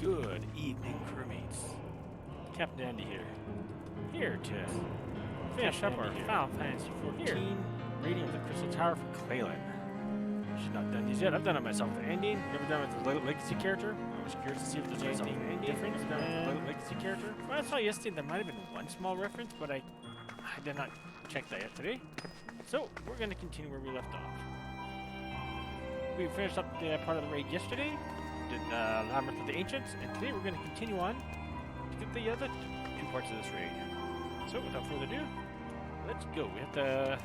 Good evening, crewmates. Captain Andy here. Here to finish up our Final Fantasy XIV reading of the Crystal Tower for Claylan. She's not done these yet. I've done it myself with Andy. Never done it with the Legacy character. I was curious to see if there's anything different with the Legacy character. Well, I saw yesterday there might have been one small reference, but I did not check that yet today. So we're going to continue where we left off. We finished up the part of the raid yesterday. Did Labyrinth of the Ancients, and today we're going to continue on to get the other two parts of this raid. So without further ado, let's go. We have to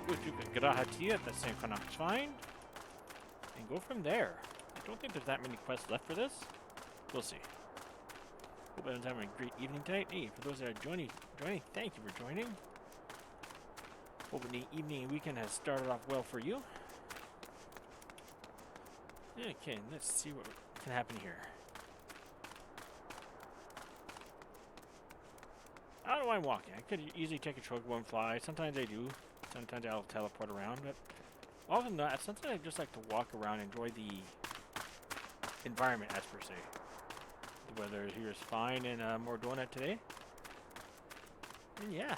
go to Garahatia at the same Connacht's Find and go from there. I don't think there's that many quests left for this. We'll see. Hope everyone's having a great evening tonight. Hey, for those that are joining, thank you for joining. Hoping the evening and weekend has started off well for you. Okay, let's see what can happen here. I don't know why I'm walking. I could easily take a chocobo and fly. Sometimes I do. Sometimes I'll teleport around. But often not. Sometimes I just like to walk around and enjoy the environment as per se. The weather here is fine in Mordona today. And yeah.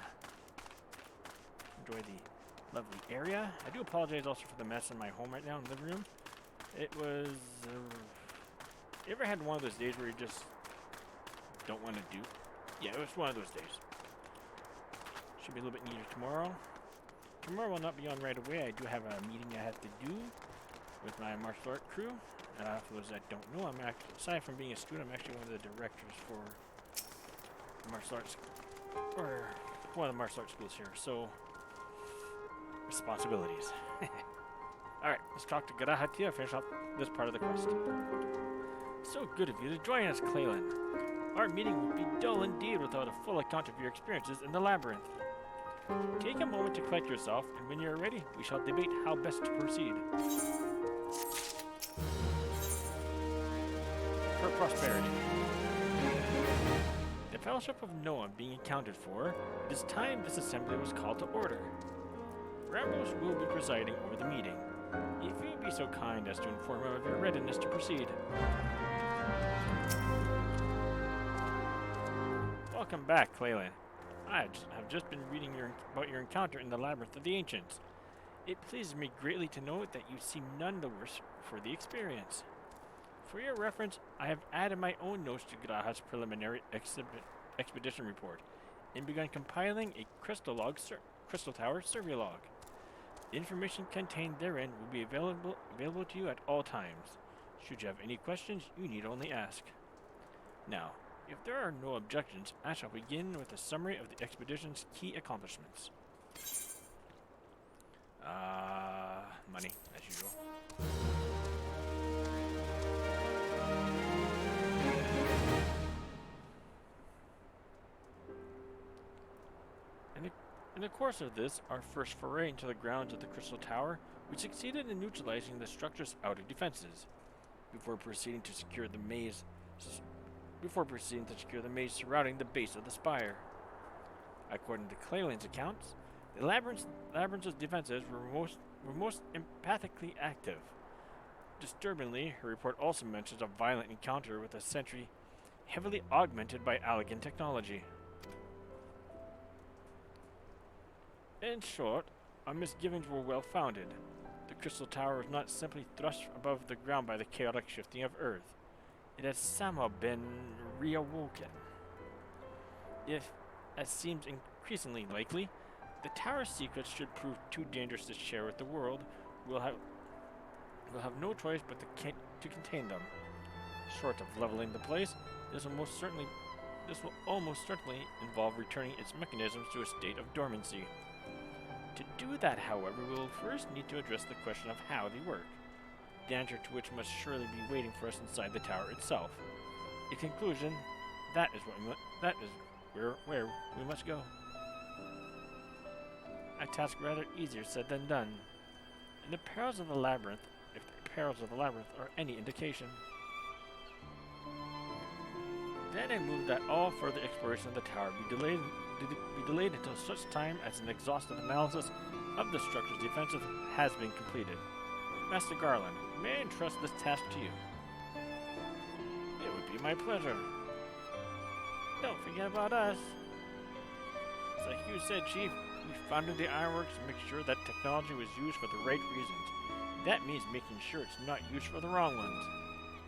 Enjoy the lovely area. I do apologize also for the mess in my home right now in the living room. It was... you ever had one of those days where you just don't want to do? Yeah, it was one of those days. Should be a little bit neater tomorrow. Tomorrow will not be on right away. I do have a meeting I have to do with my martial art crew. For those that don't know, I'm actually, aside from being a student, I'm actually one of the directors for martial arts, or one of the martial arts schools here. So, responsibilities. Alright, let's talk to Garahatia and finish off this part of the quest. So good of you to join us, Claylan. Our meeting would be dull indeed without a full account of your experiences in the labyrinth. Take a moment to collect yourself, and when you are ready, we shall debate how best to proceed. For prosperity. The Fellowship of Noah being accounted for, it is time this assembly was called to order. Rambos will be presiding over the meeting. If you would be so kind as to inform him of your readiness to proceed. Welcome back, Claylan. I have just been reading about your encounter in the Labyrinth of the Ancients. It pleases me greatly to know that you seem none the worse for the experience. For your reference, I have added my own notes to Graha's preliminary expedition report and begun compiling a Crystal Tower survey log. The information contained therein will be available to you at all times. Should you have any questions, you need only ask. Now, if there are no objections, I shall begin with a summary of the expedition's key accomplishments. Money, as usual. In the course of this, our first foray into the grounds of the Crystal Tower, we succeeded in neutralizing the structure's outer defenses, before proceeding to secure the maze surrounding the base of the spire. According to Claylan's accounts, the labyrinth's defenses were most empathically active. Disturbingly, her report also mentions a violent encounter with a sentry heavily augmented by Allegan technology. In short, our misgivings were well-founded. The Crystal Tower was not simply thrust above the ground by the chaotic shifting of Earth. It has somehow been reawoken. If, as seems increasingly likely, the tower's secrets should prove too dangerous to share with the world, we'll have no choice but to contain them. Short of leveling the place, this will almost certainly involve returning its mechanisms to a state of dormancy. To do that, however, we will first need to address the question of how they work, the answer to which must surely be waiting for us inside the tower itself. In conclusion, that is where we must go. A task rather easier said than done. In the perils of the labyrinth, if the perils of the labyrinth are any indication. Then I moved that all further exploration of the tower be delayed until such time as an exhaustive analysis of the structure's defensive has been completed. Master Garland, may I entrust this task to you? It would be my pleasure. Don't forget about us. It's like you said, Chief, we founded the Ironworks to make sure that technology was used for the right reasons. That means making sure it's not used for the wrong ones.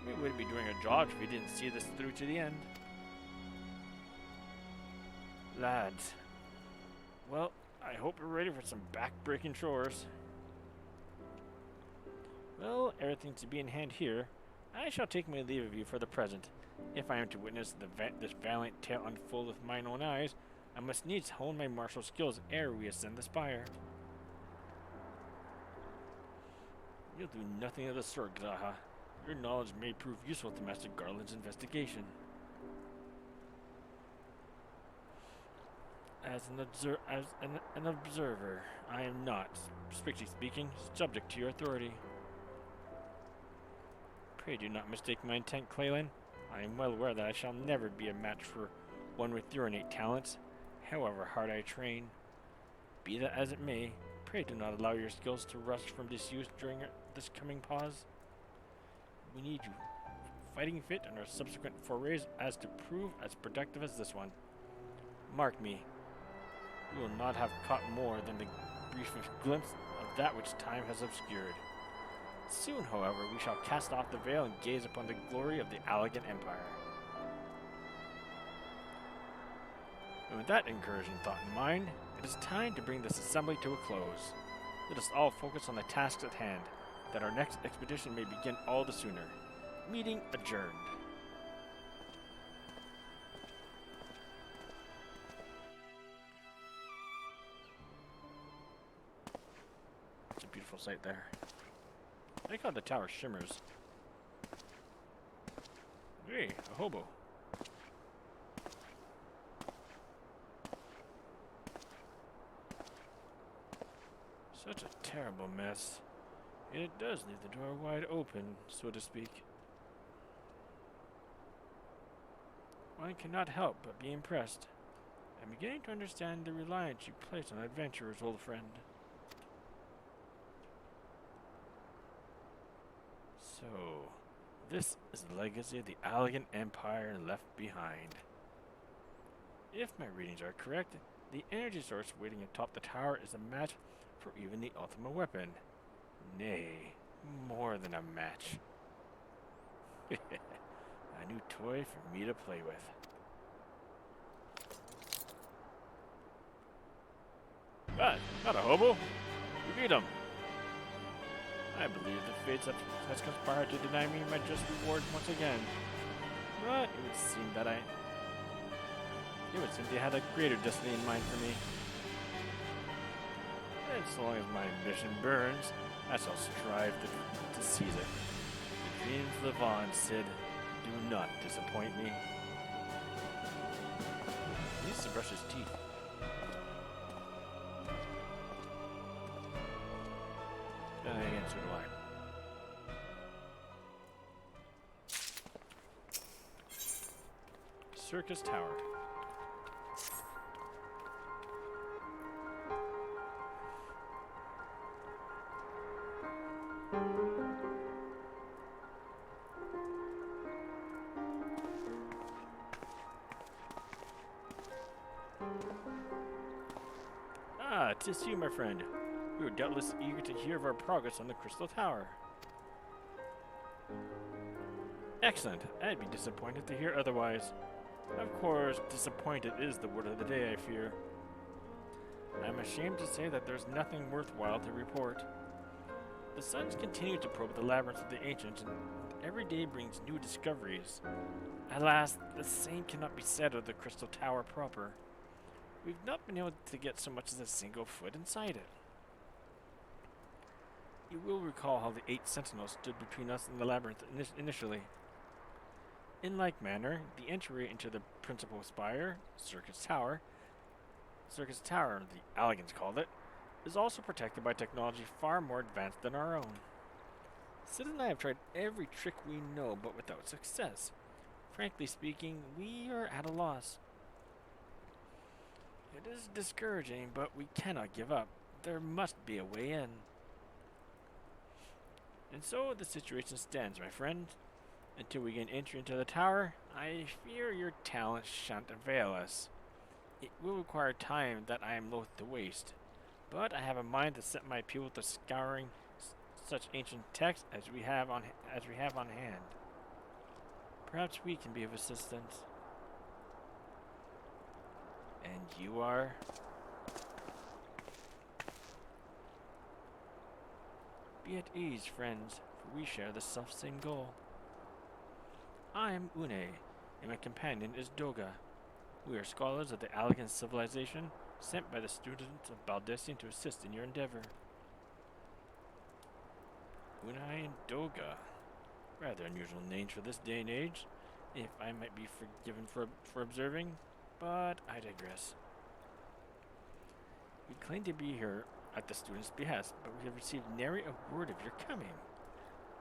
We wouldn't be doing our jobs if we didn't see this through to the end. Lads, well, I hope you're ready for some back-breaking chores. Well, everything to be in hand here. I shall take my leave of you for the present. If I am to witness this valiant tale unfold with mine own eyes, I must needs hone my martial skills ere we ascend the spire. You'll do nothing of the sort, G'zaha. Your knowledge may prove useful to Master Garland's investigation. As an observer, I am not, strictly speaking, subject to your authority. Pray do not mistake my intent, Claylan. I am well aware that I shall never be a match for one with your innate talents, however hard I train. Be that as it may, pray do not allow your skills to rust from disuse during this coming pause. We need you fighting fit in our subsequent forays as to prove as productive as this one. Mark me, we will not have caught more than the briefest glimpse of that which time has obscured. Soon, however, we shall cast off the veil and gaze upon the glory of the Allegan Empire. And with that encouraging thought in mind, it is time to bring this assembly to a close. Let us all focus on the tasks at hand, that our next expedition may begin all the sooner. Meeting adjourned. It's a beautiful sight there. I like how the tower shimmers. Hey, a hobo. Such a terrible mess. And it does leave the door wide open, so to speak. One cannot help but be impressed. I'm beginning to understand the reliance you place on adventurers, old friend. So, this is the legacy of the Allegan Empire left behind. If my readings are correct, the energy source waiting atop the tower is a match for even the ultimate weapon. Nay, more than a match. A new toy for me to play with. But, not a hobo. We beat him. I believe the fates has conspired to deny me my just reward once again. But it would seem they had a greater destiny in mind for me. And so long as my ambition burns, I shall strive to seize it. The dreams live on, Sid. Do not disappoint me. He needs to brush his teeth. Again, so do I. Circus Tower. Ah, 'tis you, my friend. We were doubtless eager to hear of our progress on the Crystal Tower. Excellent. I'd be disappointed to hear otherwise. Of course, disappointed is the word of the day, I fear. I'm ashamed to say that there's nothing worthwhile to report. The Suns continue to probe the labyrinth of the ancients, and every day brings new discoveries. Alas, the same cannot be said of the Crystal Tower proper. We've not been able to get so much as a single foot inside it. You will recall how the 8 sentinels stood between us and the labyrinth initially. In like manner, the entry into the principal spire, Circus Tower, the Allegans called it, is also protected by technology far more advanced than our own. Sid and I have tried every trick we know, but without success. Frankly speaking, we are at a loss. It is discouraging, but we cannot give up. There must be a way in. And so the situation stands, my friend. Until we gain entry into the tower, I fear your talents shan't avail us. It will require time that I am loath to waste, but I have a mind to set my people to scouring such ancient texts as we have on hand. Perhaps we can be of assistance. And you are? Be at ease, friends, for we share the self-same goal. I am Une, and my companion is Doga. We are scholars of the Allegan civilization, sent by the students of Baldessian to assist in your endeavor. Unai and Doga. Rather unusual names for this day and age, if I might be forgiven for observing, but I digress. We claim to be here at the students' behest, but we have received nary a word of your coming.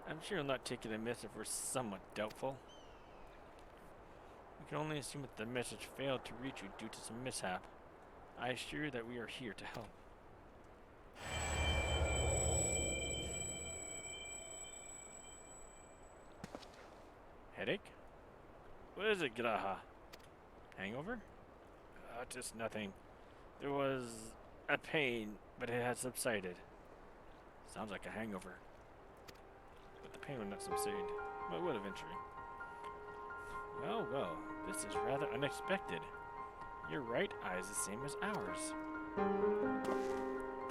I'm sure you'll not take it amiss if we're somewhat doubtful. We can only assume that the message failed to reach you due to some mishap. I assure you that we are here to help. Headache? What is it, Graha? Hangover? Just nothing. There was a pain, but it has subsided. Sounds like a hangover. But the pain would not subside. Well, it would eventually. Well, well, this is rather unexpected. Your right eye is the same as ours.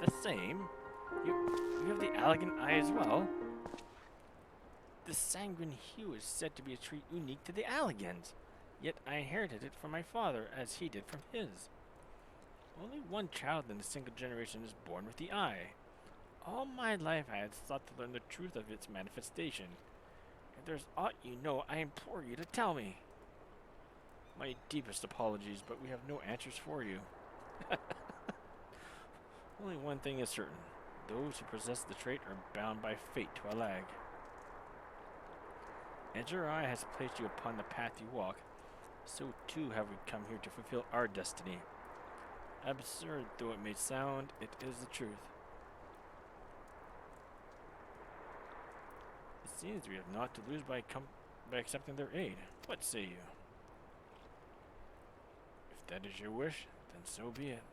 The same? You have the Allegan eye as well? The sanguine hue is said to be a trait unique to the Allegans, yet I inherited it from my father, as he did from his. Only one child in a single generation is born with the eye. All my life I had sought to learn the truth of its manifestation. If there's aught you know, I implore you to tell me. My deepest apologies, but we have no answers for you. Only one thing is certain. Those who possess the trait are bound by fate to a lag. As your eye has placed you upon the path you walk, so too have we come here to fulfill our destiny. Absurd though it may sound, it is the truth. It seems we have naught to lose by accepting their aid. What say you? If that is your wish, then so be it.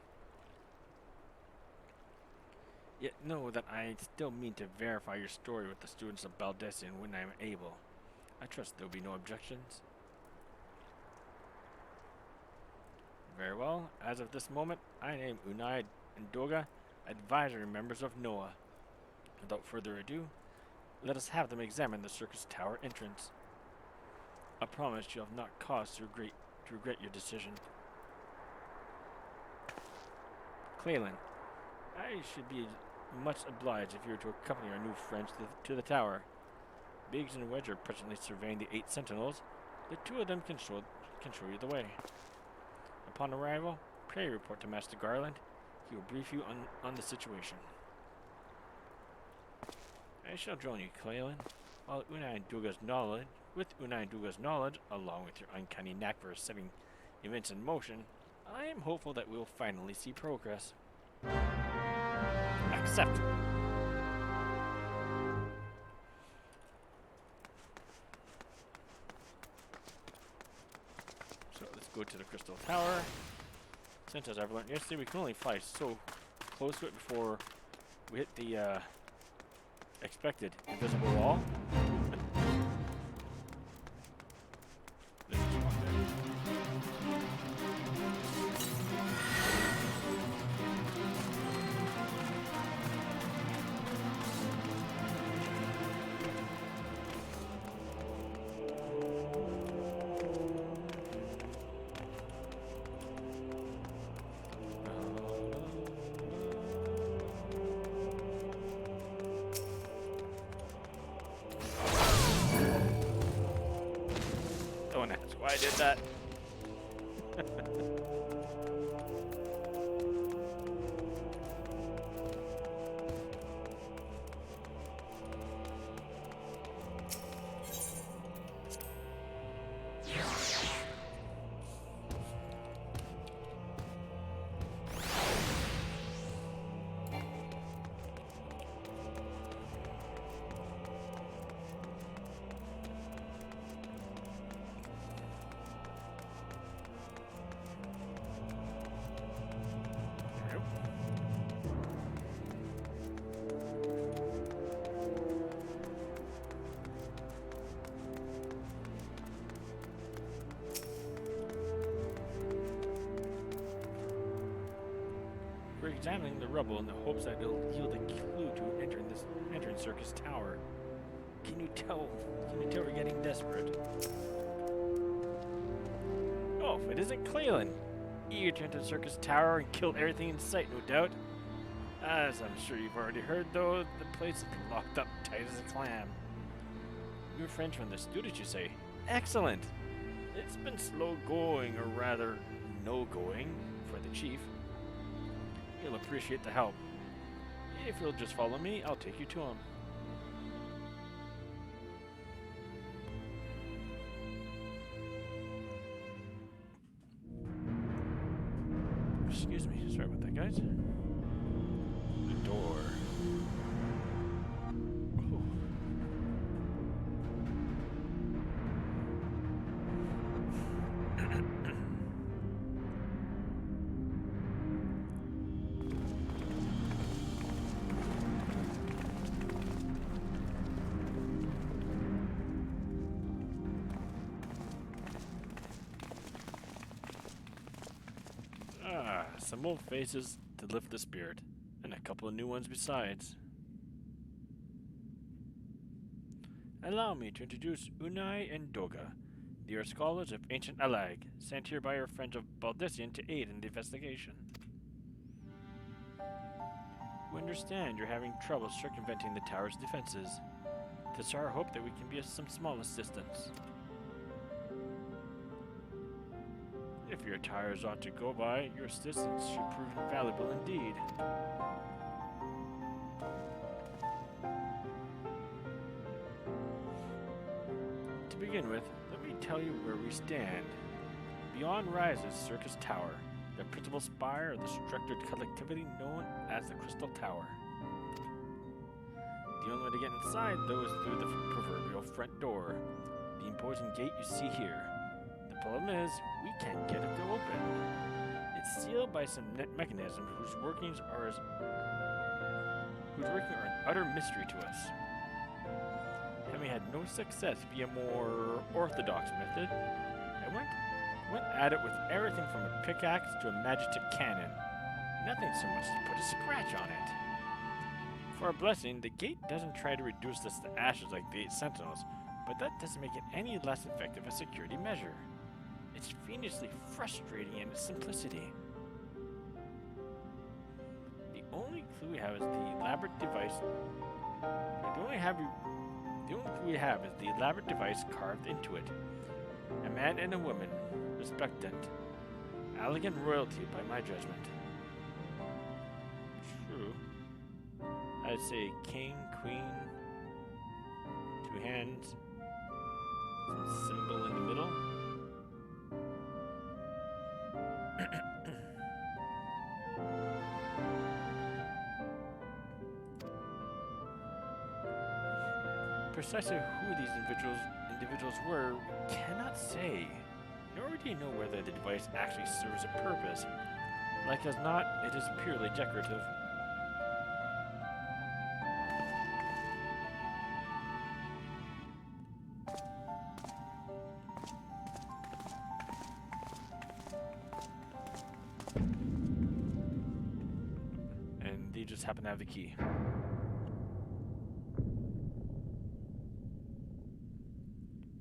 Yet know that I still mean to verify your story with the students of Baldessian when I am able. I trust there will be no objections. Very well. As of this moment, I name Unai and Doga advisory members of Noah. Without further ado, let us have them examine the circus tower entrance. I promise you have not cause to regret your decision. Cleland, I should be much obliged if you were to accompany our new friends to the tower. Biggs and Wedge are presently surveying the 8 sentinels. The 2 of them can show you the way. Upon arrival, pray report to Master Garland. He will brief you on the situation. I shall join you, Cleland. With Unai and Duga's knowledge, along with your uncanny knack for setting events in motion, I am hopeful that we will finally see progress. Accept. So let's go to the Crystal Tower. Since, as I've learned yesterday, we can only fly so close to it before we hit the expected invisible wall. Don't ask why I did that. examining the rubble in the hopes that it'll yield a clue to entering Circus Tower. Can you tell we're getting desperate? Oh, if it isn't Claylan! Eager to enter Circus Tower and kill everything in sight, no doubt. As I'm sure you've already heard, though, the place is locked up tight as a clam. New French from the students, you say? Excellent! It's been slow going, or rather, no going, for the chief. He'll appreciate the help. If you'll just follow me, I'll take you to him. Excuse me, sorry about that, guys. The door. Some old faces to lift the spirit, and a couple of new ones besides. Allow me to introduce Unai and Doga. They are scholars of ancient Alag, sent here by our friends of Baldician to aid in the investigation. We understand you're having trouble circumventing the tower's defenses. It's our hope that we can be of some small assistance. If your tires ought to go by, your assistance should prove invaluable indeed. To begin with, let me tell you where we stand. Beyond rises Circus Tower, the principal spire of the structured collectivity known as the Crystal Tower. The only way to get inside, though, is through the proverbial front door, the imposing gate you see here. The problem is, we can't get it to open. It's sealed by some mechanism whose workings are an utter mystery to us. Having had no success via more orthodox method, I went at it with everything from a pickaxe to a magic cannon. Nothing so much as put a scratch on it. For a blessing, the gate doesn't try to reduce us to ashes like the 8 sentinels, but that doesn't make it any less effective a security measure. It's fiendishly frustrating in its simplicity. The only clue we have is the elaborate device. The only clue we have is the elaborate device carved into it. A man and a woman, respectant. Elegant royalty by my judgment. True. I'd say king, queen, 2 hands, some symbol in the middle. Precisely who these individuals were, we cannot say. Nor do you know whether the device actually serves a purpose. Like as not, it is purely decorative. And they just happen to have the key.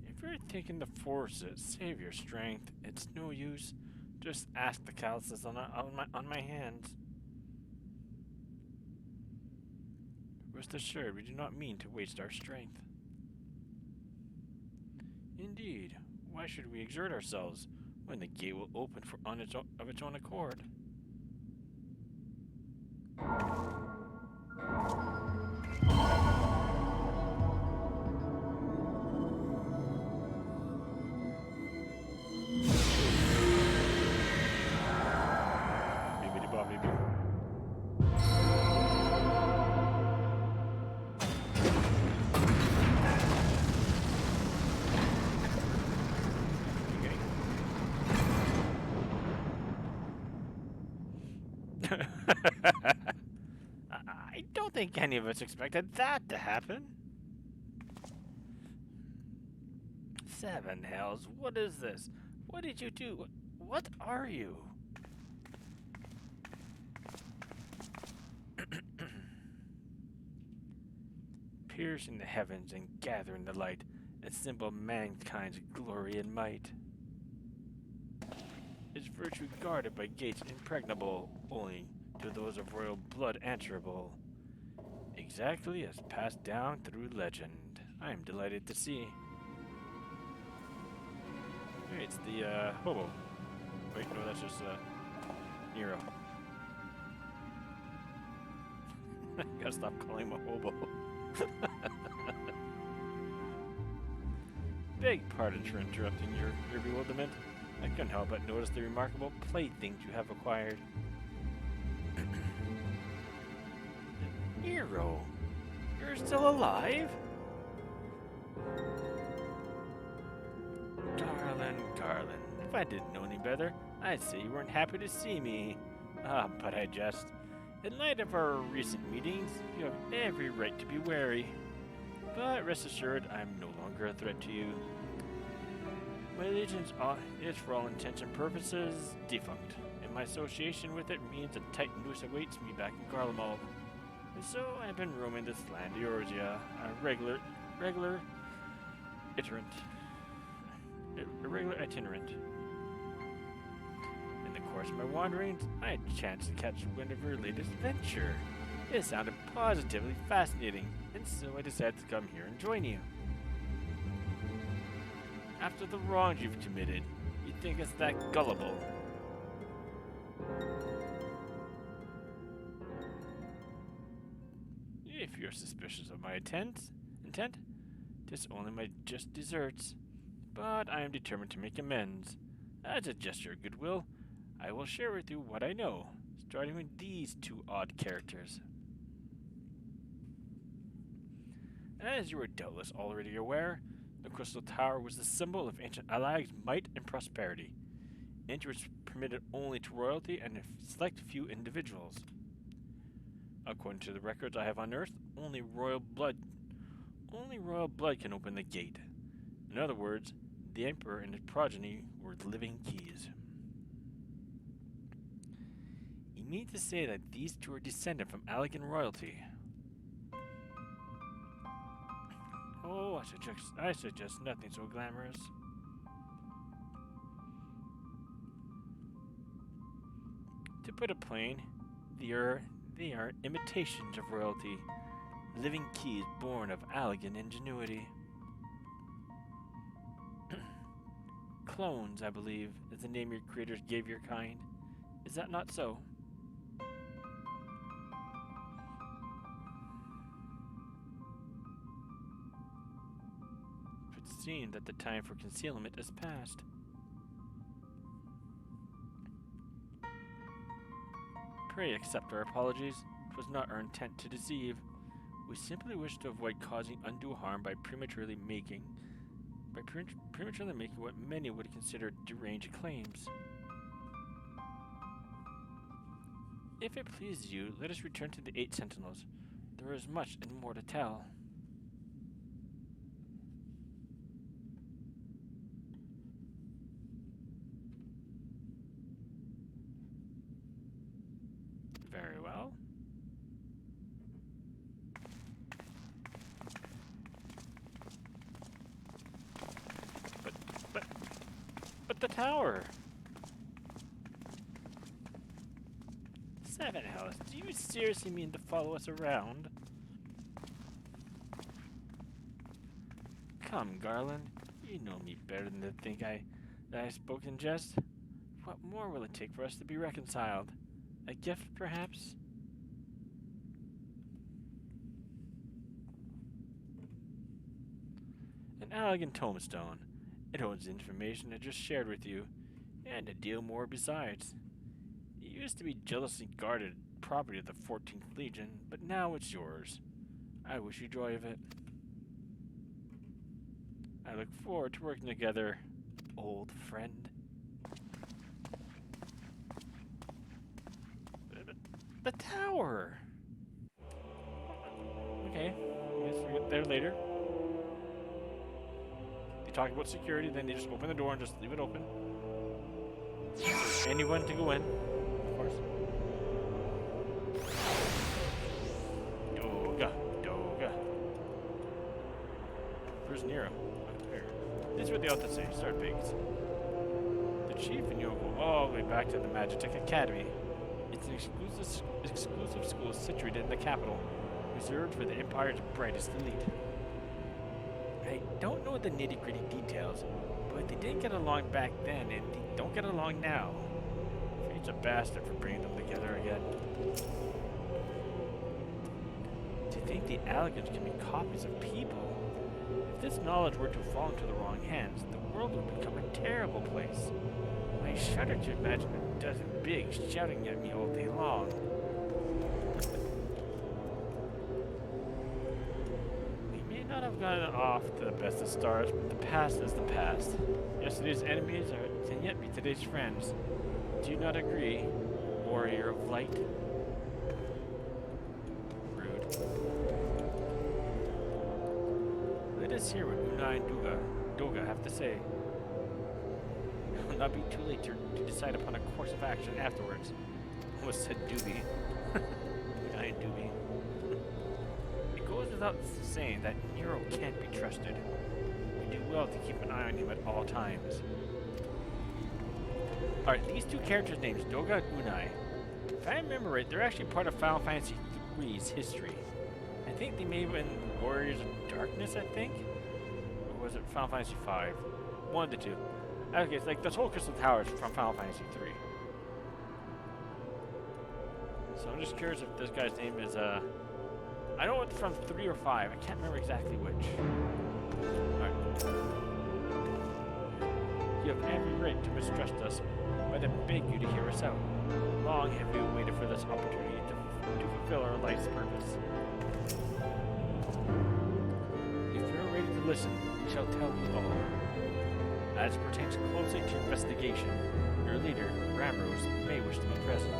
If you're thinking the forces save your strength, it's no use. Just ask the calluses on my hands. Rest assured, we do not mean to waste our strength. Indeed, why should we exert ourselves when the gate will open of its own accord? I don't think any of us expected that to happen. 7 hells, what is this? What did you do? What are you? piercing the heavens and gathering the light, a symbol of mankind's glory and might. Its virtue guarded by gates impregnable, only to those of royal blood answerable. Exactly as passed down through legend. I am delighted to see. Hey, it's the, hobo. Wait, no, that's just, Nero. Gotta stop calling him a hobo. Beg pardon for interrupting your bewilderment. I couldn't help but notice the remarkable playthings you have acquired. Nero, you're still alive? Garland, if I didn't know any better, I'd say you weren't happy to see me. But I jest. In light of our recent meetings, you have every right to be wary. But rest assured, I'm no longer a threat to you. My allegiance is, for all intents and purposes, defunct, and my association with it means a tight noose awaits me back in Garlemald. And so I've been roaming this land of Eorzea, a regular itinerant. In the course of my wanderings, I had a chance to catch wind of your latest venture. It sounded positively fascinating, and so I decided to come here and join you. After the wrongs you've committed, you think us that gullible. If you're suspicious of my intent, tis only my just deserts. But I am determined to make amends. As a gesture of goodwill, I will share with you what I know, starting with these two odd characters. As you are doubtless already aware, the Crystal Tower was the symbol of ancient Alag's might and prosperity. Entry was permitted only to royalty and a select few individuals. According to the records I have unearthed, only royal blood can open the gate. In other words, the Emperor and his progeny were living keys. You mean to say that these two are descended from Alagan royalty? Oh, I suggest nothing so glamorous. To put it plain, they are imitations of royalty, living keys born of Alagan ingenuity. Clones, I believe, is the name your creators gave your kind. Is that not so? It seems that the time for concealment is past. Pray accept our apologies. 'Twas not our intent to deceive. We simply wish to avoid causing undue harm by prematurely making what many would consider deranged claims. If it pleases you, let us return to the 8 Sentinels. There is much and more to tell. Very well. But the tower! 7 Hellas, do you seriously mean to follow us around? Come, Garland, you know me better than to think that I spoke in jest. What more will it take for us to be reconciled? A gift, perhaps? An elegant tombstone. It holds the information I just shared with you, and a deal more besides. It used to be jealously guarded property of the 14th Legion, but now it's yours. I wish you joy of it. I look forward to working together, old friend. The tower! Okay, I guess we'll get there later. They talk about security, then they just open the door and just leave it open. For anyone to go in, of course. Doga. Emperor's Nero. This is what they ought to say. Start baked. The chief and you'll go all the way back to the Magitech Academy. It's an exclusive school situated in the capital, reserved for the Empire's brightest elite. I don't know the nitty-gritty details, but they didn't get along back then, and they don't get along now. Fate's a bastard for bringing them together again. To think the Allagans can be copies of people? If this knowledge were to fall into the wrong hands, the world would become a terrible place. I shudder to imagine a dozen bigs shouting at me all day long. We may not have gotten off to the best of starts, but the past is the past. Yesterday's enemies can yet be today's friends. Do you not agree, warrior of light? Rude. Let us hear what Unai and Doga have to say. It will not be too late to decide upon a course of action afterwards. Was said Doobie. Unai and Doobie. It goes without saying that Nero can't be trusted. We do well to keep an eye on him at all times. Alright, these two characters' names, Doga and Unai, if I remember right, they're actually part of Final Fantasy III's history. I think they may have been Warriors of Darkness, I think? Or was it Final Fantasy V? One of the two. Okay, it's like this whole Crystal Tower is from Final Fantasy III. So I'm just curious if this guy's name is, I don't know if it's from 3 or 5. I can't remember exactly which. Alright. You have every right to mistrust us, but I beg you to hear us out. Long have we waited for this opportunity to fulfill our life's purpose. If you're ready to listen, we shall tell you all. As it pertains closely to investigation, your leader, Ramrose, may wish to be present.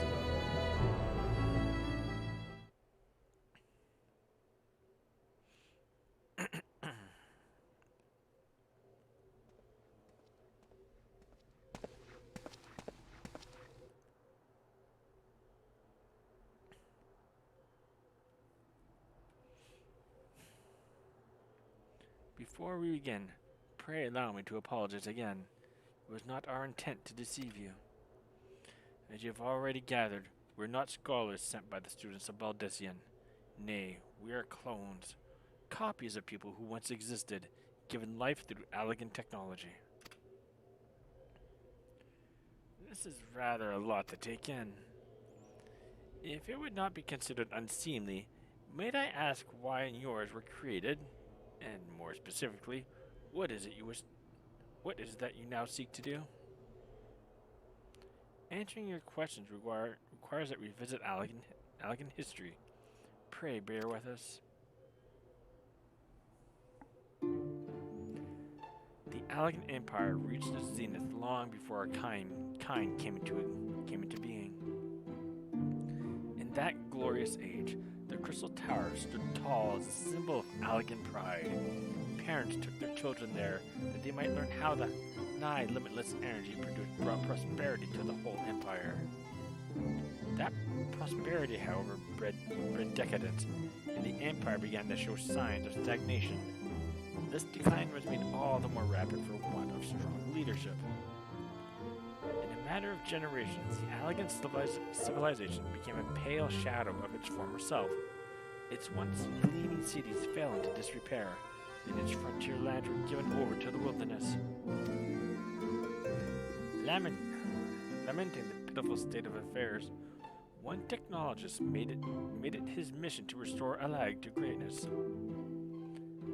Before we begin, pray allow me to apologize again. It was not our intent to deceive you. As you have already gathered, we are not scholars sent by the students of Baldessian. Nay, we are clones, copies of people who once existed, given life through Allagan technology. This is rather a lot to take in. If it would not be considered unseemly, might I ask why yours were created? And more specifically, what is it that you now seek to do? Answering your questions requires that we visit Allagan history. Pray bear with us. The Allagan Empire reached its zenith long before our kind came into being. In that glorious age, the Crystal Tower stood tall as a symbol of Allagan pride. Parents took their children there that they might learn how the nigh limitless energy brought prosperity to the whole empire. That prosperity, however, bred decadence, and the empire began to show signs of stagnation. This decline was made all the more rapid for want of strong leadership. In a matter of generations, the Allagan civilization became a pale shadow of its former self. Its once gleaming cities fell into disrepair, and its frontier lands were given over to the wilderness. Lamenting the pitiful state of affairs, one technologist made it his mission to restore Allag to greatness.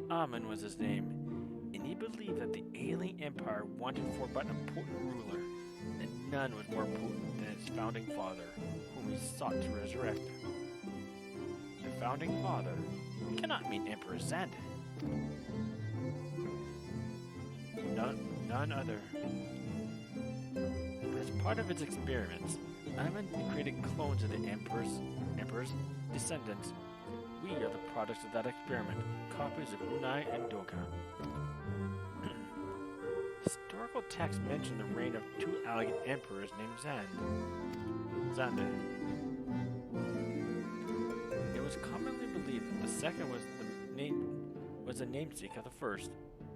Amun was his name, and he believed that the alien empire wanted for but a potent ruler, and none was more potent than its founding father, whom he sought to resurrect. The founding father cannot mean Emperor Xandin. None other. As part of its experiments, Amun created clones of the Emperor's descendants. We are the products of that experiment, copies of Unai and Doga. Historical texts mention the reign of two Allagan emperors named Xander. It was commonly believed that the second was the namesake of the first,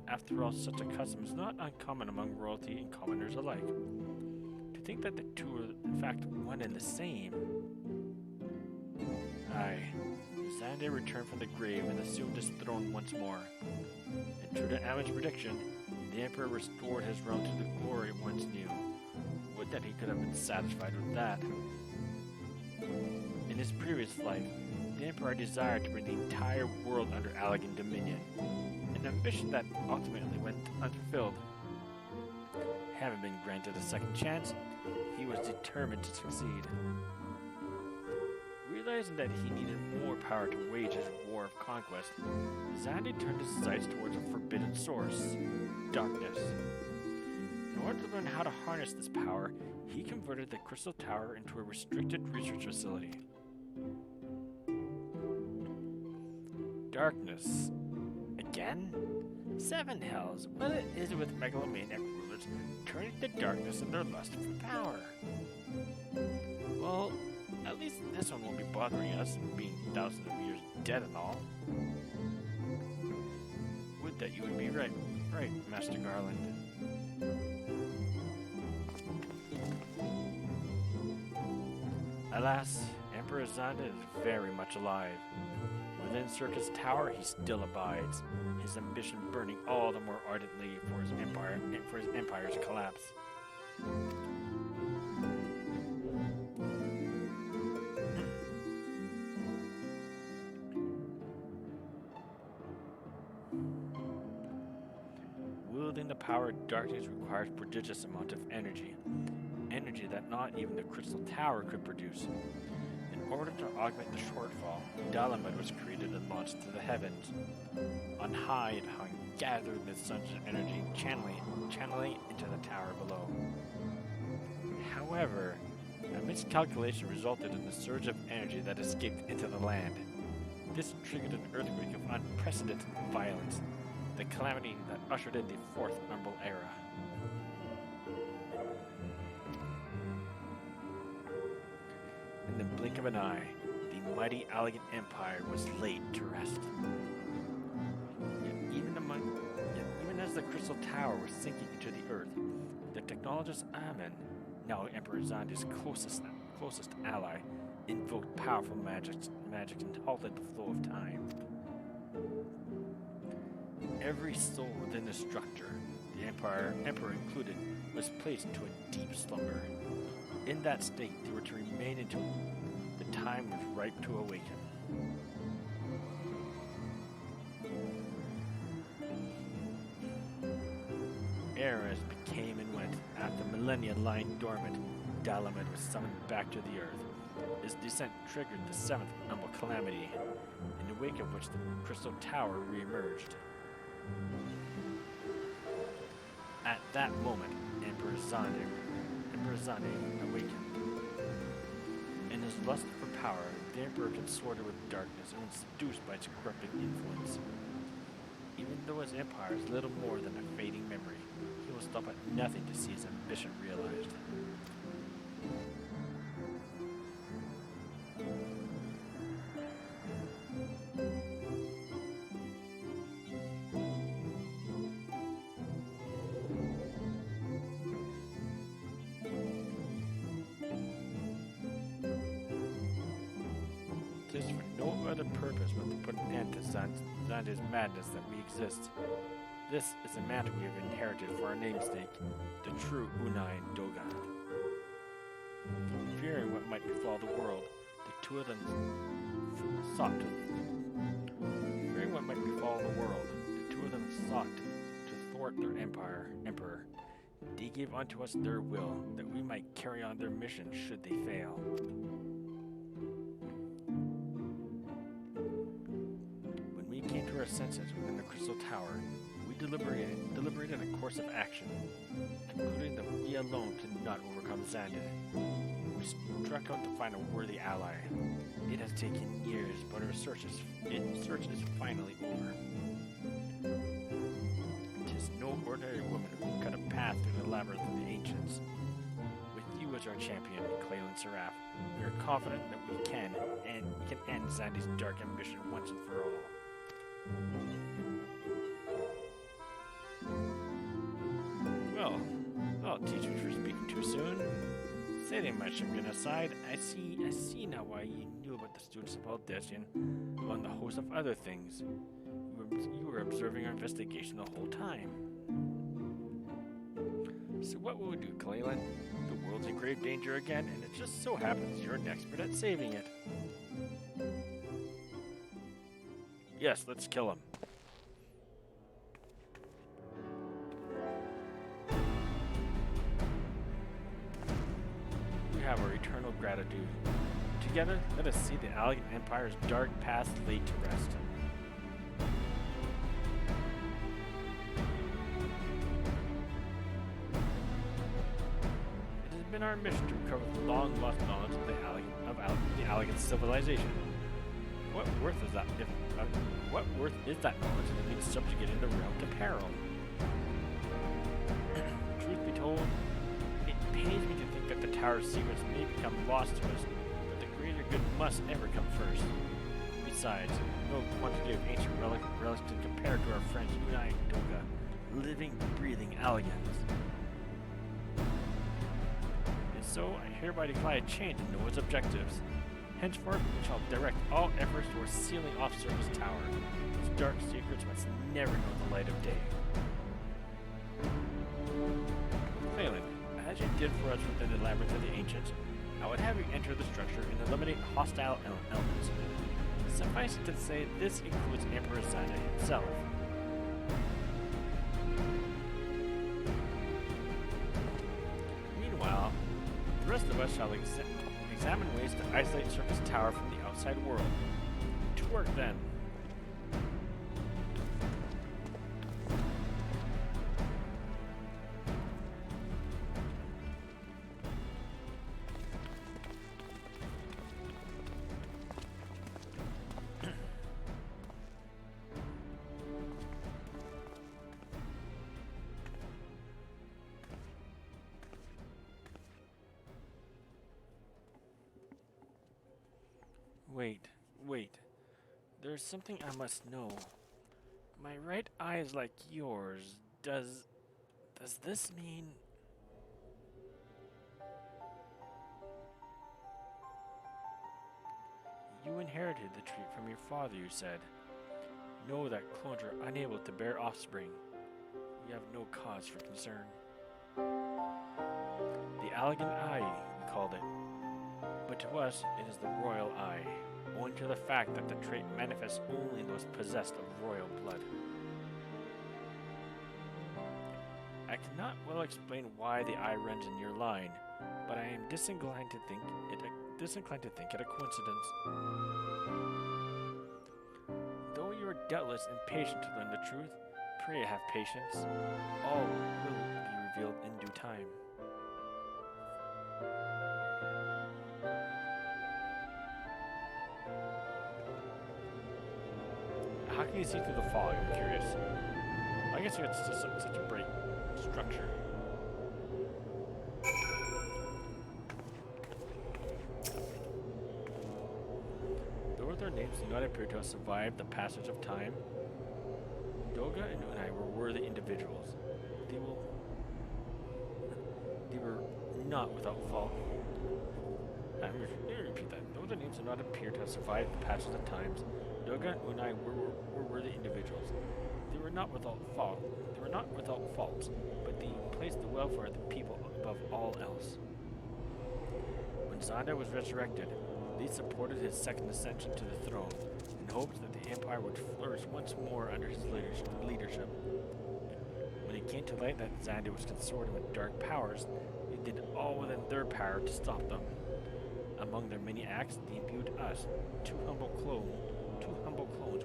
After all, such a custom is not uncommon among royalty and commoners alike. To think that the two are in fact one and the same. Aye, Xande returned from the grave and assumed his throne once more. And true to Amon's prediction, the Emperor restored his realm to the glory it once knew. Would that he could have been satisfied with that. In his previous life, the Emperor desired to bring the entire world under Allegan dominion, an ambition that ultimately went unfulfilled. Having been granted a second chance, he was determined to succeed. Realizing that he needed more power to wage his war of conquest, Xande turned his sights towards a forbidden source, darkness. In order to learn how to harness this power, he converted the Crystal Tower into a restricted research facility. Darkness. Again? Seven hells. What is it with megalomaniac rulers turning to darkness in their lust for power? Well, at least this one won't be bothering us, being thousands of years dead and all. Would that you would be right, Master Garland. Alas, Emperor Xande is very much alive. Within Circus Tower, he still abides, his ambition burning all the more ardently for his empire and for his empire's collapse. Wielding the power of darkness requires prodigious amount of energy that not even the Crystal Tower could produce. In order to augment the shortfall, Dalamud was created and launched to the heavens. On high it hung, gathering the sun's energy, channeling into the tower below. However, a miscalculation resulted in a surge of energy that escaped into the land. This triggered an earthquake of unprecedented violence, the calamity that ushered in the Fourth Umbral Era. In the blink of an eye, the mighty Allegan Empire was laid to rest. Yet even as the Crystal Tower was sinking into the earth, the technologist Amon, now Emperor Xande's closest ally, invoked powerful magic and halted the flow of time. Every soul within the structure, the Emperor included, was placed into a deep slumber. In that state, they were to remain until the time was ripe to awaken. Eras became and went. After millennia lying dormant, Dalamud was summoned back to the earth. His descent triggered the Seventh Umbral Calamity, in the wake of which the Crystal Tower re-emerged. At that moment, Emperor Xande awakened. In his lust for power, the Emperor consorted with darkness and was seduced by its corrupting influence. Even though his empire is little more than a fading memory, he will stop at nothing to see his ambition realized. It is for no other purpose but to put an end to Xande's madness that we exist. This is the mantle we have inherited for our namesake, the true Unai Dogan. Fearing what might befall the world, the two of them sought to thwart their emperor. They gave unto us their will, that we might carry on their mission should they fail. When we came to our senses within the Crystal Tower, we deliberated a course of action, concluding that we alone could not overcome Xande. We struck out to find a worthy ally. It has taken years, but our search is finally over. Tis no ordinary woman who cut a path through the labyrinth of the ancients. With you as our champion, Claylan Seraph, we are confident that we can end Xande's dark ambition once and for all. Well, teach me for speaking too soon. Setting my shotgun aside, I see now why you knew about the students of Aldesian, among the host of other things. You were observing our investigation the whole time. So what will we do, Claylan? The world's in grave danger again, and it just so happens you're an expert at saving it. Yes, let's kill him. We have our eternal gratitude. Together, let us see the Allegan Empire's dark past laid to rest. It has been our mission to recover the long-lost knowledge of the Allegan civilization. What worth is that knowledge if it means subjugating the realm to peril? Truth be told, it pains me to think that the Tower's secrets may become lost to us, but the greater good must ever come first. Besides, no quantity of ancient relics can compare to our friends Unai and Doga, living, breathing Allegans. And so, I hereby declare a change in Noah's objectives. Henceforth, we shall direct all efforts towards sealing off Circus Tower. Its dark secrets must never know the light of day. Claylan, as you did for us within the Labyrinth of the Ancients, I would have you enter the structure and eliminate hostile elements. Suffice it to say, this includes Emperor Zanda himself. Meanwhile, the rest of us shall examine ways to isolate Circus Tower from the outside world. To work then. Wait. There's something I must know. My right eye is like yours. Does this mean... You inherited the trait from your father, you said. Know that clones are unable to bear offspring. We have no cause for concern. The Allegan Eye, we called it. But to us, it is the Royal Eye, owing to the fact that the trait manifests only in those possessed of royal blood. I cannot well explain why the eye runs in your line, but I am disinclined to think it a coincidence. Though you are doubtless impatient to learn the truth, pray have patience. All will be revealed in due time. How can you see through the fog? I'm curious. I guess it's just such a bright structure. Though their names do not appear to have survived the passage of time, Doga and Unai were worthy individuals. They were not without fault. Let me repeat that. Though their names do not appear to have survived the passage of times, Doga and Unai were worthy individuals. They were not without fault. They were not without faults, but they placed the welfare of the people above all else. When Zanda was resurrected, they supported his second ascension to the throne in hopes that the Empire would flourish once more under his leadership. When it came to light that Zanda was consorting with dark powers, they did all within their power to stop them. Among their many acts, they imbued us, two humble clones,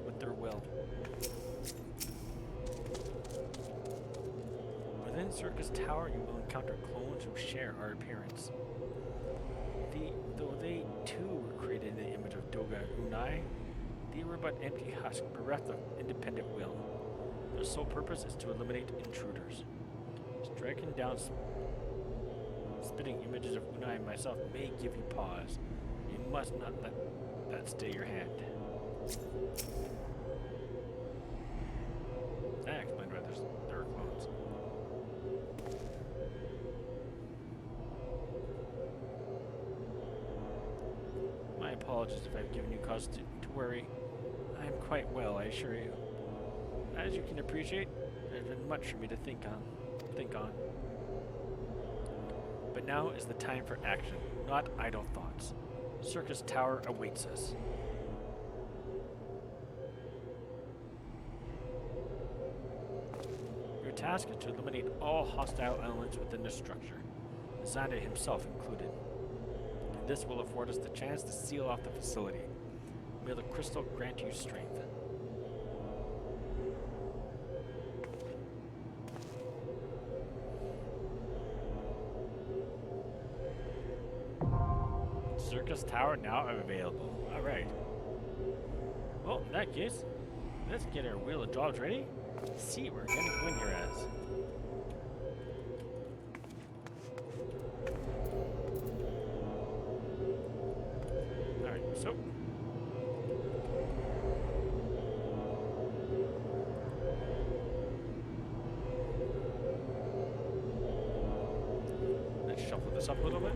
with their will. Within Circus Tower, you will encounter clones who share our appearance. Though they too were created in the image of Doga and Unai, they were but empty husks bereft of independent will. Their sole purpose is to eliminate intruders. Striking down spitting images of Unai and myself may give you pause. You must not let that stay your hand. That explained why there are clones. apologies if I've given you cause to worry. I'm quite well, I assure you. As you can appreciate, there's been much for me to think on. But now is the time for action, not idle thoughts. Circus Tower awaits us. Your task is to eliminate all hostile elements within the structure, Xander himself included. And this will afford us the chance to seal off the facility. May the crystal grant you strength. Circus Tower now available. Alright. Well, in that case, let's get our wheel of jobs ready. See what we're gonna go in here as. Alright, so. Let's shuffle this up a little bit.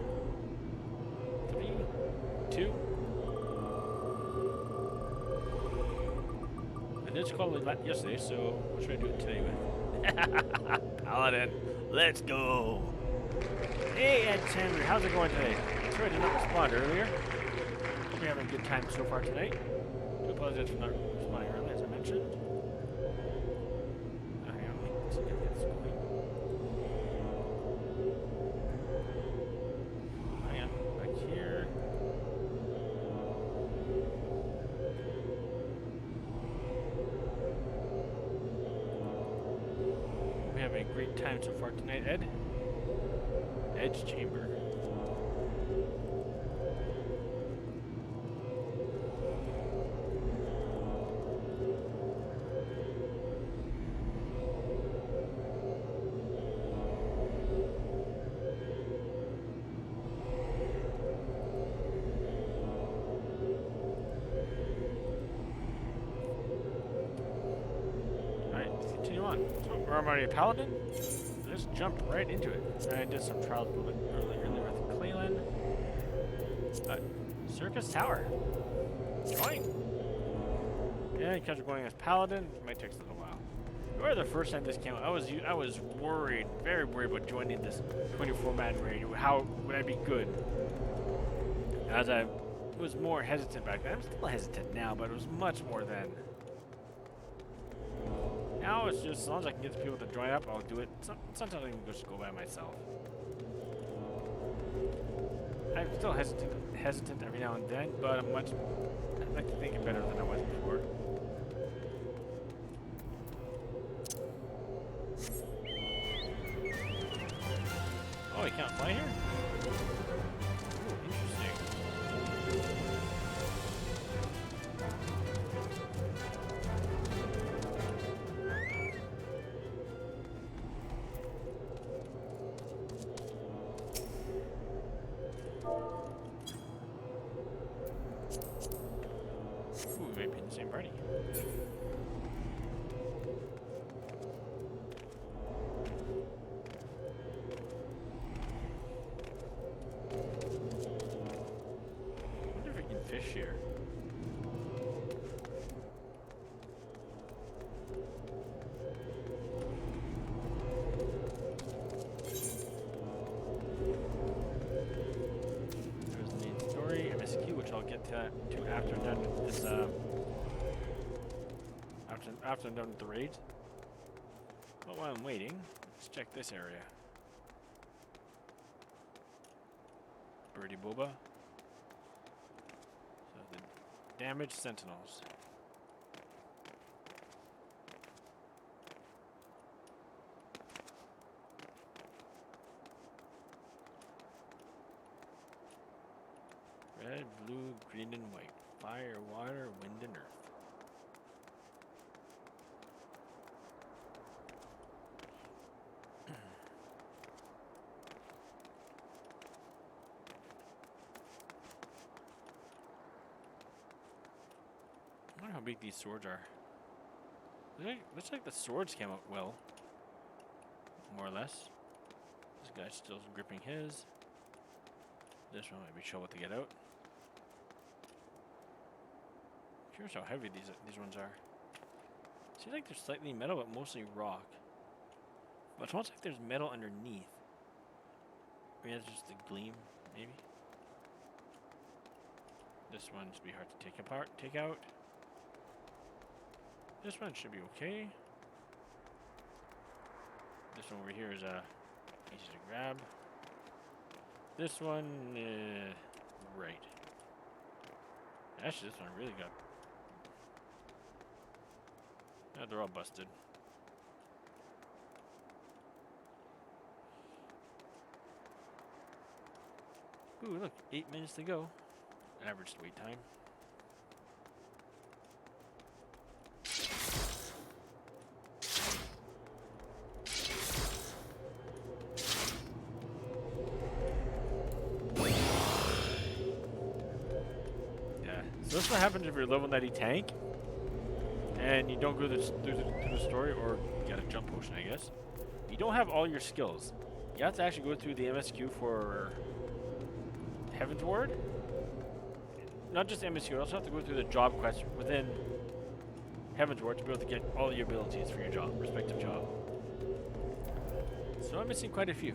3, 2. I did call it yesterday, so what should I do it today with? Paladin, let's go! Hey, Ed Chandler, how's it going today? Sorry I did not respond earlier. Hope you're having a good time so far tonight. I do apologize for not responding earlier, as I mentioned. Hang on, let's see if I can get this going. Hang on, back here. We're having a great time so far tonight, Ed. Edge chamber. Alright, let's continue on. So we're already a paladin. Let's jump right into it. I did some trials a little bit earlier with Clayland. Circus Tower. Join. Yeah, because we're going as paladin, it might take us a little while. Remember the first time this came out, I was worried, very worried about joining this 24-man raid. How would I be good? As I was more hesitant back then. I'm still hesitant now, but it was much more then. Now it's just, as long as I can get the people to join up, I'll do it. Sometimes I can just go by myself. I'm still hesitant every now and then, but I'd like to think it better than I was before. Oh, you can't fly here? Ooh, interesting. Ooh, we might be in the same party. I wonder if we can fish here. There's the main story, MSQ, which I'll get to after I'm done with this, after I'm done with the raid. But while I'm waiting, let's check this area. Birdie Boba. So the damaged sentinels. Red, blue, green, and white. Fire, water, wind, and earth. I wonder how big these swords are. Looks like the swords came out well. More or less. This guy's still gripping his. This one might be trouble to get out. Curious how heavy these ones are. Seems like they're slightly metal, but mostly rock. But it's almost like there's metal underneath. Maybe that's just the gleam, maybe. This one should be hard to take out. This one should be okay. This one over here is easy to grab. This one, right. Actually, this one really got. Yeah, they're all busted. Ooh, look, 8 minutes to go. Average wait time. Yeah, so this is what happens if you're level 90 tank and you don't go through the story, or you got a jump potion, I guess. You don't have all your skills. You have to actually go through the MSQ for Heaven's Ward. Not just MSQ, you also have to go through the job quest within Heaven's Ward to be able to get all your abilities for your job, respective job. So I'm missing quite a few.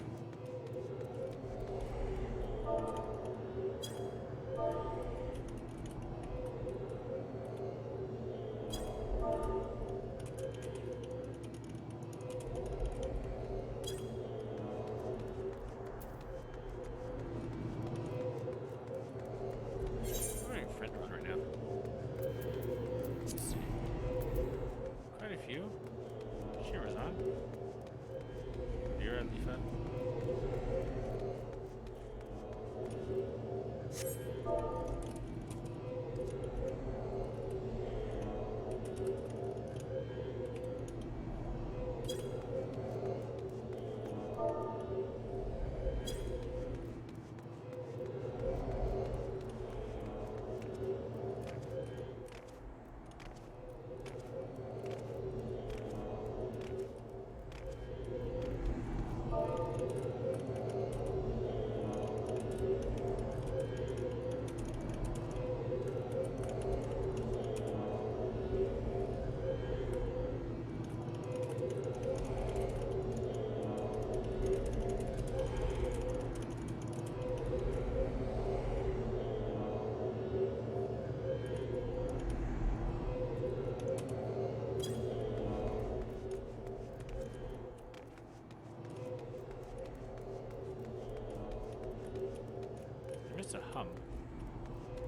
It's a hum.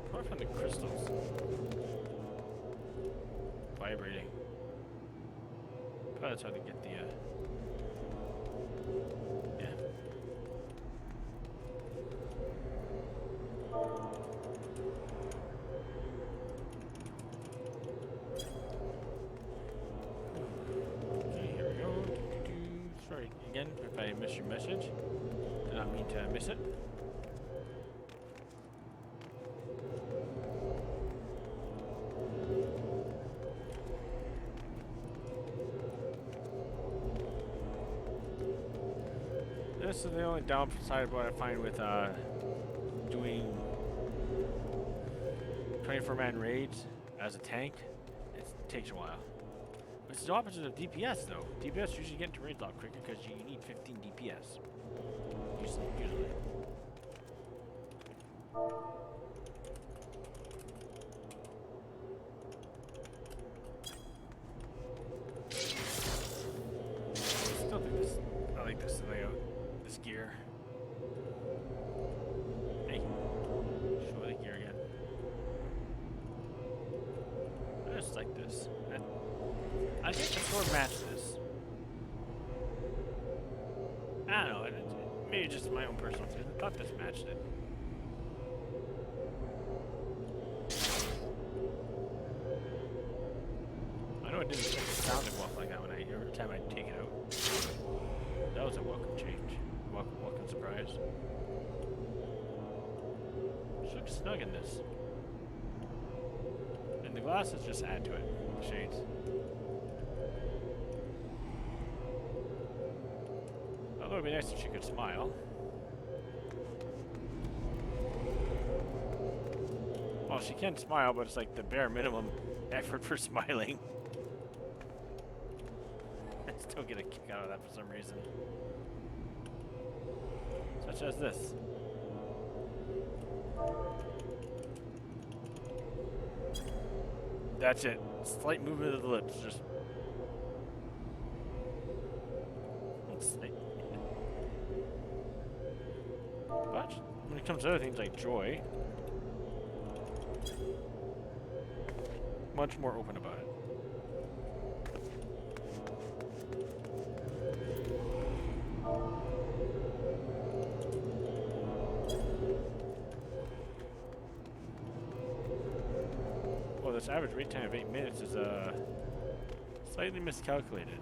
Apart from the crystals vibrating. Probably that's how to get the yeah. Okay, here we go. Sorry again if I missed your message. Did not mean to miss it. This is the only downside of what I find with doing 24-man raids as a tank. It takes a while. It's the opposite of DPS though. DPS usually get into raids a lot quicker because you need 15 DPS. Usually. Still think this. I like this layout. This gear. Hey, show the gear again. I just like this. I think the sword matched this. I don't know. Maybe just my own personal opinion. I thought this matched it. I know it didn't sound like that when every time I take it out. That was a welcome change. Welcome surprise. She looks snug in this. And the glasses just add to it. The shades. Although it'd be nice if she could smile. Well, she can smile, but it's like the bare minimum effort for smiling. I still get a kick out of that for some reason. Such as this. That's it. Slight movement of the lips, just. But when it comes to other things like joy, much more open about it. Well, this average wait time of 8 minutes is slightly miscalculated.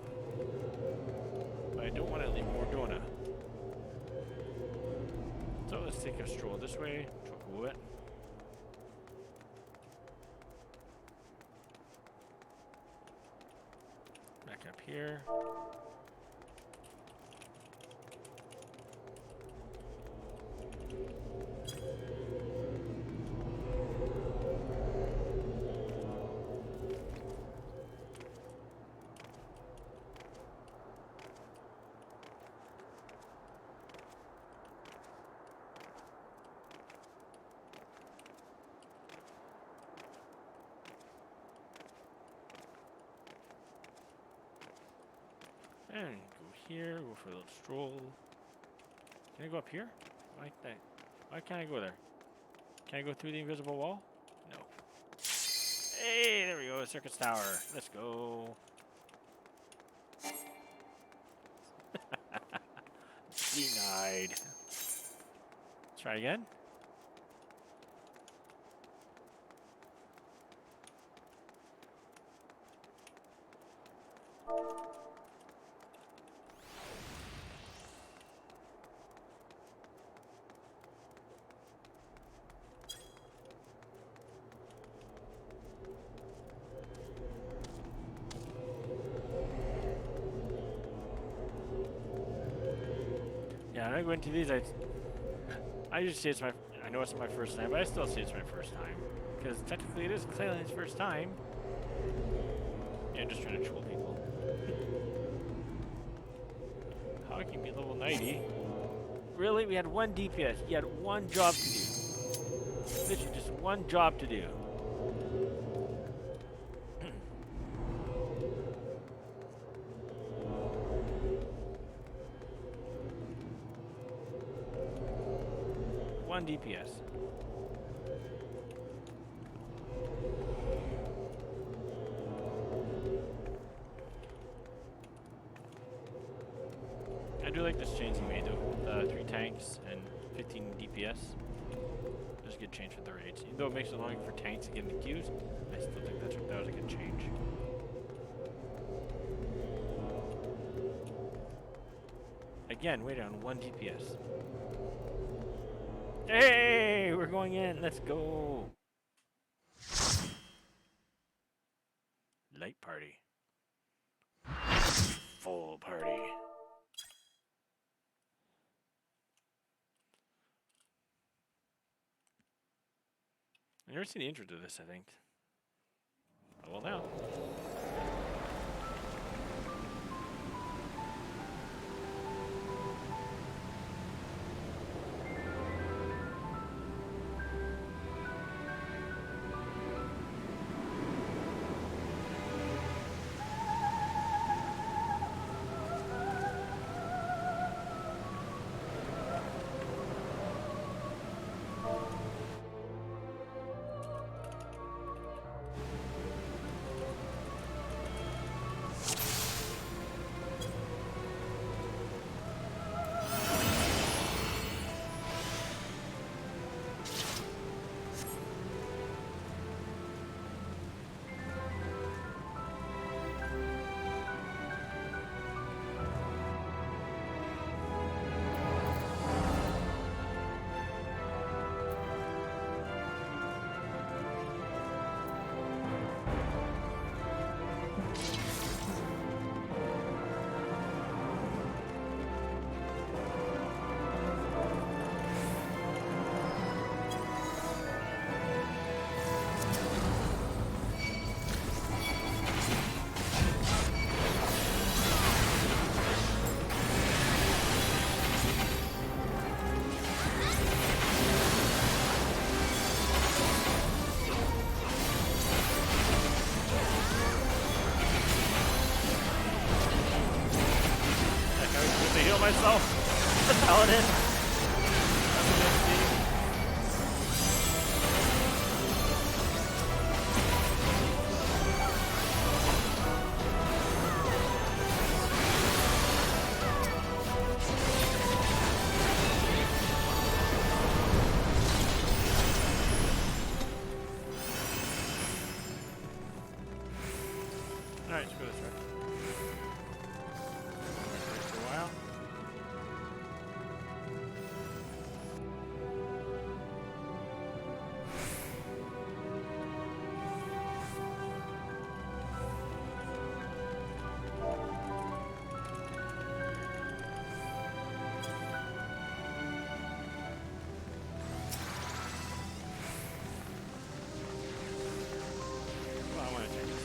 But I don't want to leave more donut. So let's take a stroll this way. What? Back up here. And go here, go for a little stroll. Can I go up here? Why can't I go there? Can I go through the invisible wall? No. Hey, there we go, circus tower. Let's go. Denied. Let's try again. Yeah, I'm not going to these. I just say it's my. I know it's my first time, but I still say it's my first time because technically it is Clayland's first time. Yeah, I'm just trying to troll people. How can you be level 90? Really? We had one DPS. You had one job to do. Literally just one job to do. One DPS. I do like this change he made though, with 3 tanks and 15 DPS. That's a good change for the raids. Even though it makes it longer for tanks to get in the queues, I still think that was a good change. Again, wait on 1 DPS. Hey, we're going in. Let's go. Light party. Full party. I've never seen the intro to this, I think. Oh, well, now. myself. The paladin. Alright, screw this right. For a while. Well, I want to check this.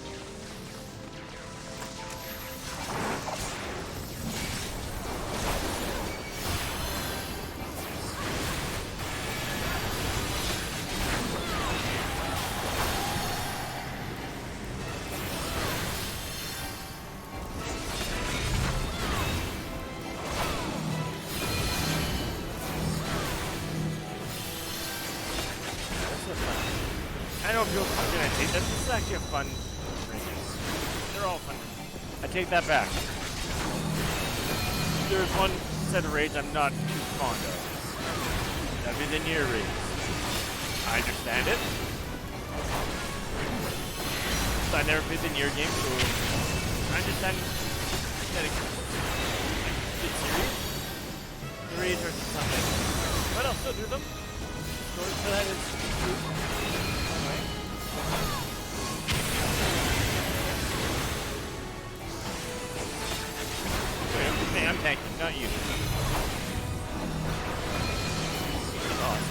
I know people are gonna take this. This is actually a fun region. They're all fun. I take that back. There's one set of raids I'm not too fond of. That'd be the near raids. I understand it. So I never played the near game, so I understand that it's serious. The raids are something. But I'll still do them. So that is true. Wait, I'm tanking, not you. Awesome.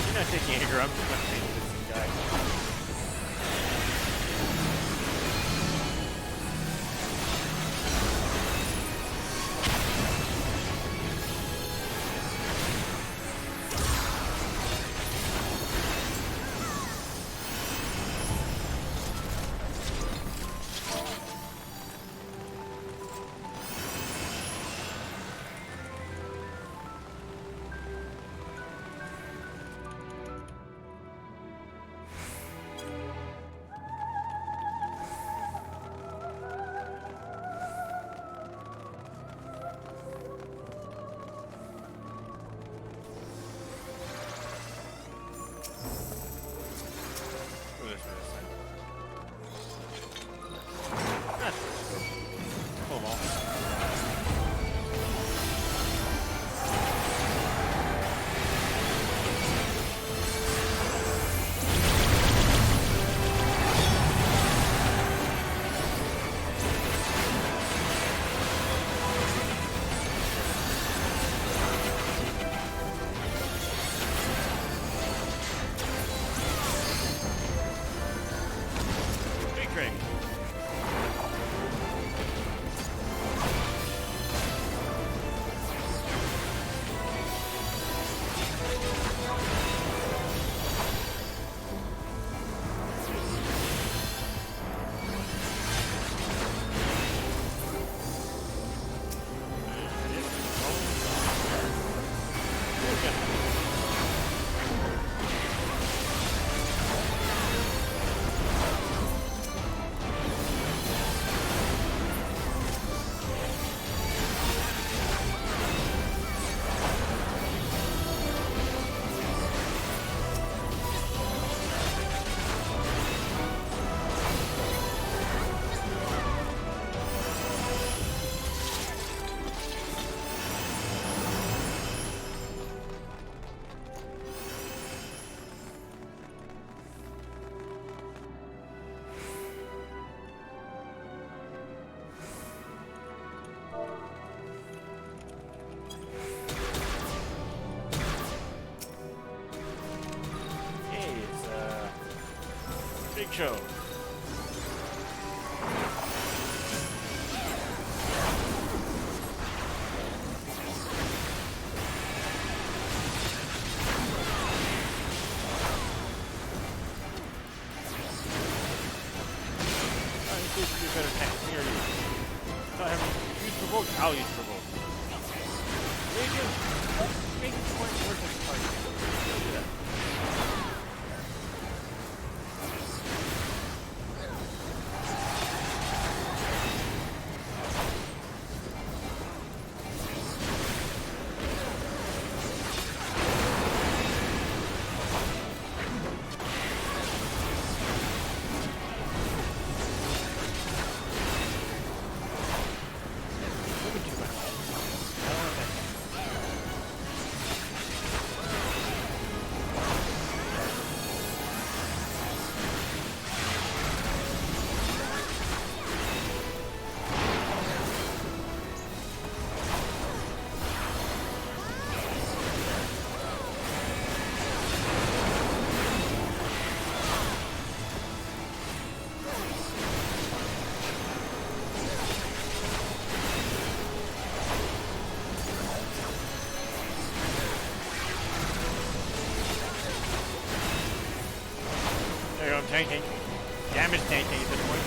I'm not taking anger, I'm just not taking this guy. show. See if you do better tank. Here you. Not having use provoke. I'll use provoke. Make it point towards this target. Do that. There you go, I'm tanking. Damage tanking at this point.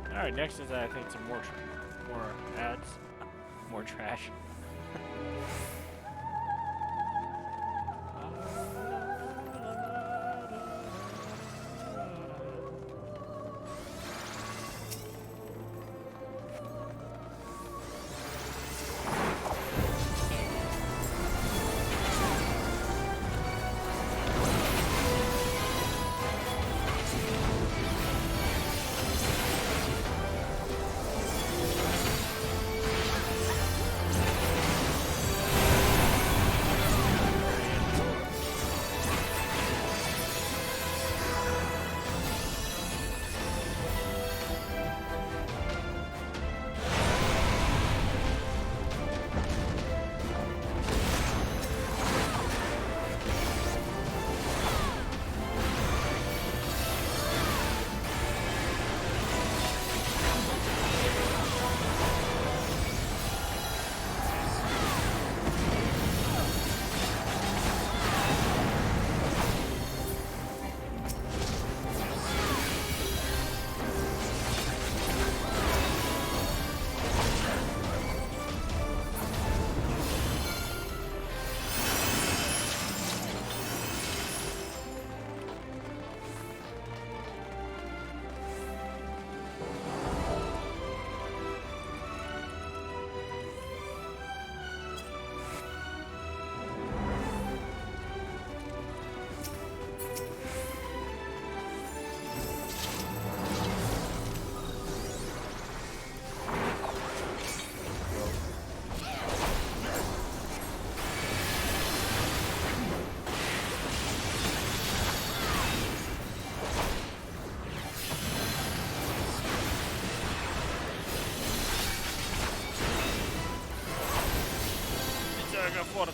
Alright, next is I think some more ads. More trash. Forte.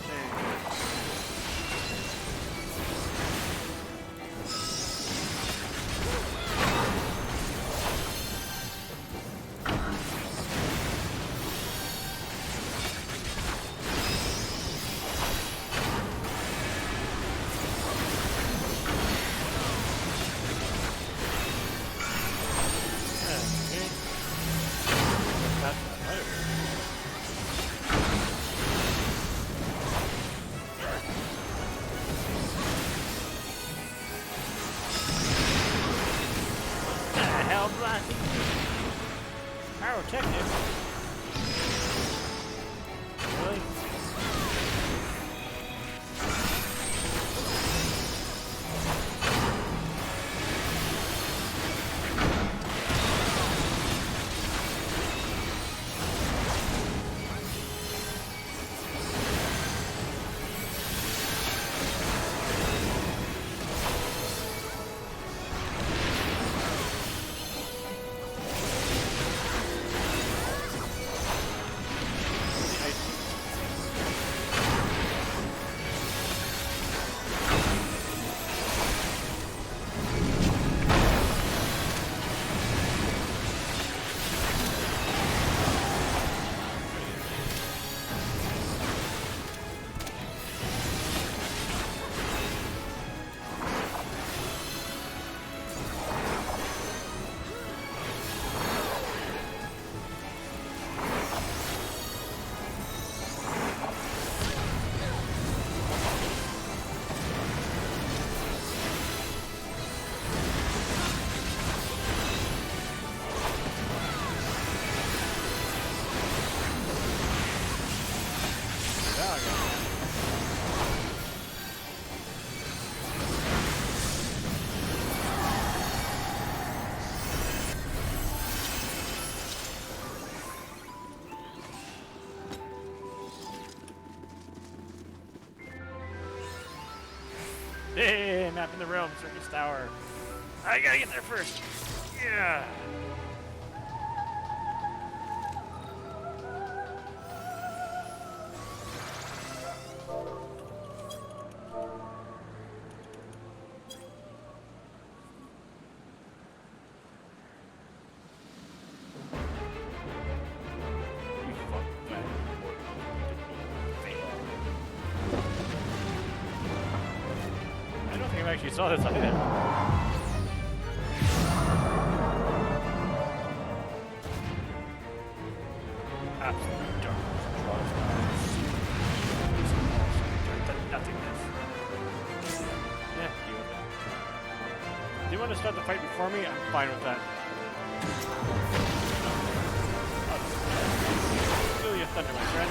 Hey, map in the realm, Circus Tower. I gotta get there first. Yeah. I don't think I actually saw this either. Absolute darkness draws nothingness. Yeah, deal with that. Do you want to start the fight before me? I'm fine with that. Feel your thunder, my friend.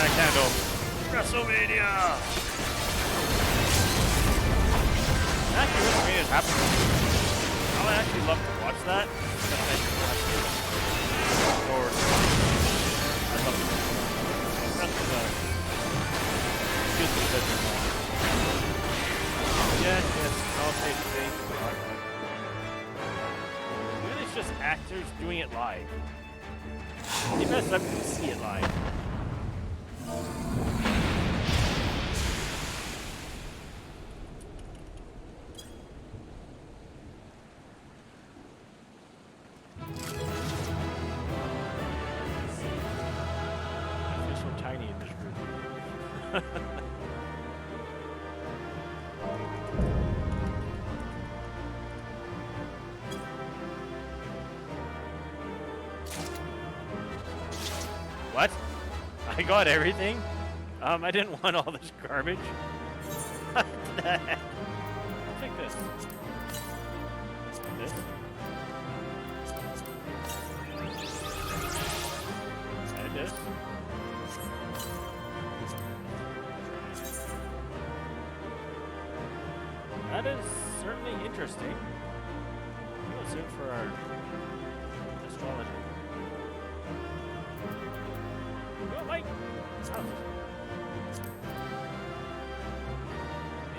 Candle. WrestleMania! Actually, WrestleMania is happening. I would actually love to watch that. Or I love it. That's the yes, I'll say the same. Really, it's just actors doing it live. You mess up, you can see it live. Tiny in this group. What? I got everything? I didn't want all this garbage. What the heck? I'll take this. this. And this. That is certainly interesting. Let's look for our astrology. Well, like, sounds.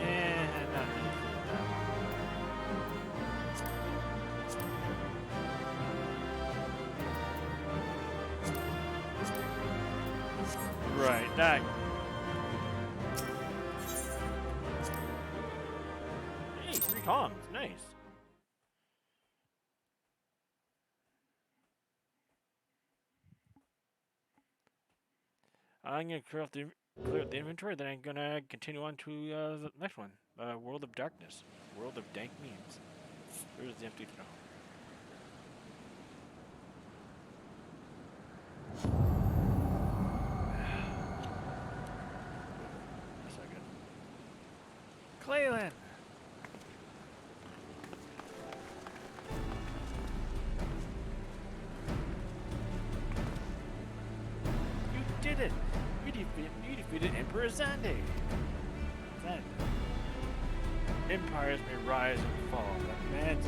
And not really cool. Right, that. Hey, 3 comms, nice. I'm gonna clear up the inventory, then I'm gonna continue on to the next one. World of Darkness. World of Dank Memes. Where's the empty throne? That's not good. Claylan! You did it! You defeated Emperor Xande! That empires may rise and fall, but man's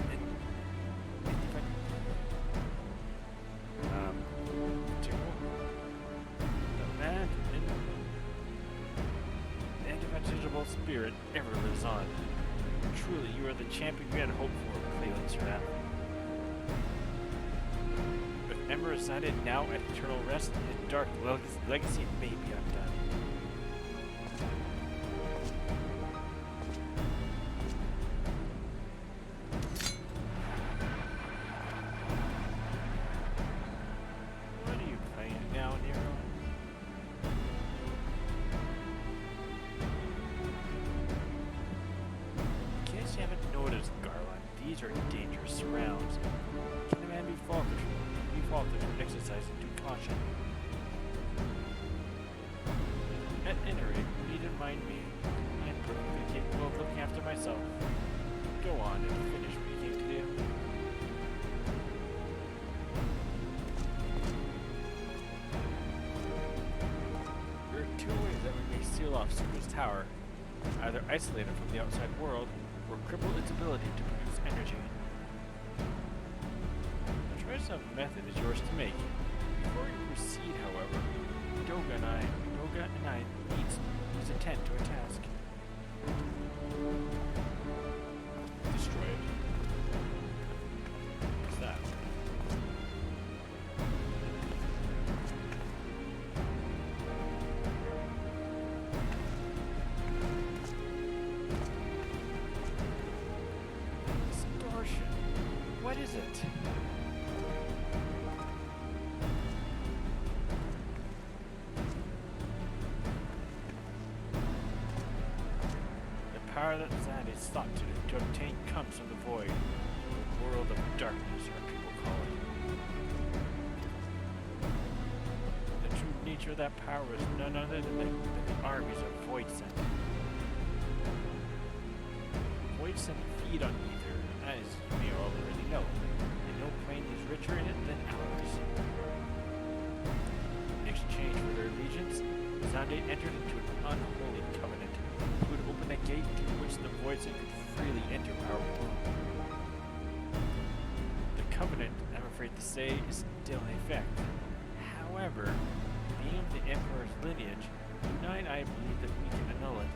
indefatigable spirit ever lives on. Truly, you are the champion we had hoped for, Claylan Seraph. With Emperor Xande now at eternal rest, his dark legacy may be undone. These are dangerous surrounds. Can a man be faulted for exercising due caution? At any rate, you needn't mind me. I am perfectly capable of looking after myself. Go on and finish what you came to do. There are 2 ways that we may seal off Super's tower. Either isolate it from the outside world, or cripple its ability to produce energy. The choice of method is yours to make. Before you proceed, however, Doga and I need to attend to a task. Destroy it. What's that? What is it? The power that Xande sought to obtain comes from the void. The world of darkness, our people call it. The true nature of that power is none other than the armies of Voidsent. Voidsent feed on ether, as you may already know, and no plane is richer in it than ours. In exchange for their allegiance, Xande entered into an unholy covenant which would open a gate through which the Voidsent could freely enter our world. The covenant, I'm afraid to say, is still in effect. However, being of the Emperor's lineage, Luna and I believe that we can annul it.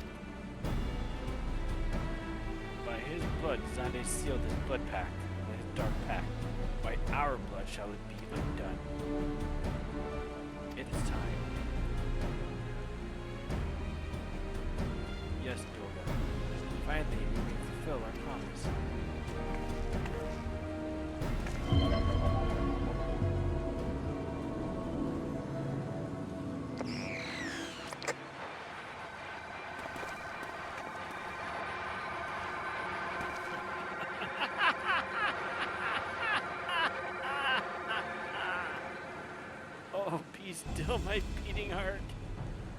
By his blood, Xande sealed his blood pact, his dark pact. By our blood shall it be undone. It is time. Yes, Doga. Finally, we may fulfill our promise. Oh, be still, my beating heart.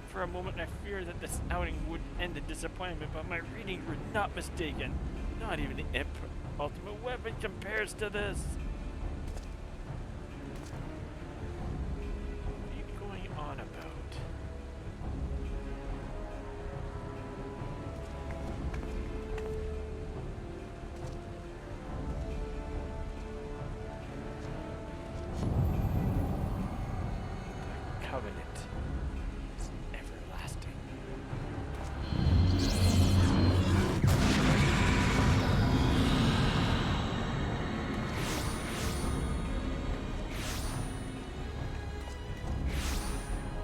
For a moment I feared that this outing would end in disappointment, but my readings were not mistaken. Not even the ultimate weapon compares to this. What are you going on about? The covenant is everlasting.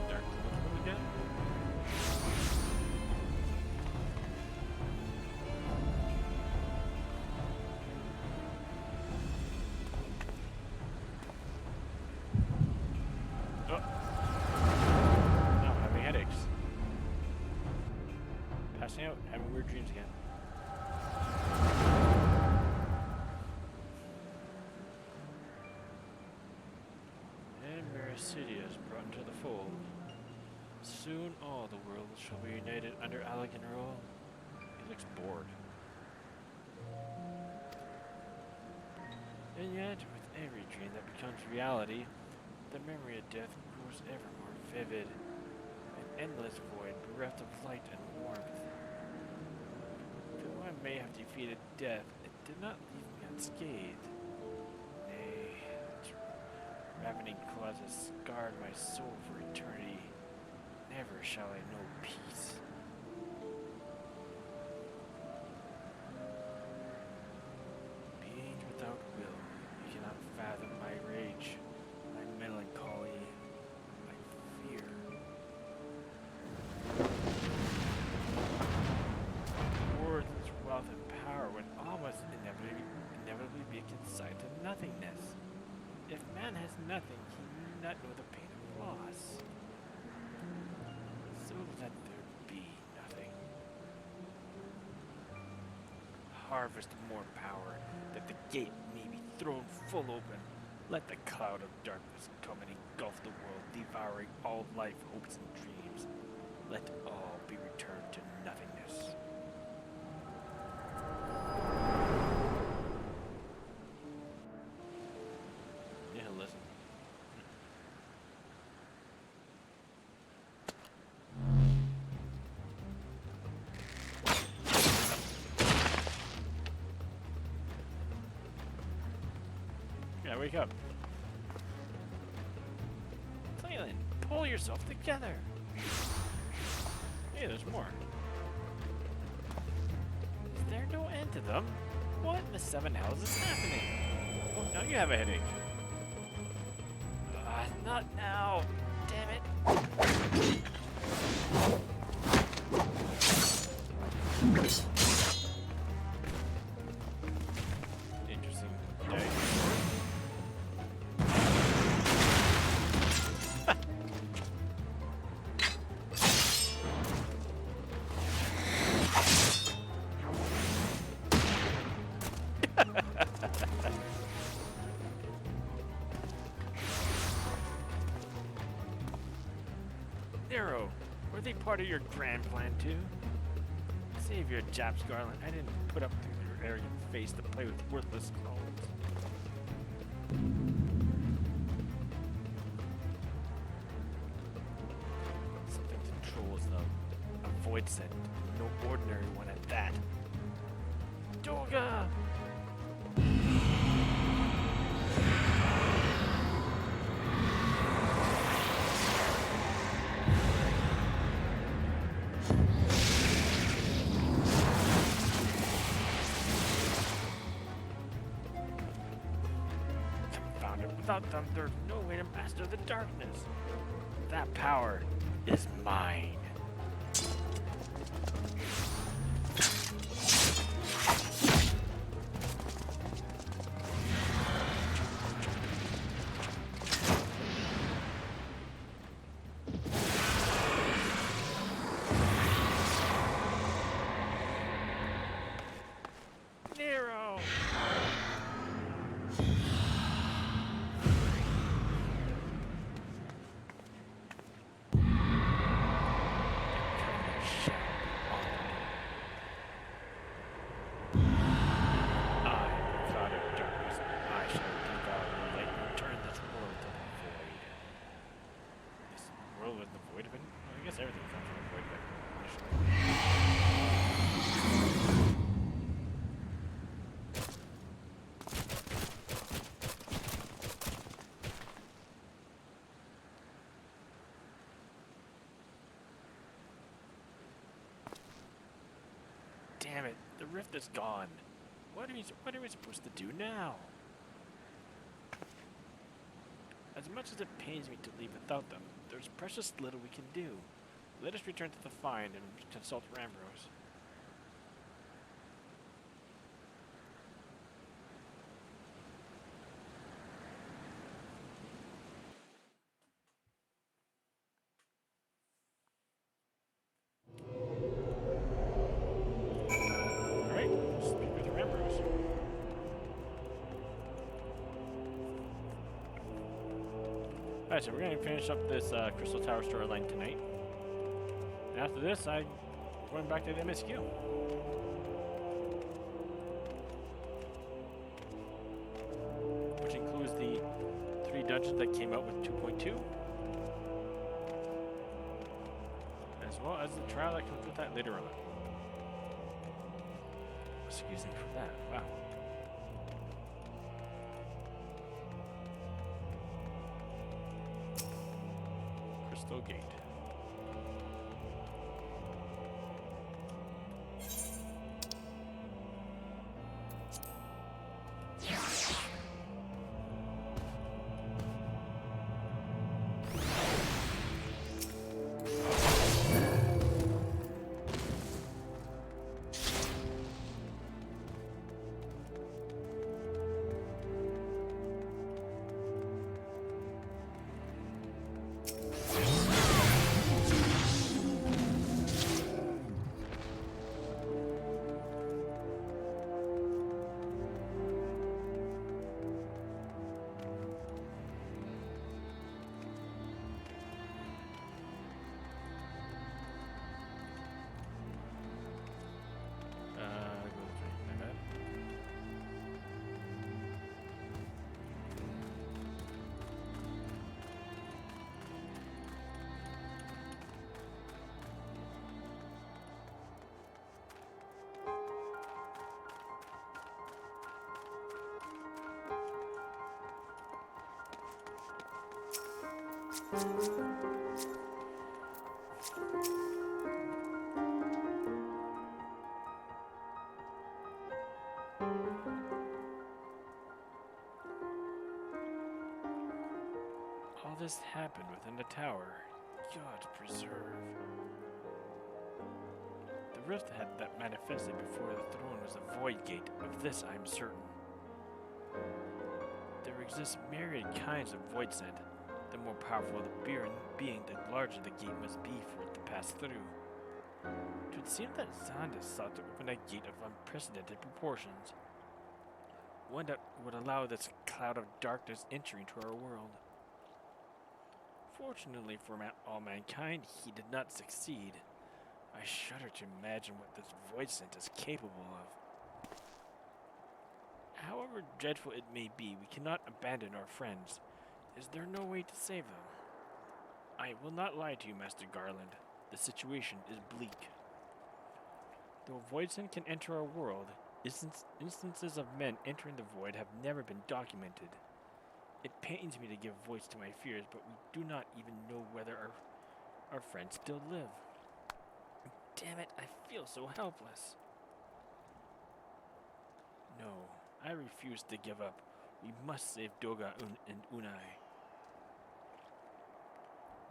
Dark Lord again? Oh. Now I'm having headaches. Passing out, having weird dreams again. And Mericidia is brought into the fold. Soon all the world shall be united under Allegan rule. He looks bored. And yet, with every dream that becomes reality, the memory of death grows ever more vivid. An endless void bereft of light and warmth. Though I may have defeated death, it did not leave me unscathed. Nay, its ravening claws has scarred my soul for eternity. Never shall I know peace. Being without will, you cannot fathom my rage, my melancholy, my fear. Worthless wealth and power would almost inevitably be consigned to nothingness. If man has nothing, he need not know the pain of loss. So let there be nothing. Harvest more power, that the gate may be thrown full open. Let the cloud of darkness come and engulf the world, devouring all life, hopes, and dreams. Let all be returned to nothingness. Yeah, listen. Yeah, wake up. Clayton, pull yourself together. Hey, there's more. Is there no end to them? What in the seven hells is happening? Oh, now you have a headache. Not now. Damn it. Interesting day. Nero, were they part of your grand plan too? Save your Japs, Garland. I didn't put up with your arrogant face to play with worthless clones. Something controls them. A void set. No ordinary one at that. Doga! Without them, there's no way to master the darkness. That power is mine. Nero! The rift is gone. What are we supposed to do now? As much as it pains me to leave without them, there's precious little we can do. Let us return to the find and consult Rambrose. Alright, speak with Rambrose. Alright, so we're going to finish up this Crystal Tower storyline tonight. And after this, I'm going back to the MSQ. Which includes the 3 dungeons that came out with 2.2. As well as the trial that comes with that later on. Excuse me for that. Wow. Crystal Gate. All this happened within the tower. God preserve. The rift that manifested before the throne was a void gate. Of this I am certain. There exist myriad kinds of void scent. The more powerful the being, the larger the gate must be for it to pass through. It would seem that Xandis sought to open a gate of unprecedented proportions. One that would allow this cloud of darkness entry into our world. Fortunately for all mankind, he did not succeed. I shudder to imagine what this void scent is capable of. However dreadful it may be, we cannot abandon our friends. Is there no way to save them? I will not lie to you, Master Garland. The situation is bleak. Though void scent can enter our world, instances of men entering the void have never been documented. It pains me to give voice to my fears, but we do not even know whether our friends still live. Damn it, I feel so helpless. No, I refuse to give up. We must save Doga and Unai.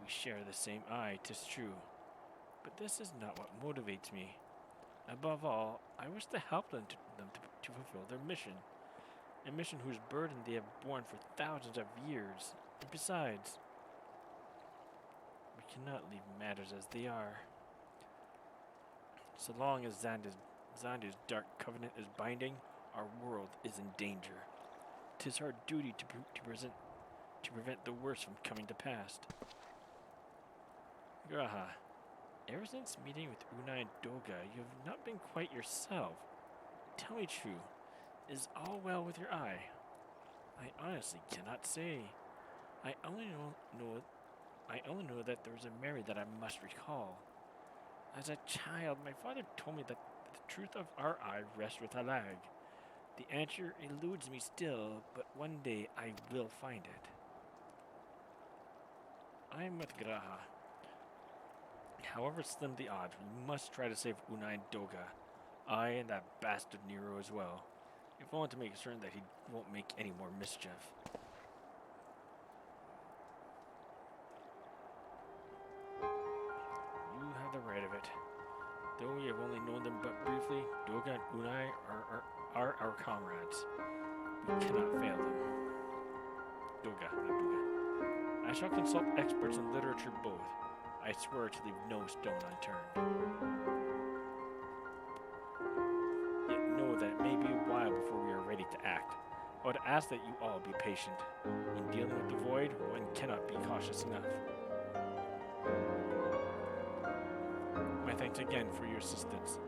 We share the same eye, 'tis true. But this is not what motivates me. Above all, I wish to help them to fulfill their mission. A mission whose burden they have borne for thousands of years. And besides, we cannot leave matters as they are. So long as Xandu's dark covenant is binding, our world is in danger. 'Tis our duty to prevent the worst from coming to pass. Graha, ever since meeting with Unai and Doga, you have not been quite yourself. Tell me true, is all well with your eye? I honestly cannot say. I only know that there was a Mary that I must recall. As a child, my father told me that the truth of our eye rests with Alag. The answer eludes me still, but one day I will find it. I am with Graha. However slim the odds, we must try to save Unai and Doga. I and that bastard Nero as well. If only to make certain that he won't make any more mischief. You have the right of it. Though we have only known them but briefly, Doga and Unai are our comrades. We cannot fail them. Doga, not Duga. I shall consult experts in literature both. I swear to leave no stone unturned. Yet know that it may be a while before we are ready to act. I would ask that you all be patient. In dealing with the void, one cannot be cautious enough. My thanks again for your assistance.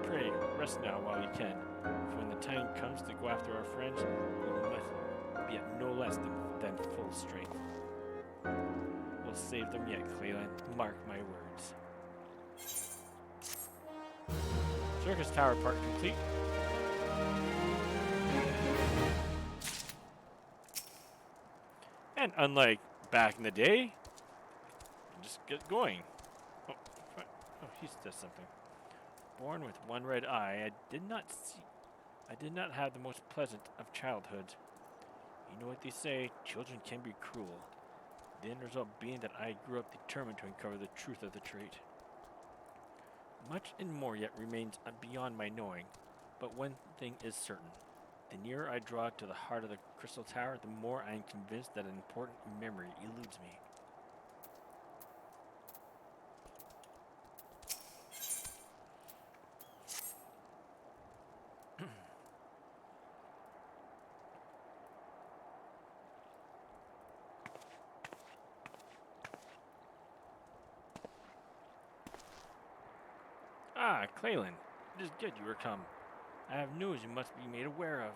Pray, rest now while you can, for when the time comes to go after our friends, we must be at no less than full strength. We'll save them yet, Clayland. Mark my words. Circus Tower part complete. And unlike back in the day, just get going. Oh, he says something. Born with one red eye, I did not have the most pleasant of childhoods. You know what they say, children can be cruel. The end result being that I grew up determined to uncover the truth of the trait. Much and more yet remains beyond my knowing, but one thing is certain. The nearer I draw to the heart of the Crystal Tower, the more I am convinced that an important memory eludes me. Ah, Clayland, it is good you are come. I have news you must be made aware of.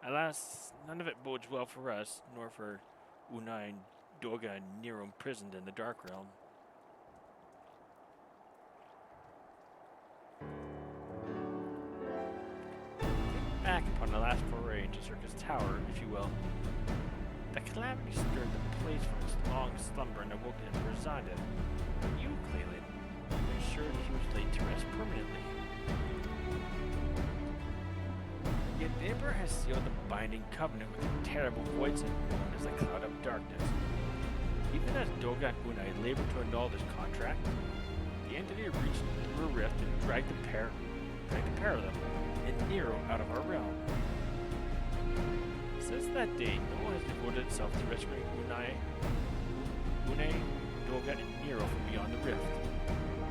Alas, none of it bodes well for us, nor for Unai and Doga and Nero imprisoned in the Dark Realm. Think back upon the last foray into Circus Tower, if you will. The calamity stirred the place from its long slumber and awoke Emperor Zonda. But you, Clayland, ensured he was laid to rest permanently. Yet the Emperor has sealed the binding covenant with a terrible void known as the Cloud of Darkness. Even as Doga and Unai labor to annul this contract, the entity reached through a rift and dragged the pair of them and Nero out of our realm. Since that day, no one has devoted itself to rescuing Unai, Doga, and Nero from beyond the rift.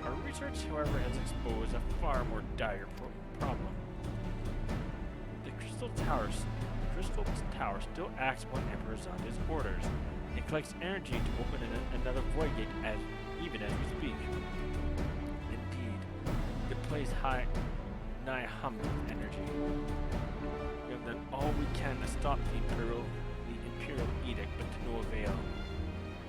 Our research, however, has exposed a far more dire problem. The Crystal Tower still acts upon Emperor Zonda's orders and collects energy to open another void gate even as we speak. Indeed, the place nigh hummed with energy. We have done all we can to stop the Imperial Edict, but to no avail.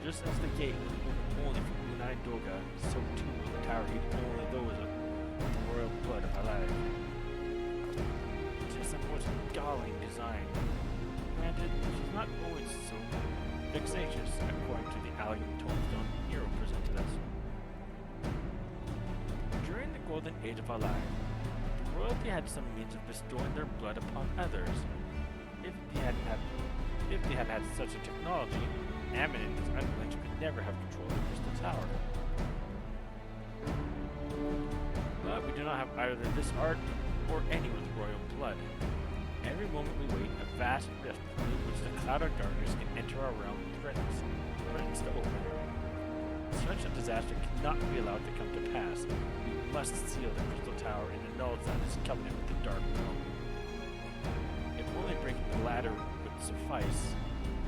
Just as the gate was open only for Unai and Doga, so too will the tower heed only those of the royal blood of Alag. It is a most galling design. Granted, it is not always so vexatious, according to the elegant tombstone Nero presented us. During the golden age of Alag, the royalty had some means of bestowing their blood upon others. If they had had such a technology, Ammon and his unflinched could never have controlled the Crystal Tower. But we do not have either this art or any with royal blood. Every moment we wait, a vast rift through which the Cloud of Darkness can enter our realm threatens to open. Such a disaster cannot be allowed to come to pass. We must seal the Crystal Tower and annul Zonda's covenant with the Dark Realm. If only breaking the ladder would suffice,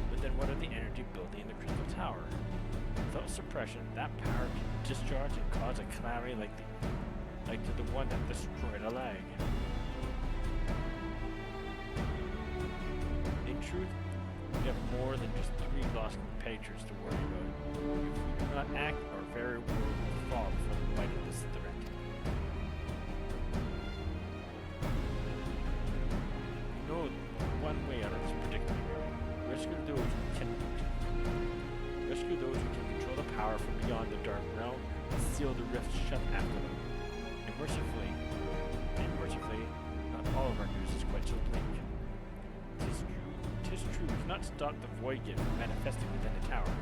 but then what of the energy building in the Crystal Tower? Without suppression, that power can discharge and cause a calamity like to the one that destroyed Alag. In truth, we have more than just 3 lost competitors to worry about. If we do not act, our very world will fall before the might of this threat. We know one way out of this predicament. Rescue those who can control the power from beyond the Dark Realm and seal the rift shut after them. And mercifully, not all of our news is quite so bleak. Tis true, we cannot stop the void gift from manifesting within the tower.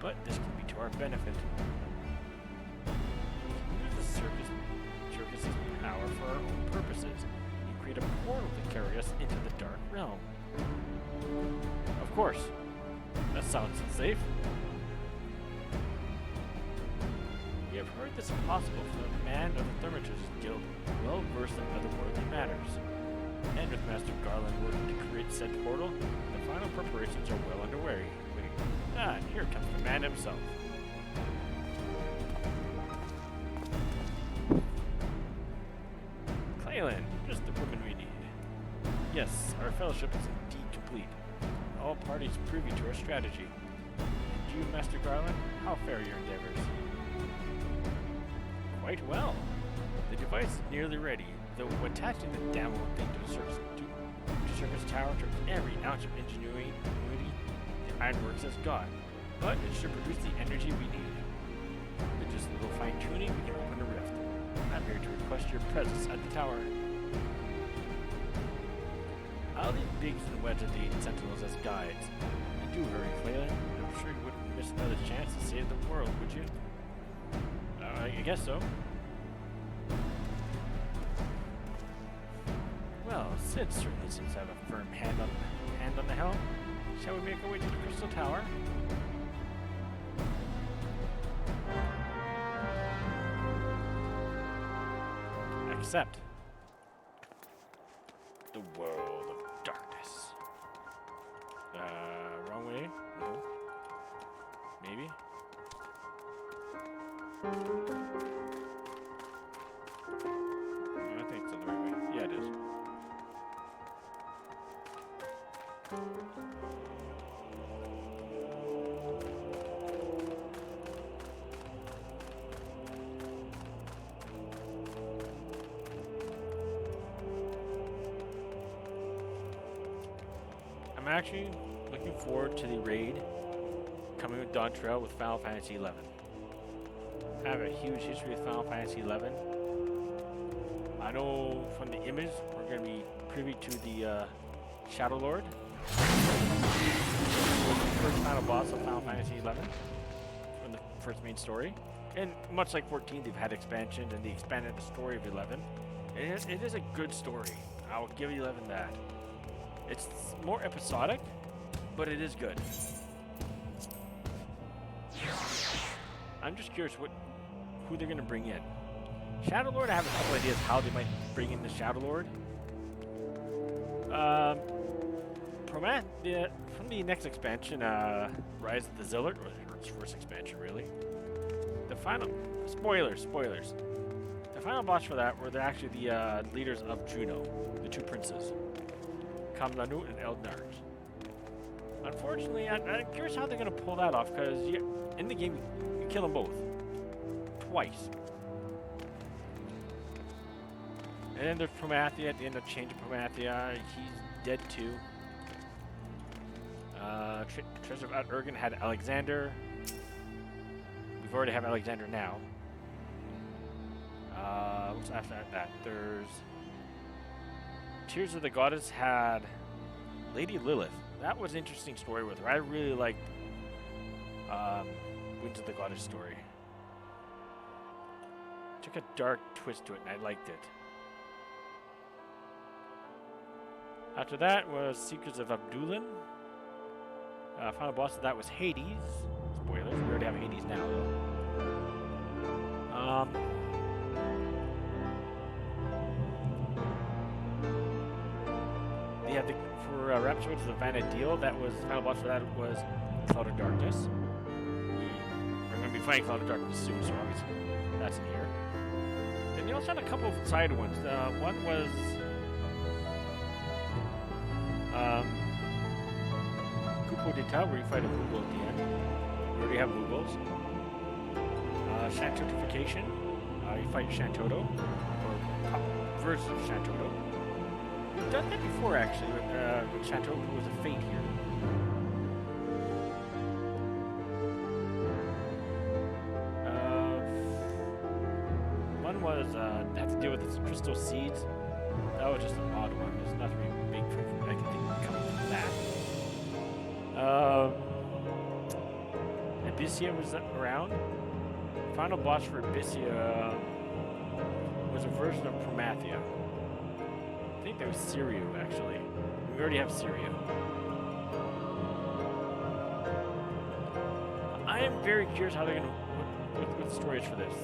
But this can be to our benefit. We can use the circus's power for our own purposes and create a portal to carry us into the Dark Realm. Of course. That sounds safe. We have heard this possible from a man of the Thermaturge's Guild, well versed in otherworldly matters. And with Master Garland working to create said portal, the final preparations are well underway. And here comes the man himself. Claylan, just the woman we need. Yes, our fellowship is indeed complete. All parties privy to our strategy. And you, Master Garland, how fare your endeavors? Quite well. The device is nearly ready, though attaching the damnable thing to the circus tower took every ounce of ingenuity the Ironworks has got, but it should produce the energy we need. With just a little fine-tuning, we can open the rift. I'm here to request your presence at the tower. I'll leave Biggs and Wedge at the Sentinels as guides. And do hurry, Claylan. I'm sure you wouldn't miss another chance to save the world, would you? I guess so. Well, Sid certainly seems to have a firm hand on the helm. Shall we make our way to the Crystal Tower? Accept. The world of darkness. Wrong way? No. Maybe? I think it's the right way. Yeah, it is. I'm actually looking forward to the raid coming with Dawntrail with Final Fantasy XI. I have a huge history with Final Fantasy XI. I know from the image we're going to be privy to the Shadow Lord, the first final boss of Final Fantasy XI from the first main story. And much like 14, they've had expansions and they expanded the story of 11. It is a good story. I'll give 11 that. It's more episodic, but it is good. I'm just curious who they're going to bring in. Shadow Lord, I have a couple ideas how they might bring in the Shadow Lord. From the next expansion, Rise of the Zillard, or its first expansion, really. The final... Spoilers. The final boss for that were actually the leaders of Juno, the two princes. Kamlanu and Eldnarj. Unfortunately, I'm curious how they're going to pull that off, because in the game, you kill them both. Twice. And then there's Promathia at the end of Change of Promathia. He's dead too. Treasure of Urgan had Alexander. We've already have Alexander now. What's after that? There's... Tears of the Goddess had Lady Lilith. That was an interesting story with her. I really liked Winds of the Goddess story. Took a dark twist to it, and I liked it. After that was Seekers of Abdullan. Final boss of that was Hades. Spoilers, we already have Hades now, though. They had for Rhapsody of the Vanadil, that was final boss for that was Cloud of Darkness. We're going to be fighting Cloud of Darkness soon, so obviously that's in here. Then they also had a couple of side ones. One was Kupo d'Etat, where you fight a Moogle at the end. We already have Moogles. Shantotification, you fight Shantoto, or version of Shantoto. We've done that before, actually, with Shantoto was a fate here. One was had to deal with its crystal seeds. That was just an odd one. There's nothing really big from I can think coming from that. Abyssia was around. The final boss for Abyssia was a version of Promathia. I think that was Sirio, actually. We already have Sirio. I am very curious how they're gonna what the story is for this.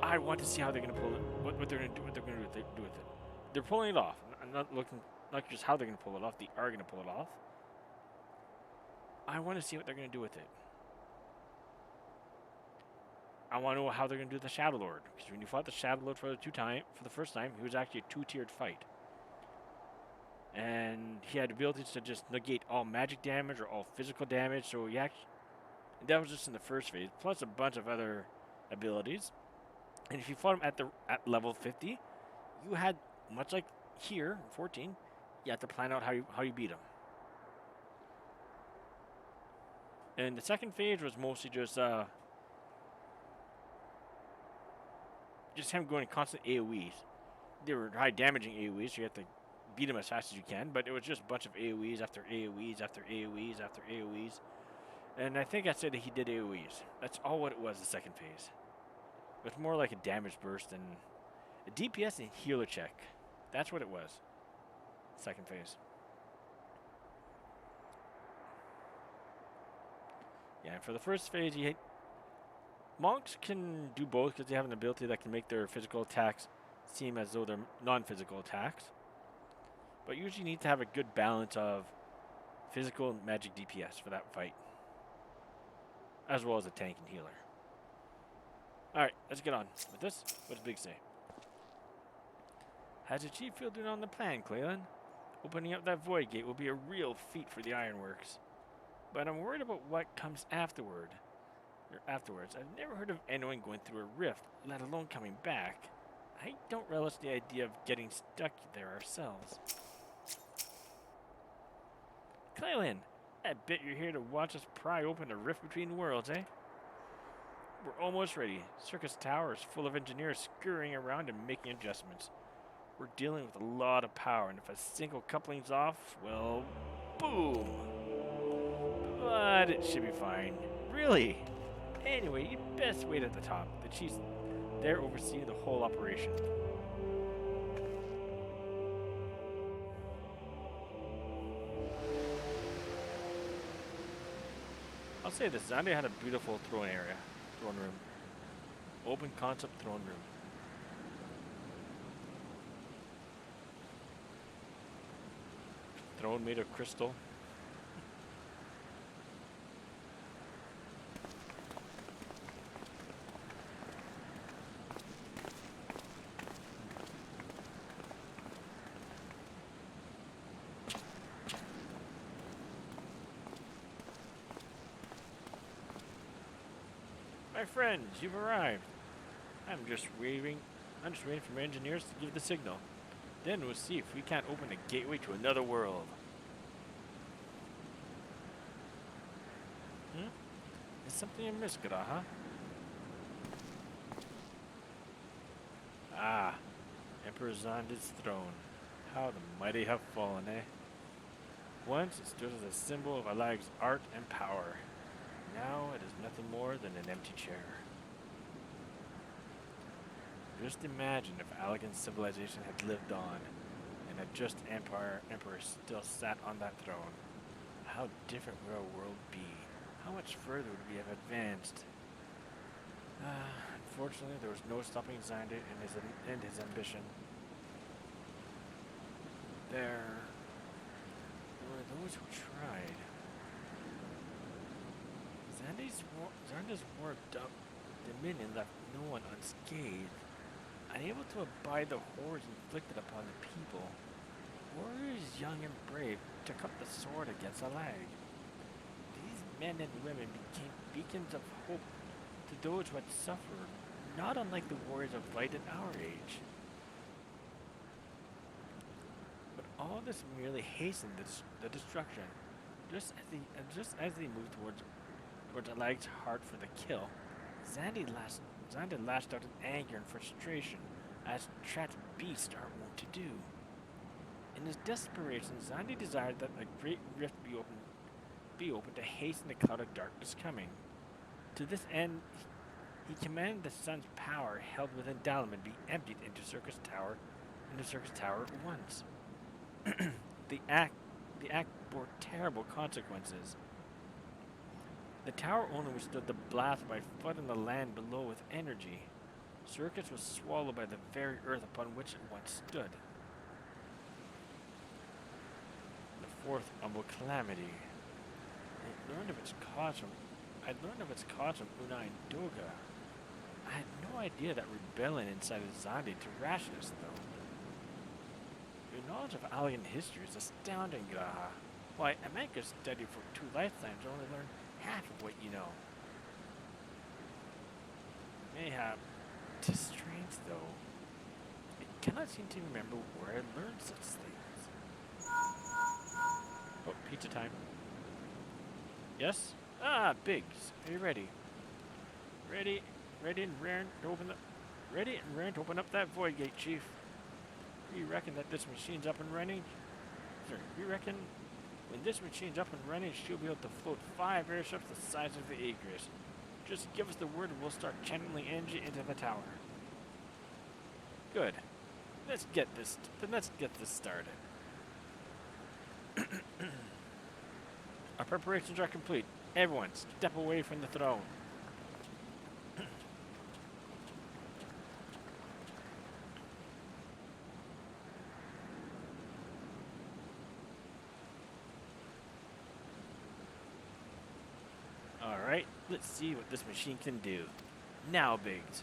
I want to see how they're gonna pull it. What they're gonna do. What they're gonna do with it. They're pulling it off. I'm not looking not just how they're gonna pull it off. They are gonna pull it off. I want to see what they're gonna do with it. I want to know how they're gonna do the Shadow Lord, because when you fought the Shadow Lord for the first time, he was actually a 2-tiered fight. And he had abilities to just negate all magic damage or all physical damage, so he actually, that was just in the first phase, plus a bunch of other abilities. And if you fought him at level 50, you had, much like here, 14, you had to plan out how you beat him. And the second phase was mostly just him going constant AoEs. They were high damaging AoEs, so you have to beat him as fast as you can, but it was just a bunch of AoEs after AoEs after AoEs after AoEs. And I think I said that he did AoEs. That's all what it was, the second phase. It was more like a damage burst and a DPS and healer check. That's what it was. Second phase. Yeah, and for the first phase, monks can do both because they have an ability that can make their physical attacks seem as though they're non-physical attacks. But usually you need to have a good balance of physical and magic DPS for that fight, as well as a tank and healer. Alright, let's get on with this. What does Big say? Has the chief filled in on the plan, Clayton? Opening up that void gate will be a real feat for the Ironworks. But I'm worried about what comes afterwards. I've never heard of anyone going through a rift, let alone coming back. I don't relish the idea of getting stuck there ourselves. Clayton, I bet you're here to watch us pry open a rift between worlds, eh? We're almost ready. Circus Tower is full of engineers scurrying around and making adjustments. We're dealing with a lot of power, and if a single coupling's off, well, boom! But it should be fine. Really? Anyway, you best wait at the top. The chief's there overseeing the whole operation. I'll say this, Zande had a beautiful throne room. Open concept throne room. Throne made of crystal. My friends, you've arrived. I'm just waiting for my engineers to give the signal. Then we'll see if we can't open a gateway to another world. Is something amiss, Garaha? Ah, Emperor Zande's throne. How the mighty have fallen, eh? Once it stood as a symbol of Alag's art and power. Now it is nothing more than an empty chair. Just imagine if Alagan's civilization had lived on, and a just emperor still sat on that throne. How different would our world be? How much further would we have advanced? Unfortunately, there was no stopping Xander and his ambition. There were those who tried. Xander's war of dominion left no one unscathed. Unable to abide the horrors inflicted upon the people, warriors young and brave took up the sword against Alag. These men and women became beacons of hope to those who had suffered, not unlike the warriors of light in our age. But all this merely hastened the destruction. Just as they moved towards Alag's heart for the kill, Xandi lashed out in anger and frustration, as trapped beasts are wont to do. In his desperation, Xandi desired that a great rift be opened to hasten the cloud of darkness coming. To this end, he commanded the sun's power held within Dalaman be emptied into Circus Tower at once. the act bore terrible consequences. The tower only withstood the blast by flooding the land below with energy. Circus was swallowed by the very earth upon which it once stood. The fourth humble calamity. I learned of its cause from Una and Doga. I had no idea that rebellion incited Xandi to rashness, though. Your knowledge of alien history is astounding, Graha. Why, a man could study for 2 lifetimes and only learn half of what you know. Mayhap, 'tis strange, though. I cannot seem to remember where I learned such things. Oh, pizza time. Yes? Ah, Biggs, are you ready? Ready and raring to open up that void gate, Chief. You reckon that this machine's up and running? Sir, you reckon when this machine's up and running, she'll be able to float 5 airships the size of the Acres. Just give us the word and we'll start channeling energy into the tower. Good. Let's get this started. Our preparations are complete. Everyone, step away from the throne. Alright, let's see what this machine can do. Now, Biggs.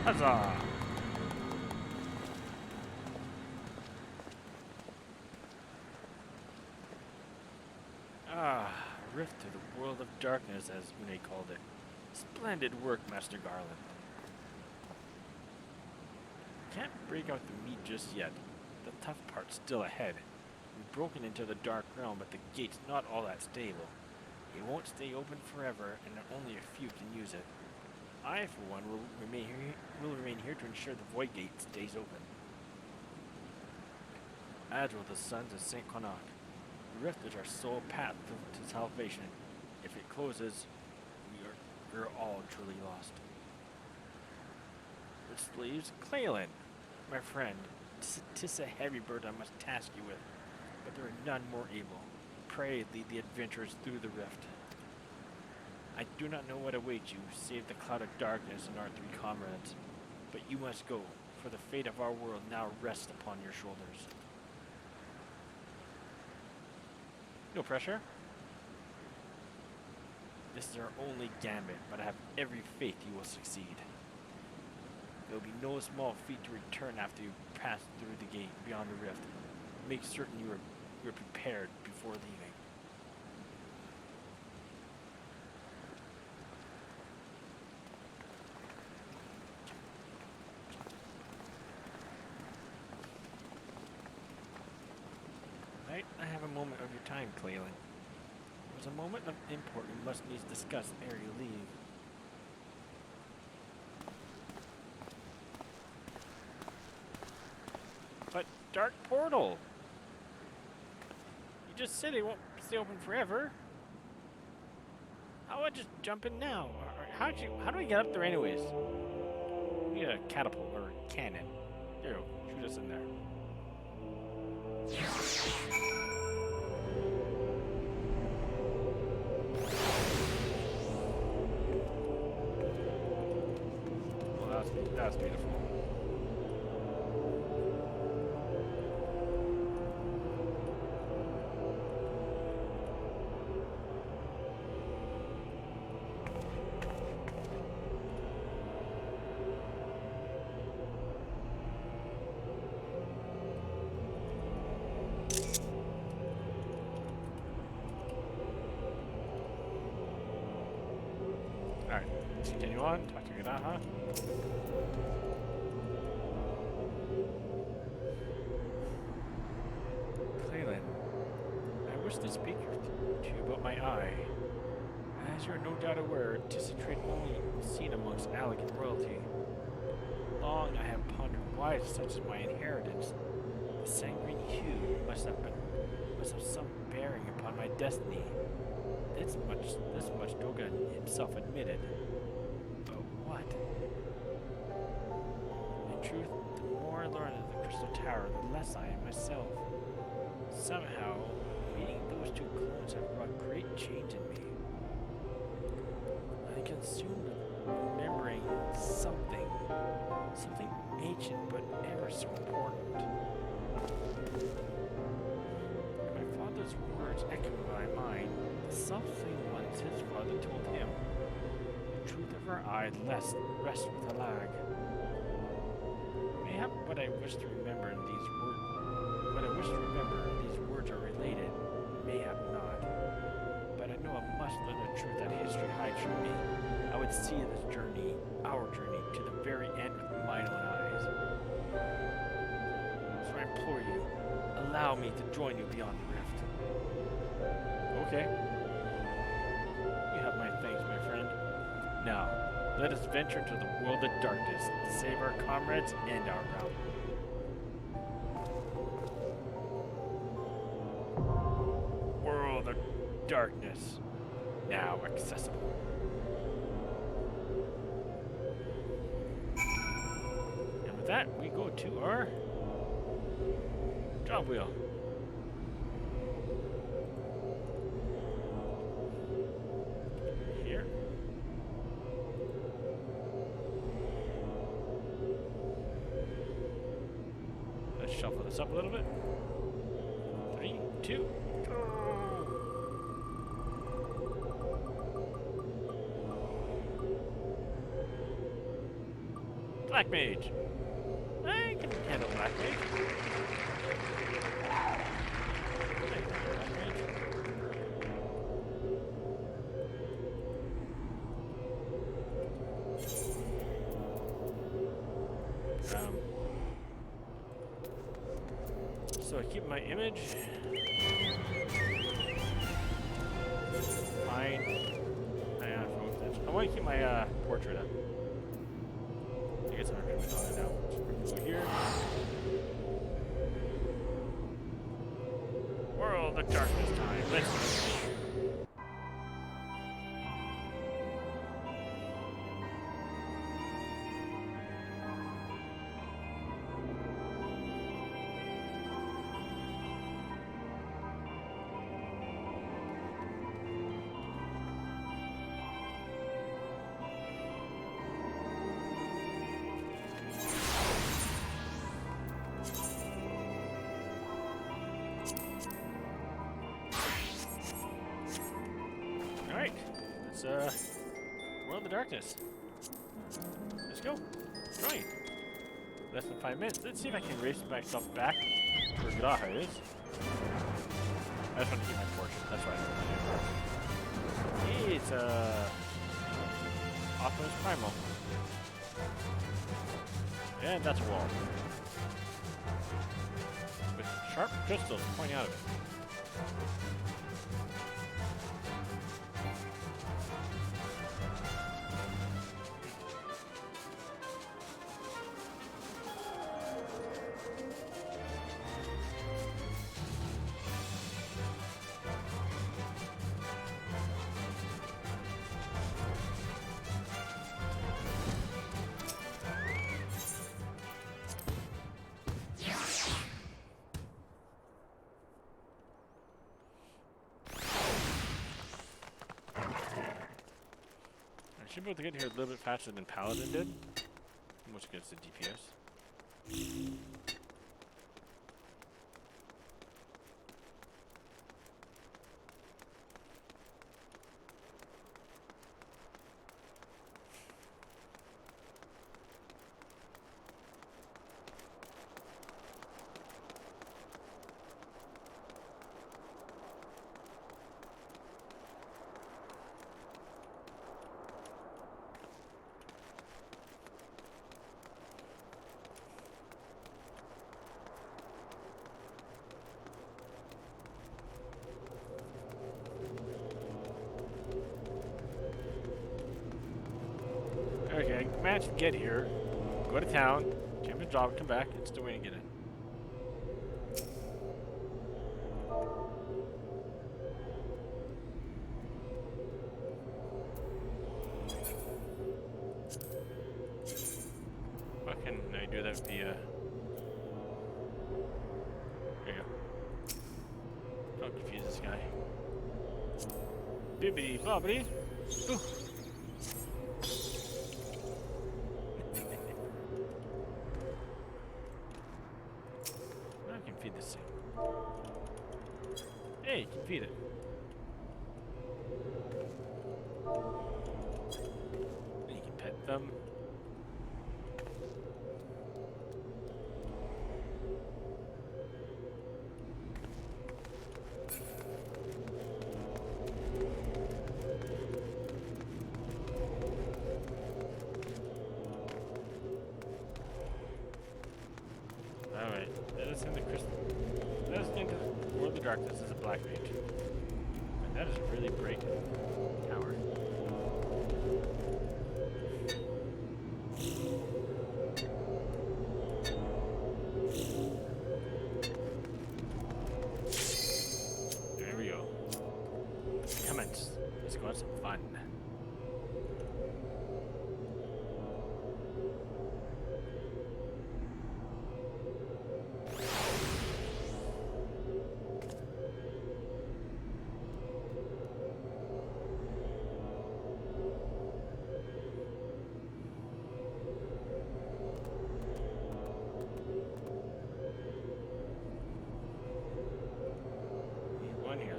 Huzzah! Ah, rift to the world of darkness, as Une called it. Splendid work, Master Garland. Can't break out the meat just yet. The tough part's still ahead. We've broken into the dark realm, but the gate's not all that stable. It won't stay open forever, and only a few can use it. I, for one, will remain here to ensure the void gate stays open. As will the sons of St. Connacht. The rift is our sole path to salvation. If it closes, we're all truly lost. Which leaves Claylan, my friend. 'Tis a heavy burden I must task you with, but there are none more able. Pray lead the adventurers through the rift. I do not know what awaits you, save the cloud of darkness and our 3 comrades. But you must go, for the fate of our world now rests upon your shoulders. No pressure. This is our only gambit, but I have every faith you will succeed. There will be no small feat to return after you pass through the gate beyond the rift. Make certain you are prepared before leaving. I have a moment of your time, Claylan. There's a moment of import we must needs discuss ere you leave. But Dark Portal! You just said it won't stay open forever. How about just jump in now? Or how do we get up there anyways? We need a catapult or a cannon. There you go. Shoot us in there. Well, that's beautiful. Alright, let's continue on. Talk to Gadaha. Claylan, I wish to speak to you about my eye. As you are no doubt aware, it is a trait only seen amongst elegant royalty. Long I have pondered why such is my inheritance. The sanguine hue must have some bearing upon my destiny. This much Dogan himself admitted. But what? In truth, the more I learn of the Crystal Tower, the less I am myself. Somehow, meeting those two clones have brought great change in me. I am consumed with remembering something ancient but ever so important. And my father's words echo in my mind the self-same ones his father told him. The truth of our eye rests with a lag. Mayhap what I wish to remember in these words are related, mayhap not. But I know I must learn the truth that history hides from me. I would see this journey, our journey, to the very end with mine own eyes. So I implore you, allow me to join you beyond the rift. Okay. You have my thanks, my friend. Now, let us venture into the world of darkness to save our comrades and our realm. World of darkness, now accessible. And with that, we go to our job wheel. Here. Let's shuffle this up a little bit. 3, 2, go! Black Mage. I can handle Black Mage. So I keep my image. Mine. I want to keep my portrait up. I guess I'm going to on it now. So go here. World of darkness time. Let's go. Alright, let's World of Darkness. Let's go. Join. Less than 5 minutes. Let's see if I can race myself back to where Gadaha is. I just want to keep my portrait, that's why I don't want to do it. It's Optimus Primal. And that's a wall. With sharp crystals pointing out of it. I should be able to get here a little bit faster than Paladin did, which gets the DPS. manage to get here, go to town, jump a job, come back, it's the way to get in. Why can I do that via... There you go. Don't confuse this guy. Bibbidi bobbidi. Ooh. I can feed this thing. Hey, you can feed it. You can pet them. Alright, let us into let us into the world of darkness as a black mage. And that is a really bright tower. There we go. Commence. Let's go have some fun.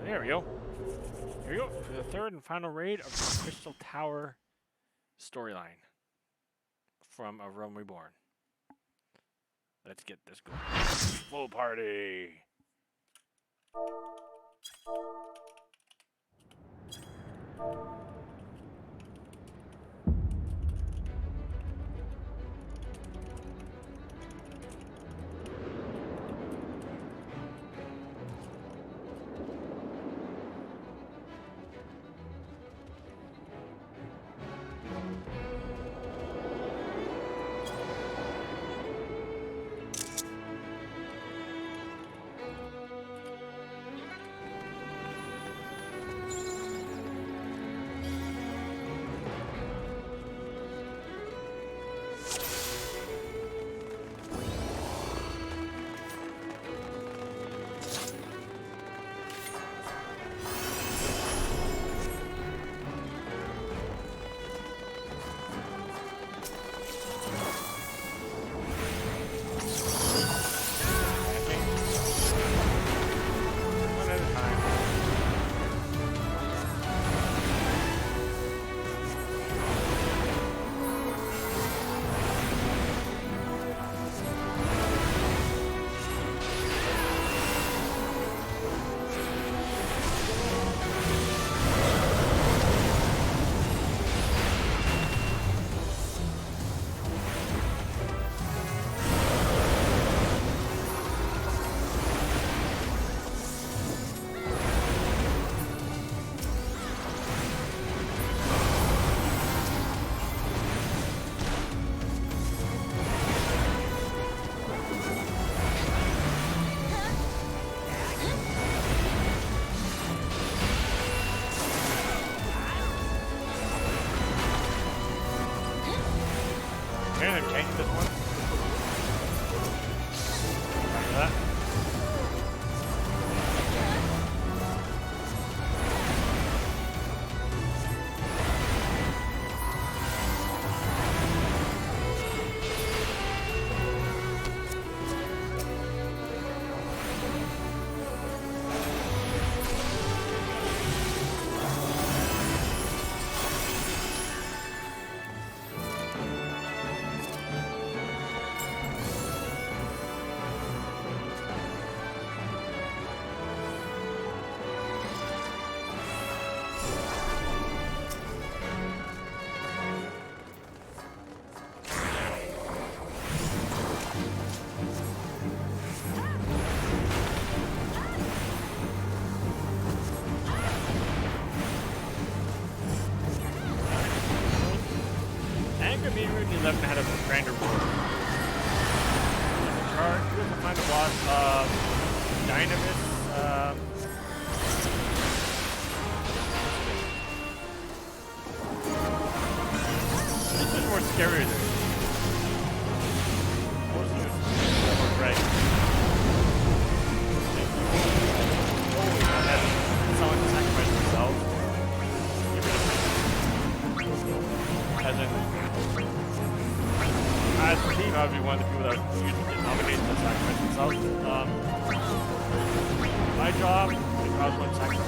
There we go. Here we go for the third and final raid of the Crystal Tower storyline from A Realm Reborn. Let's get this going. Full party! Angry Meteor in 11 had a grander role. He was a find a lot of Dynamis. This is more scarier than most of it. More right. Someone to sacrifice themselves. Get rid of it. As a team, I would be one of the people that would usually get nominated to sacrifice themselves. My job, if I was one sacrifice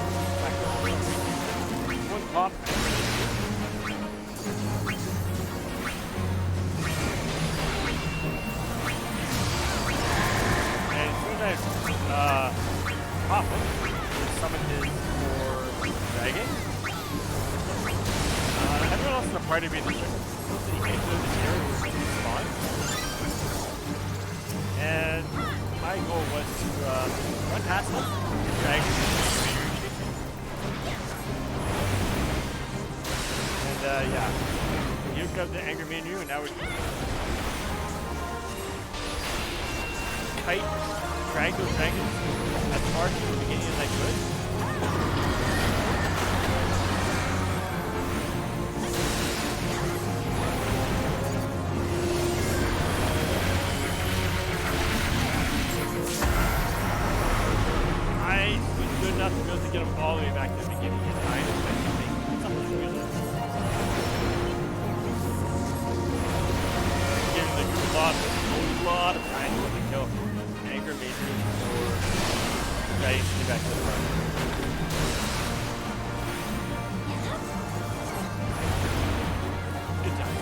one pop. And as soon as I pop him, summon his for dragging. Everyone else in the party being the city came to this area was spawn. And my goal was to run past him and drag him and yeah. You got the Angry Me and you, and now we're kite, drag those dragons as hard at the beginning as I could. I was good enough to be able to get them all the way back to the beginning in time. Giving the group a lot of time to kill Angry Majors or Dragons to get back to the front. Good time.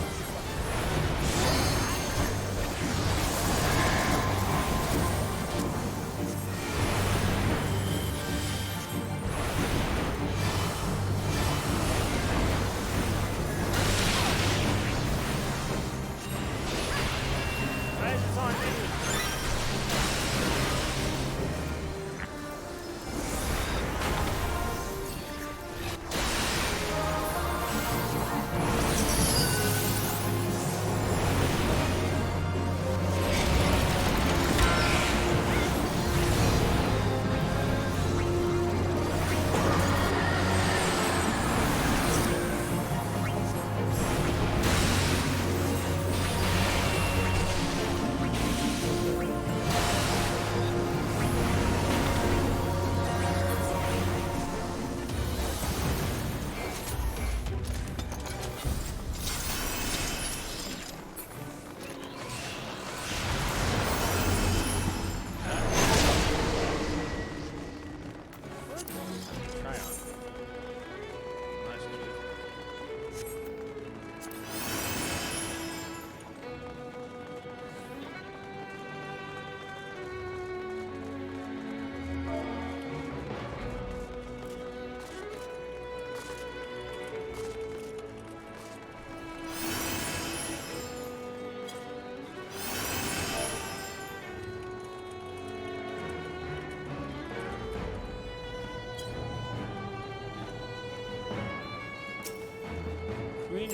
Queen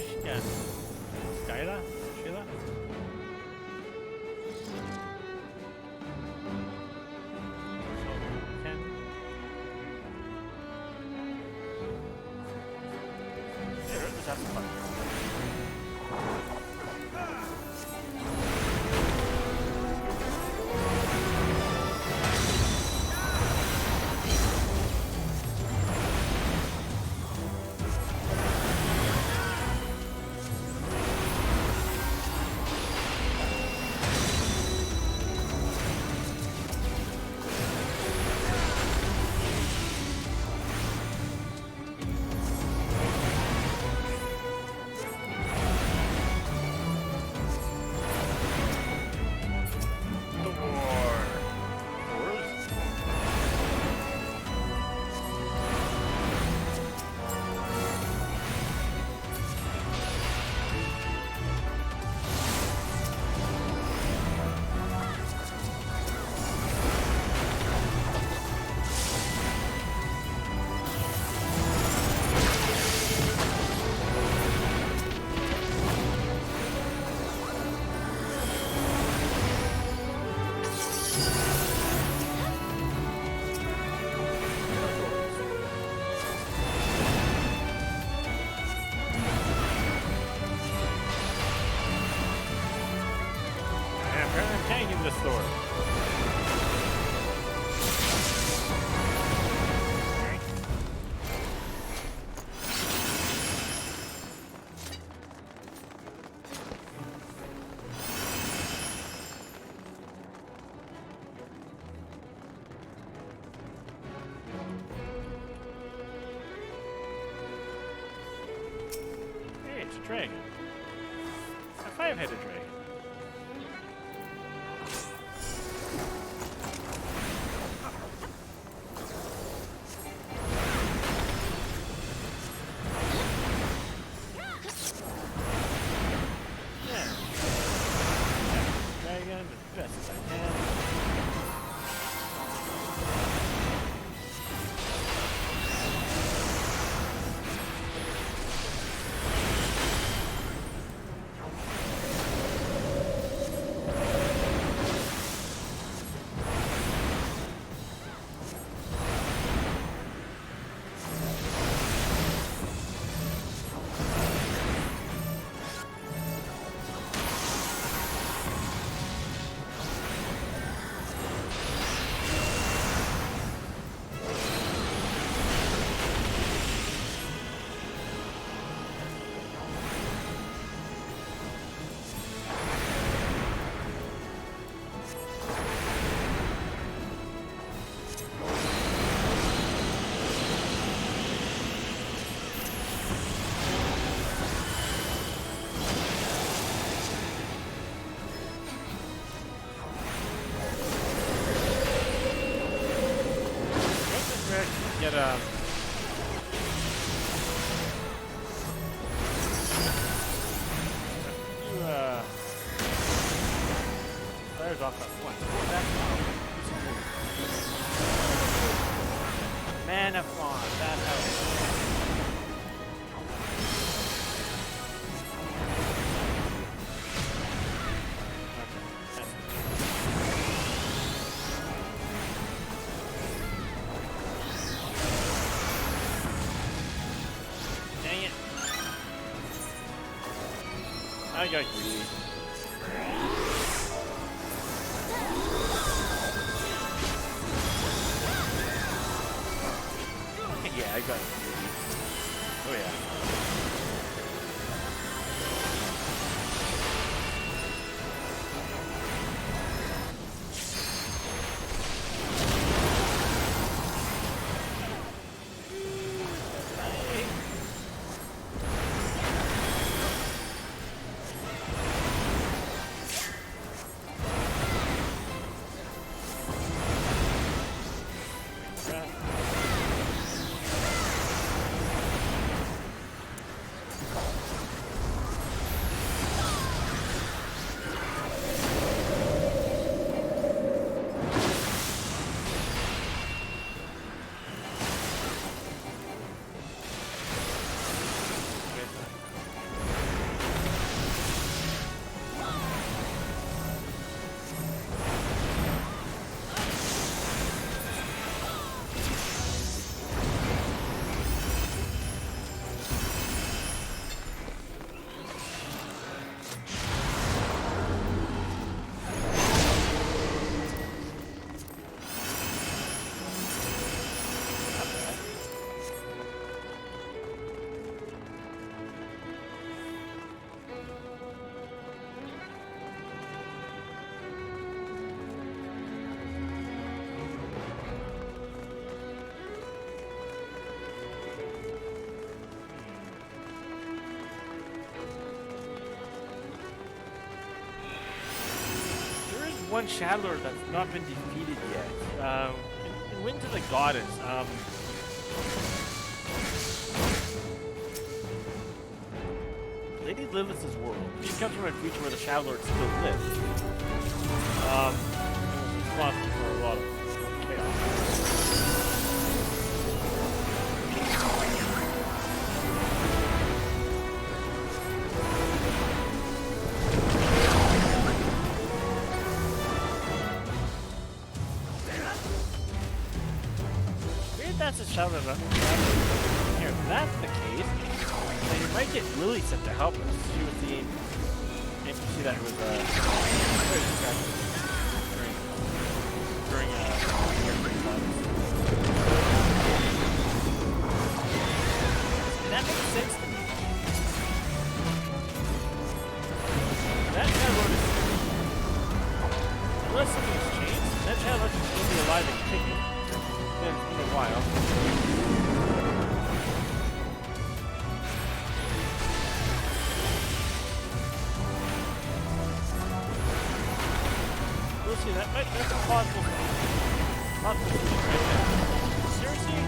Skyla? Sheila? Ken? Yeah, let's have some fun. the sword. Hey, it's a dragon. A five-headed dragon. Dragon as best as I can. Get fires off that point. Mana font, that helps. I got greedy. Yeah, I got greedy. Oh yeah. One Shadowlord that's not been defeated yet. In Wind to the Goddess. Lady Lilith's world. She comes from a future where the Shadowlord still lives. Responsible for a lot of chaos. That's a Shadowlord. Here, if that's the case, then you might get Lily sent to help us. She was the NPC that was very distracted. during airplane flights. That makes sense to me. That child road is... Unless something's changed, that child road should still be alive and kicking. Then it's been a while. We'll see, that's a possible solution right there. Seriously?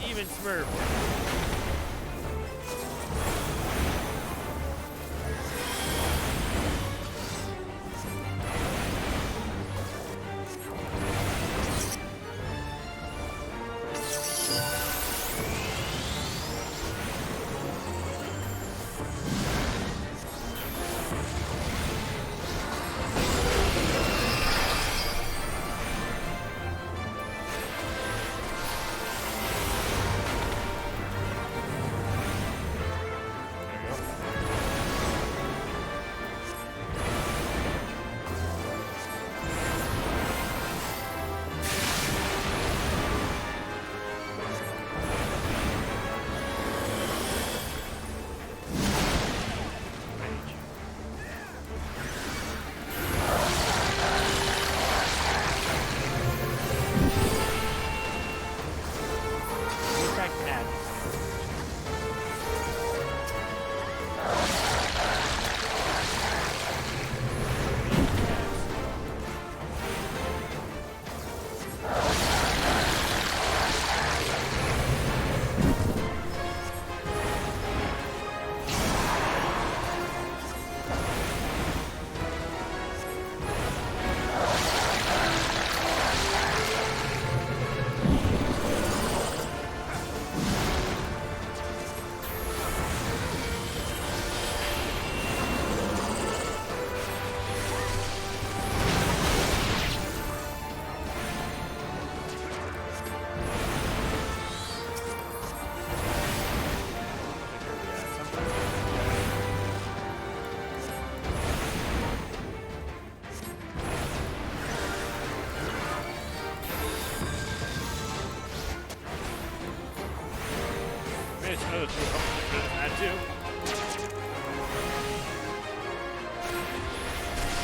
Demon Smurf.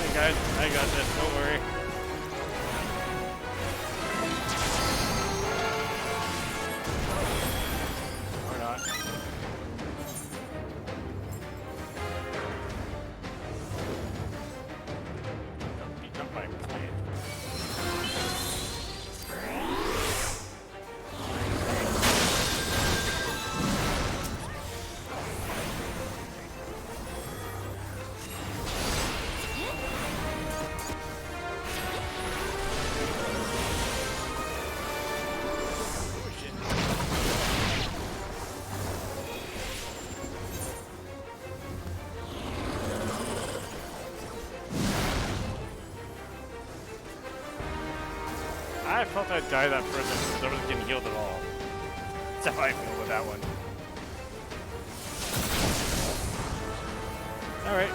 Hey guys, I got this, don't worry. Or not. Don't be jumped by a plane. I felt I'd die that person because I wasn't getting healed at all. That's how I feel with that one. Alright.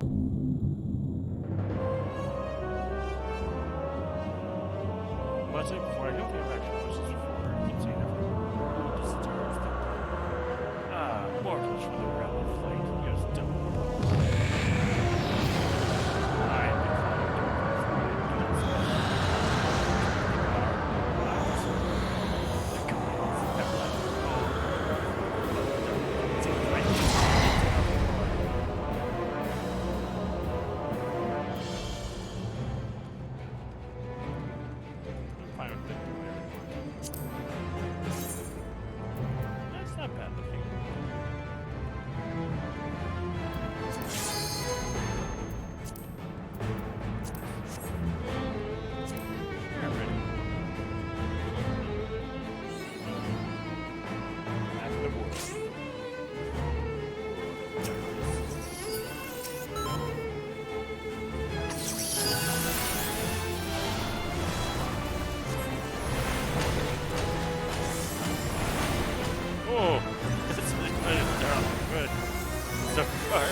Much like before, I don't think I've actually watched this before. I keep saying that. Oh, this starts the mortals from the realm of light. You guys don't. I am the That's not bad looking. Sure, I'm ready. After the war. Oh, this is good. So far.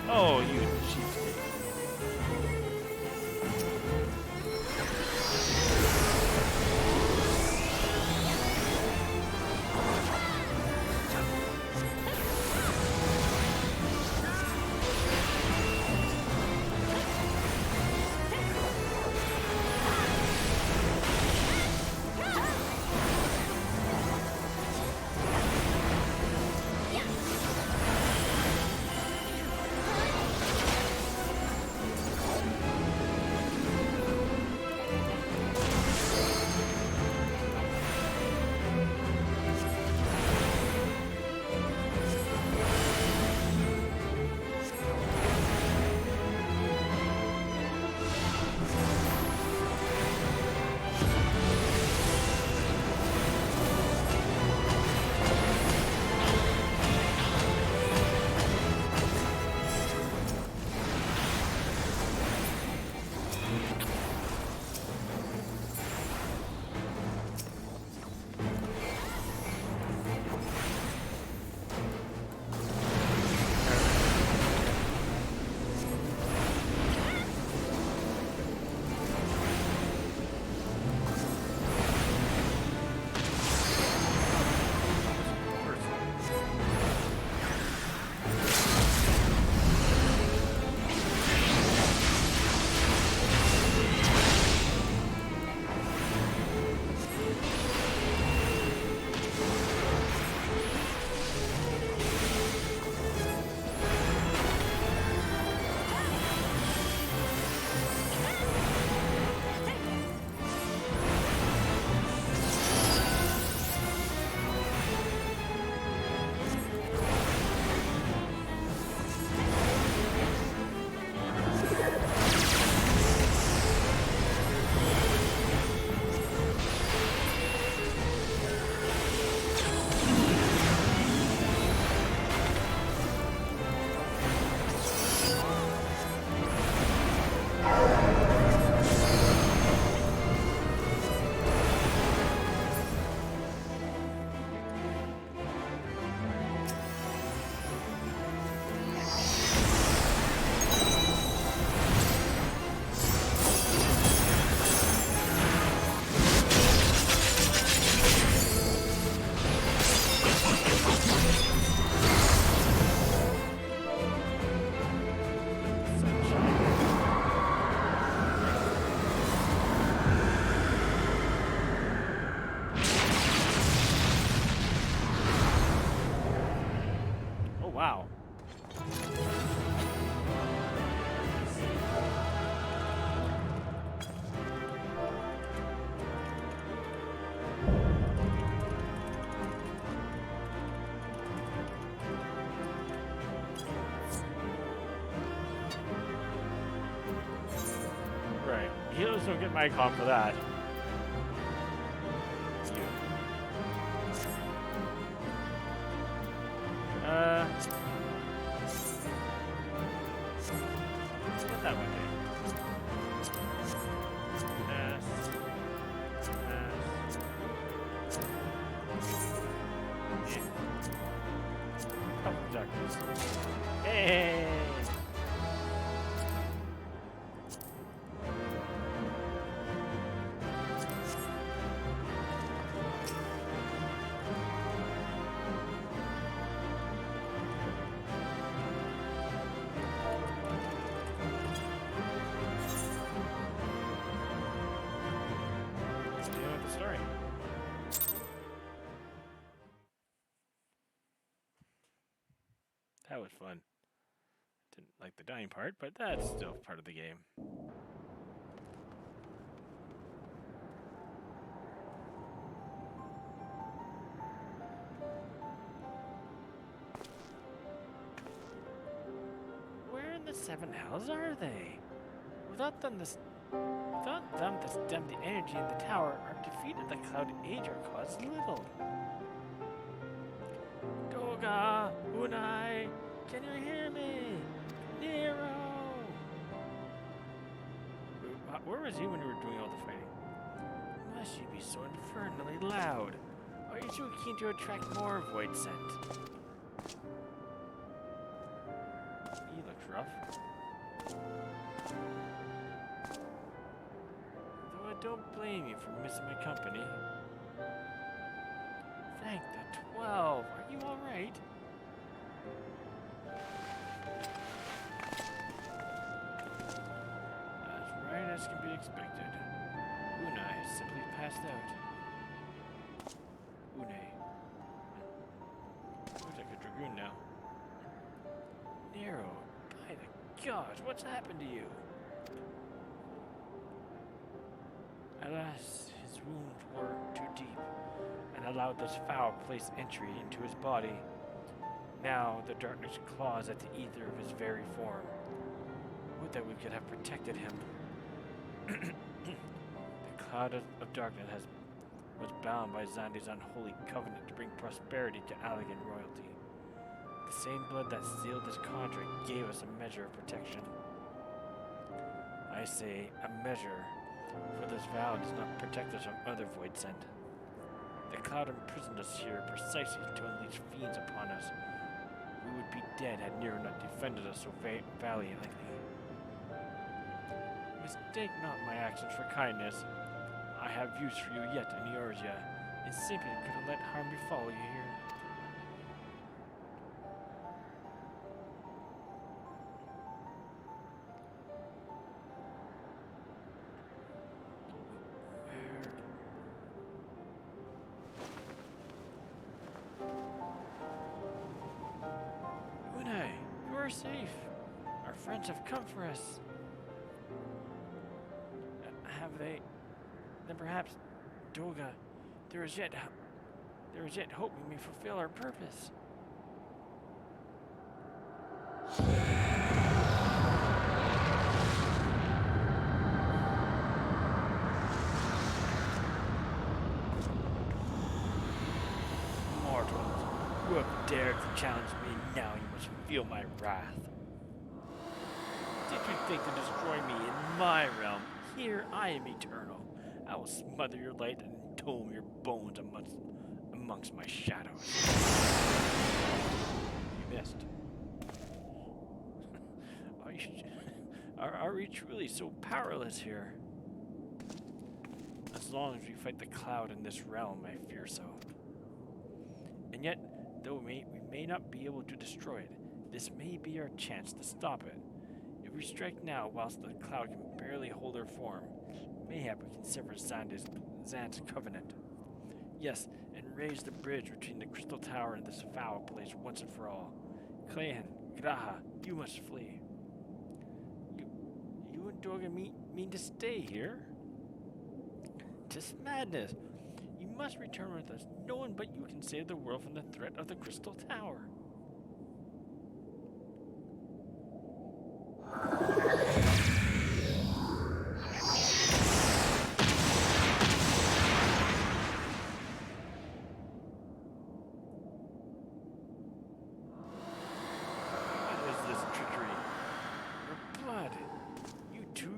Oh, you cheapskate. Wow. Right. Healers don't get my comp for that. What that would be? Help darkness. Hey! Let's deal with the story. That was fun. Didn't like the dying part, but that's still part of the game. Where in the seven hells are they? Without them, the stem the energy in the tower, our defeat of the Cloud Age are caused little. Doga! Unai! Can you hear me? Nero! Where was he when you were doing all the fighting? Must you be so infernally loud? Are you too keen to attract more void scent? He looks rough. Though I don't blame you for missing my company. Thank the 12. Are you alright? As right as can be expected. Unai simply passed out. Unai. Looks like a dragoon now. Nero, by the gods, what's happened to you? Alas, his wounds were too deep and allowed this foul place entry into his body. Now the darkness claws at the ether of his very form. Would that we could have protected him. The cloud of darkness was bound by Xande's unholy covenant to bring prosperity to Allegan royalty. The same blood that sealed this contract gave us a measure of protection. I say a measure, for this vow does not protect us from other void scent. The cloud imprisoned us here precisely to unleash fiends upon us. We would be dead had Nero not defended us so valiantly. Mistake not my actions for kindness. I have use for you yet in Eorzea, and simply could have let harm befall you here. Unai, you are safe. Our friends have come for us. Have they? Then perhaps, Doga, there is yet hope we may fulfill our purpose. Mortals, who have dared to challenge me, now you must feel my wrath. Did you think to destroy me in my realm? Here I am eternal. I will smother your light and entome your bones amongst my shadows. You missed. Are we truly so powerless here? As long as we fight the cloud in this realm, I fear so. And yet, though we may not be able to destroy it, this may be our chance to stop it. If we strike now whilst the cloud can barely hold her form, mayhap we can sever Xan's covenant. Yes, and raise the bridge between the Crystal Tower and this foul place once and for all. Clehan, Graha, you must flee. You and Doga mean to stay here? 'Tis madness. You must return with us. No one but you can save the world from the threat of the Crystal Tower.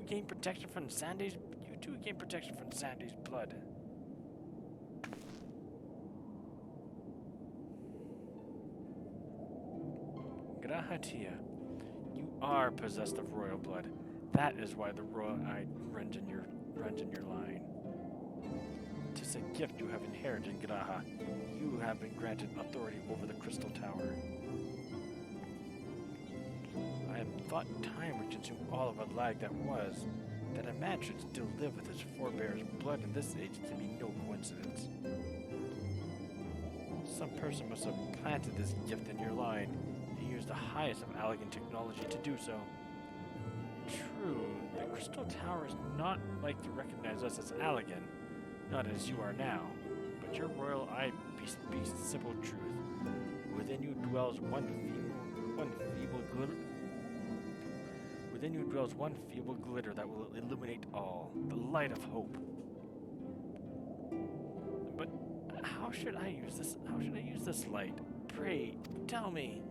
Gain protection from Xande's. You too gain protection from Xande's blood. Grahatia. You are possessed of royal blood. That is why the royal eye runs in your line. 'Tis a gift you have inherited, Graha. You have been granted authority over the Crystal Tower. I had thought time would consume all of a lag that was. That a man should still live with his forebears' blood in this age to be no coincidence. Some person must have planted this gift in your line and used the highest of Allegan technology to do so. True, the Crystal Tower is not like to recognize us as Allegan, not as you are now, but your royal eye speaks simple truth. Within you dwells one feeble glitter. Within you dwells one feeble glitter that will illuminate all, the light of hope. But how should I use this? How should I use this light? Pray, tell me.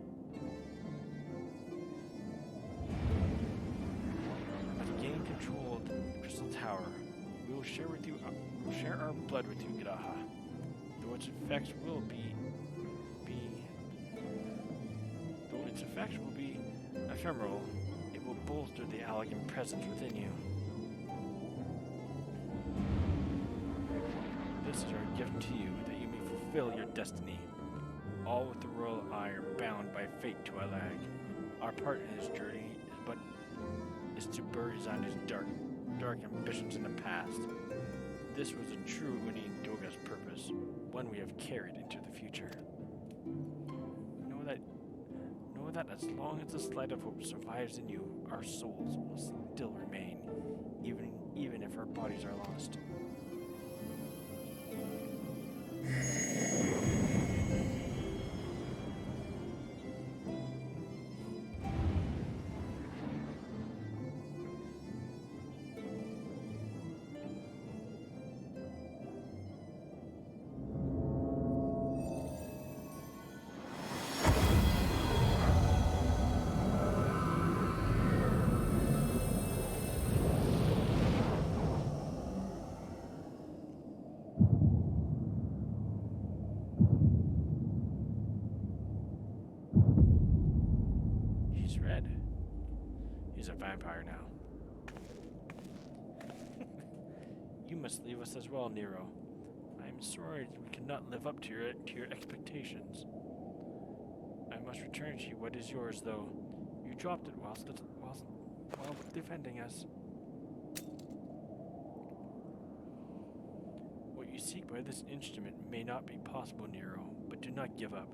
To gain control of the Crystal Tower, we will share our blood with you, Graha. Though its effects will be ephemeral, it will bolster the Allegan presence within you. This is our gift to you, that you may fulfill your destiny. All with the royal eye are bound by fate to Allag. Our part in this journey is to bury Zandi's dark ambitions in the past. This was a true Uni Doga's purpose, one we have carried into the future. Know that as long as this light of hope survives in you, our souls will still remain, even if our bodies are lost. He's a vampire now. You must leave us as well, Nero. I am sorry we cannot live up to your expectations. I must return to you what is yours, though. You dropped it while defending us. What you seek by this instrument may not be possible, Nero, but do not give up.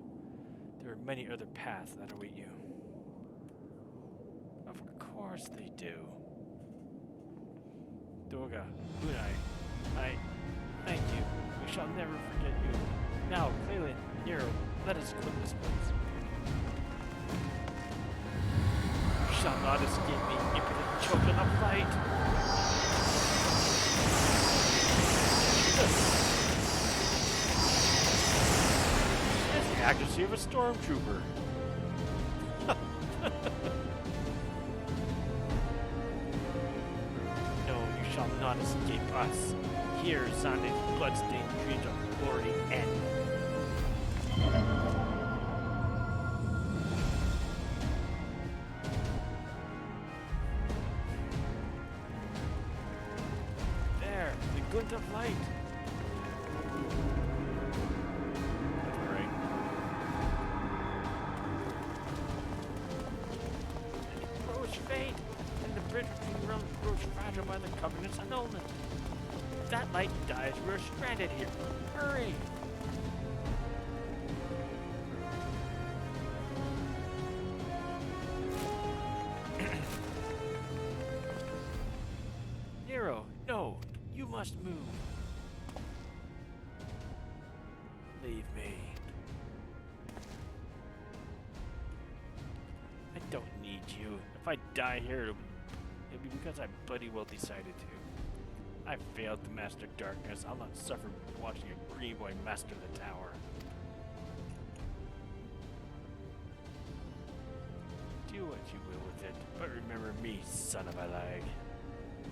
There are many other paths that await you. Of course they do. Doga, Unai, I thank you. We shall never forget you. Now, Cleland, Nero, let us quit this place. You shall not escape me, impotent children of light. That's the accuracy of a stormtrooper. Shall not escape us. Here, Zandi's bloodstained dreams of glory end. There, the glint of light. That's great. And it grows faint. The bridge between realms grows fragile by the covenant's annulment. If that light dies, we're stranded here. Hurry! Nero, no! You must move. Leave me. I don't need you. If I die here, it'll be because I bloody well decided to. I failed to master darkness. I'll not suffer watching a green boy master the tower. Do what you will with it, but remember me, son of Allag.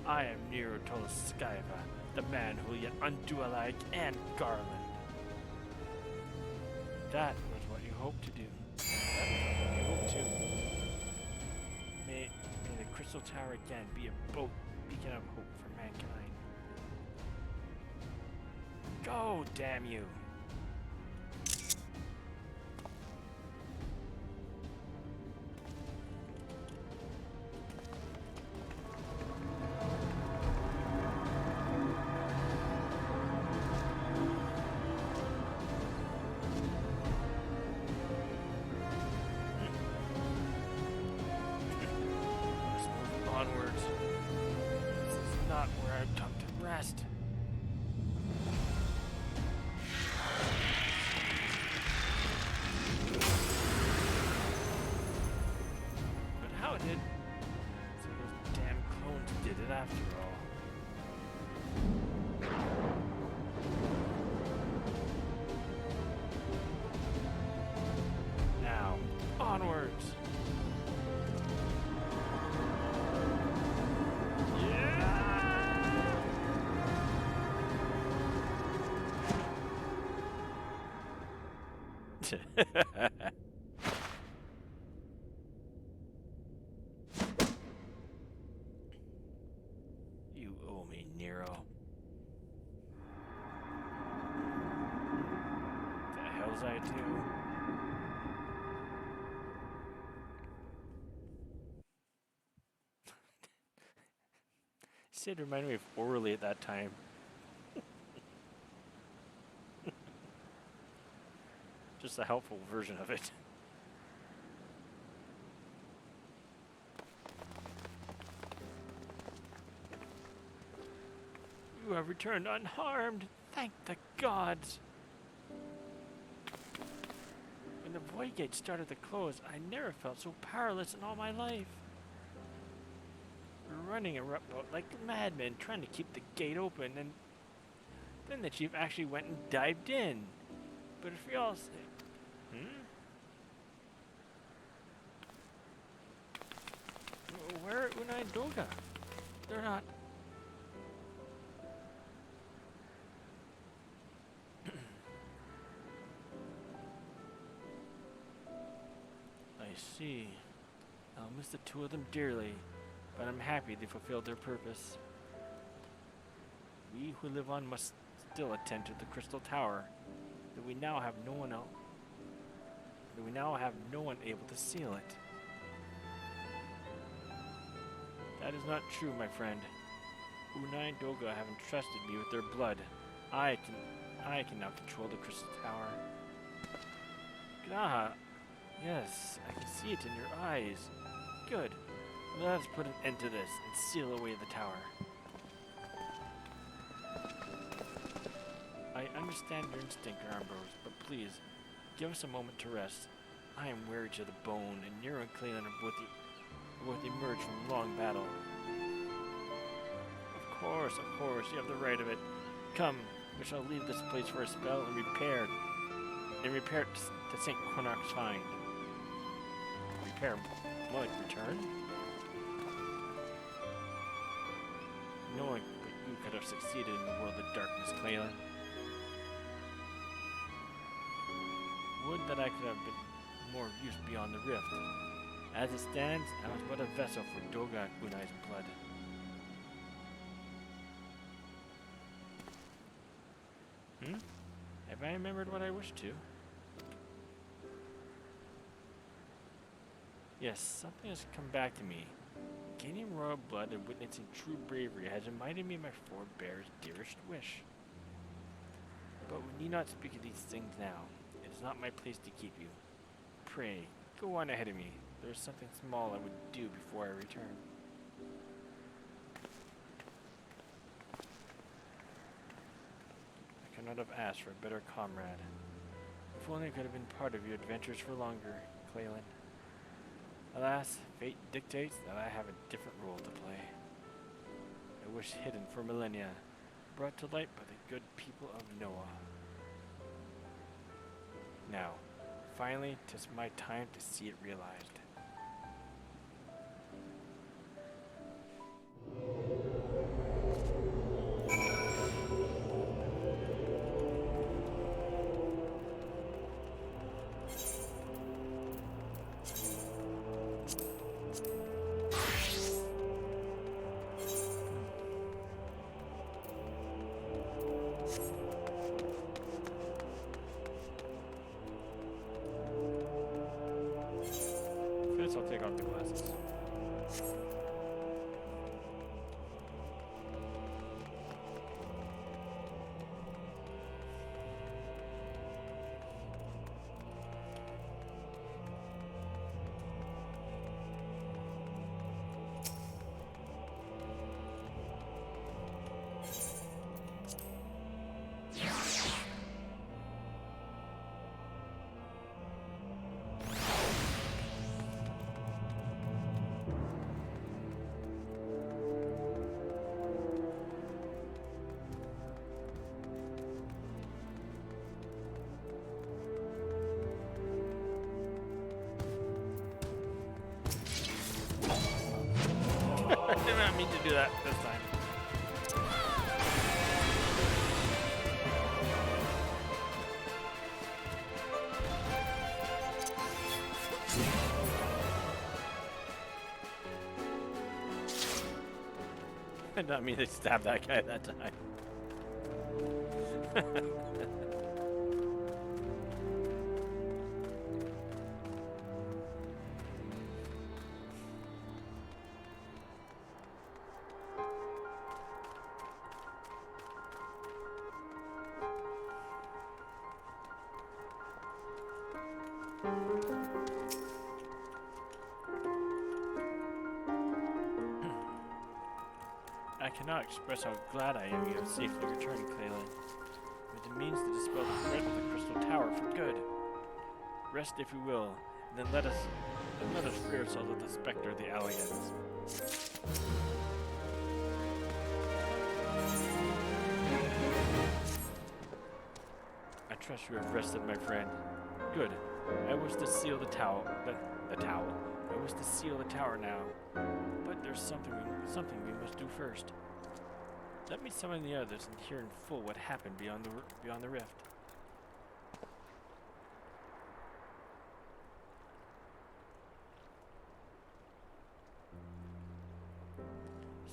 I am Nero Toloskaiva, the man who will yet undo Allag and Garland. That was what you hoped to do. That was what you hoped to. Crystal Tower again, be a beacon of hope for mankind. Go, damn you! Onwards. This is not where I've come to rest. But how did... So those damn clones did it after all. Now, onwards! You owe me, Nero. The hell's I do? Sid reminded me of Orally at that time. Just a helpful version of it. You have returned unharmed. Thank the gods. When the void gate started to close, I never felt so powerless in all my life. We were running around like madmen trying to keep the gate open, and then the chief actually went and dived in. But if we all say, where are Unai and Doga? They're not... I see. I'll miss the two of them dearly, but I'm happy they fulfilled their purpose. We who live on must still attend to the Crystal Tower, that we now have no one else. That we now have no one able to seal it. That is not true, my friend. Unai and Doga have entrusted me with their blood. I can now control the Crystal Tower. Gnaha, yes, I can see it in your eyes. Good. Let us put an end to this and seal away the tower. I understand your instinct, Ambrose, but please, give us a moment to rest. I am weary to the bone, and Nero and Cleon are both emerged from a long battle. Of course, you have the right of it. Come, we shall leave this place for a spell and repair it to St. Cornac's find. Repair what? Return? No one but you could have succeeded in the world of darkness, Cleon. Would that I could have been more use beyond the rift. As it stands, I was but a vessel for Doga and Unai's blood. Have I remembered what I wished to? Yes, something has come back to me. Gaining royal blood and witnessing true bravery has reminded me of my forebear's dearest wish. But we need not speak of these things now. It is not my place to keep you. Pray, go on ahead of me. There is something small I would do before I return. I could not have asked for a better comrade. If only I could have been part of your adventures for longer, Cleon. Alas, fate dictates that I have a different role to play. A wish hidden for millennia, brought to light by the good people of Noah. Now, finally, 'tis my time to see it realized. guess I'll take off the glasses. I did not mean to do that this time. I did not mean to stab that guy that time. I cannot express how glad I am you have safely returned, Claylan. With the means to dispel the threat of the Crystal Tower for good. Rest if you will, and then let us free ourselves of the specter of the Alligators. I trust you have rested, my friend. Good. I wish to seal the towel. The towel. I wish to seal the tower now. But there's something we must do first. Let me summon the others and hear in full what happened beyond the rift.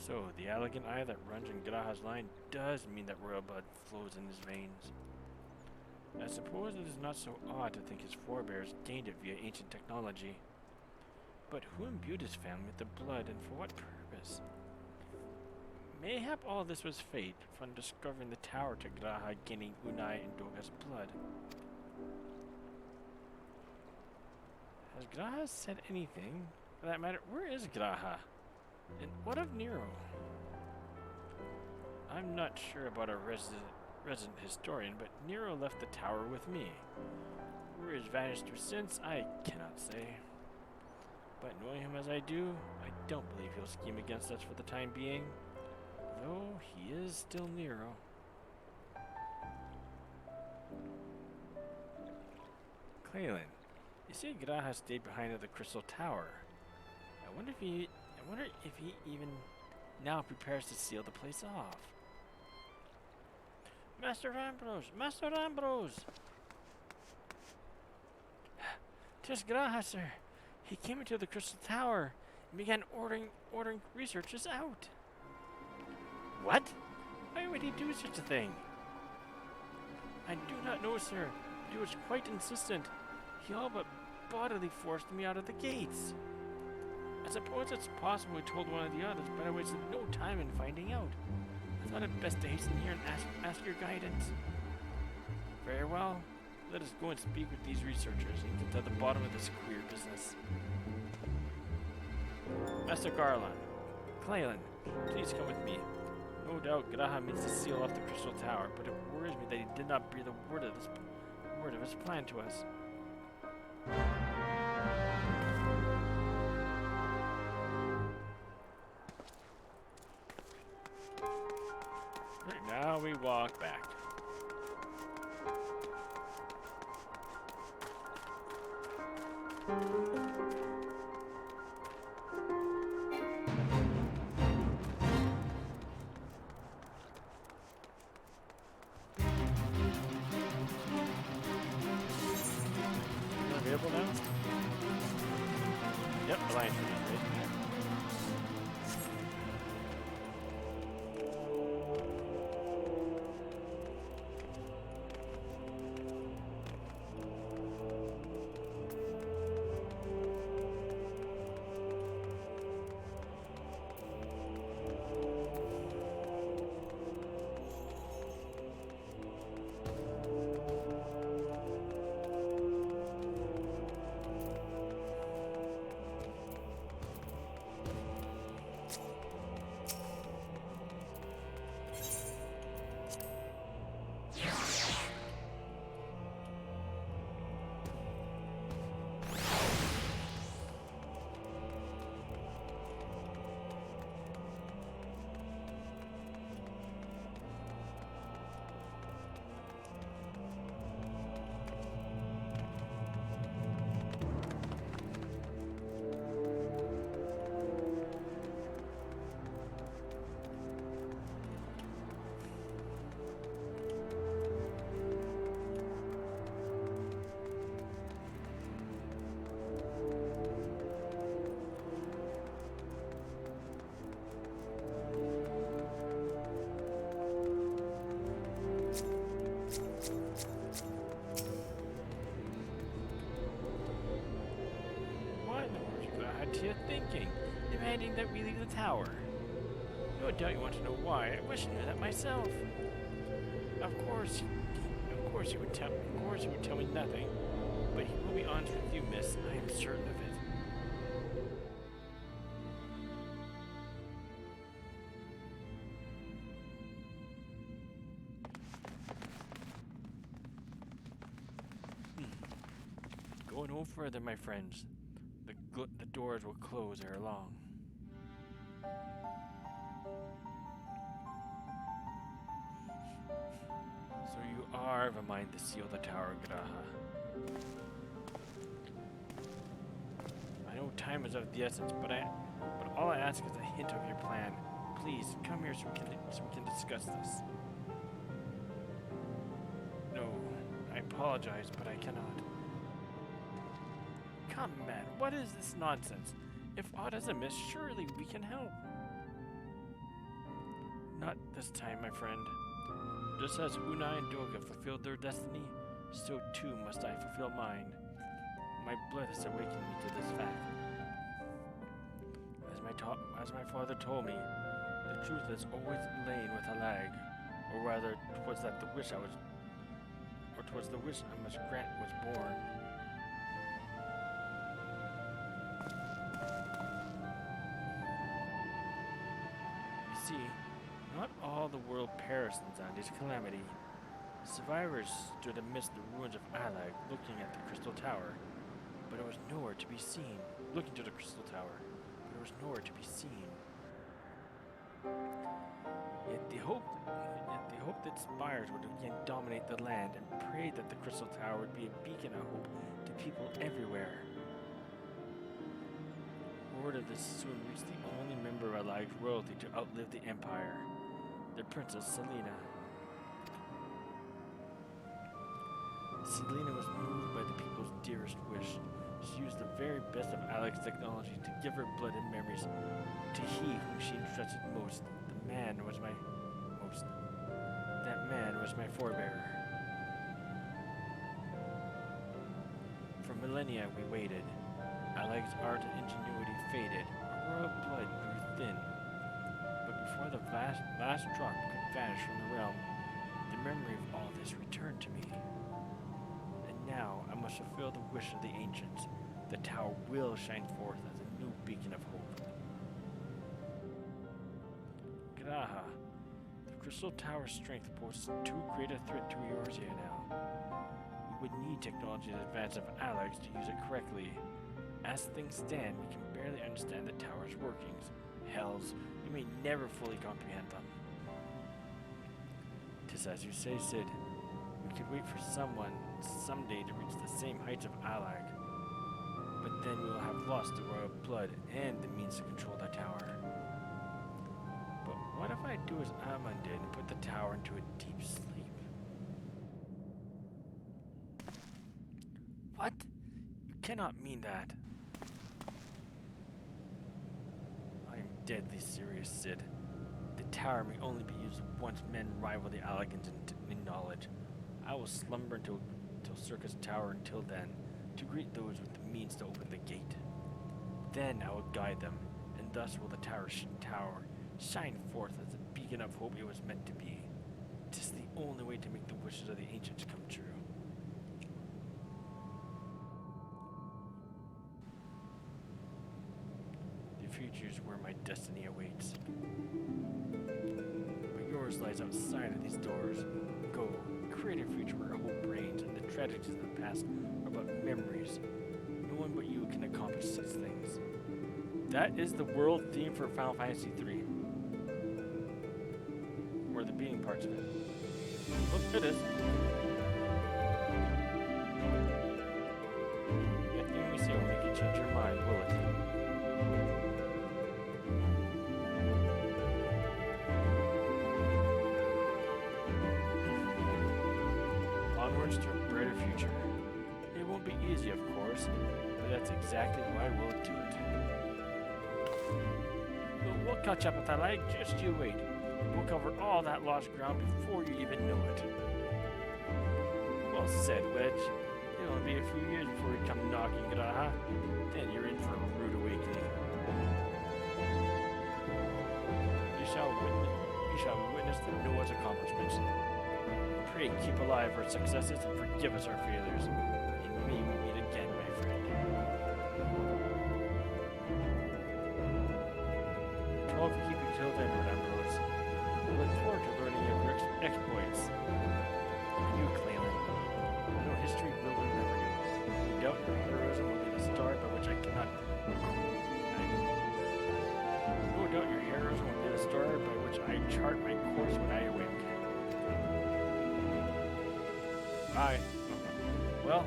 So, the elegant eye that runs in Graha's line does mean that royal blood flows in his veins. I suppose it is not so odd to think his forebears gained it via ancient technology. But who imbued his family with the blood, and for what purpose? Mayhap all this was fate, from discovering the tower to Graha gaining Unai and Doga's blood. Has Graha said anything? For that matter, where is Graha? And what of Nero? I'm not sure about a resident historian, but Nero left the tower with me. Where he has vanished to since, I cannot say. But knowing him as I do, I don't believe he'll scheme against us for the time being. Though he is still Nero. Claylan, you say Graha stayed behind at the Crystal Tower. I wonder if he even now prepares to seal the place off. Master Ambrose! Master Ambrose! 'Tis Graha, sir. He came into the Crystal Tower and began ordering researchers out. What? Why would he do such a thing? I do not know, sir. He was quite insistent. He all but bodily forced me out of the gates. I suppose it's possible he told one of the others, but I wasted no time in finding out. I thought it best to hasten here and ask your guidance. Very well. Let us go and speak with these researchers and get to the bottom of this queer business. Master Garland, Claylan, please come with me. No doubt Graha means to seal off the Crystal Tower, but it worries me that he did not breathe a word of his plan to us. Right now we walk back. Available now? Yep, Alliance Remains. you thinking? Demanding that we leave the tower. No doubt you want to know why. I wish I knew that myself. Of course you would tell me nothing. But he will be honest with you, miss. I am certain of it. Go no further, my friends. The doors will close ere long. So you are of a mind to seal the tower, Graha. I know time is of the essence, but all I ask is a hint of your plan. Please come here so we can discuss this. No, I apologize, but I cannot. Come, man, what is this nonsense? If aught is amiss, surely we can help. Not this time, my friend. Just as Una and Doga fulfilled their destiny, so too must I fulfill mine. My blood has awakened me to this fact. As my father told me, the truth has always lain with a lag, or rather, 'twas the wish I must grant was born. You see, not all the world perished in Zandi's calamity. Survivors stood amidst the ruins of Alag, looking at the Crystal Tower, but it was nowhere to be seen. Looking to the Crystal Tower, but it was nowhere to be seen. Yet they hoped that spires would again dominate the land, and prayed that the Crystal Tower would be a beacon of hope to people everywhere. Word of this soon reached the only member of Alag's royalty to outlive the Empire, the Princess Selena. Selena was moved by the people's dearest wish. She used the very best of Alag's technology to give her blood and memories to he whom she entrusted most. That man was my forebearer. For millennia we waited. Alag's art and ingenuity faded. Our royal blood grew thin. But before the last drop could vanish from the realm, the memory of all this returned to me. And now I must fulfill the wish of the ancients. The tower will shine forth as a new beacon of hope. Graha, the Crystal Tower's strength poses too great a threat to Eorzea now. We would need technology as advanced of Alag's to use it correctly. As things stand, we can barely understand the tower's workings. Hells, we may never fully comprehend them. 'Tis as you say, Sid. We could wait for someone someday to reach the same heights of Alag. But then we will have lost the royal blood and the means to control the tower. But what if I do as Amun did and put the tower into a deep sleep? What? You cannot mean that. I am deadly serious, Sid. The tower may only be used once men rival the Alagans in knowledge. I will slumber until Circus Tower until then, to greet those with the means to open the gate. Then I will guide them, and thus will the tower shine forth as the beacon of hope it was meant to be. 'Tis the only way to make the wishes of the ancients come true. The future is where my destiny awaits. But yours lies outside of these doors. Go, create a future where hope reigns, and the tragedies of the past are but memories. No one but you can accomplish such things. That is the world theme for Final Fantasy III. Or the beating parts of it. Look, it is. Nothing we say will make you change your mind, will it? Onwards to a brighter future. It won't be easy, of course, but that's exactly why we'll do it. We'll catch up with that lag, just you wait. We'll cover all that lost ground before you even know it. Well said, Wedge. It'll only be a few years before we come knocking, Graha. Then you're in for a rude awakening. You shall witness the Noah's accomplishments. Pray keep alive our successes and forgive us our failures. And may we meet again, my friend. 12 keep you till then, Ambrose. I look forward to learning your exploits. And you, Clayland. I know history will remember you. No doubt your heroism will be the star by which I cannot... No doubt your heroism will be the star by which I chart my course when I awake. Bye. Well,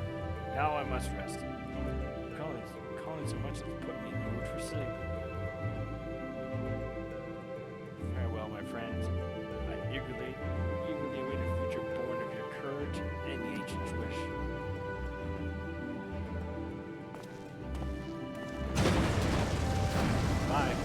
now I must rest. Calling so much has put me in the mood for sleep. Farewell, my friends. I eagerly await a future born of your courage and the ancient's wish. Bye.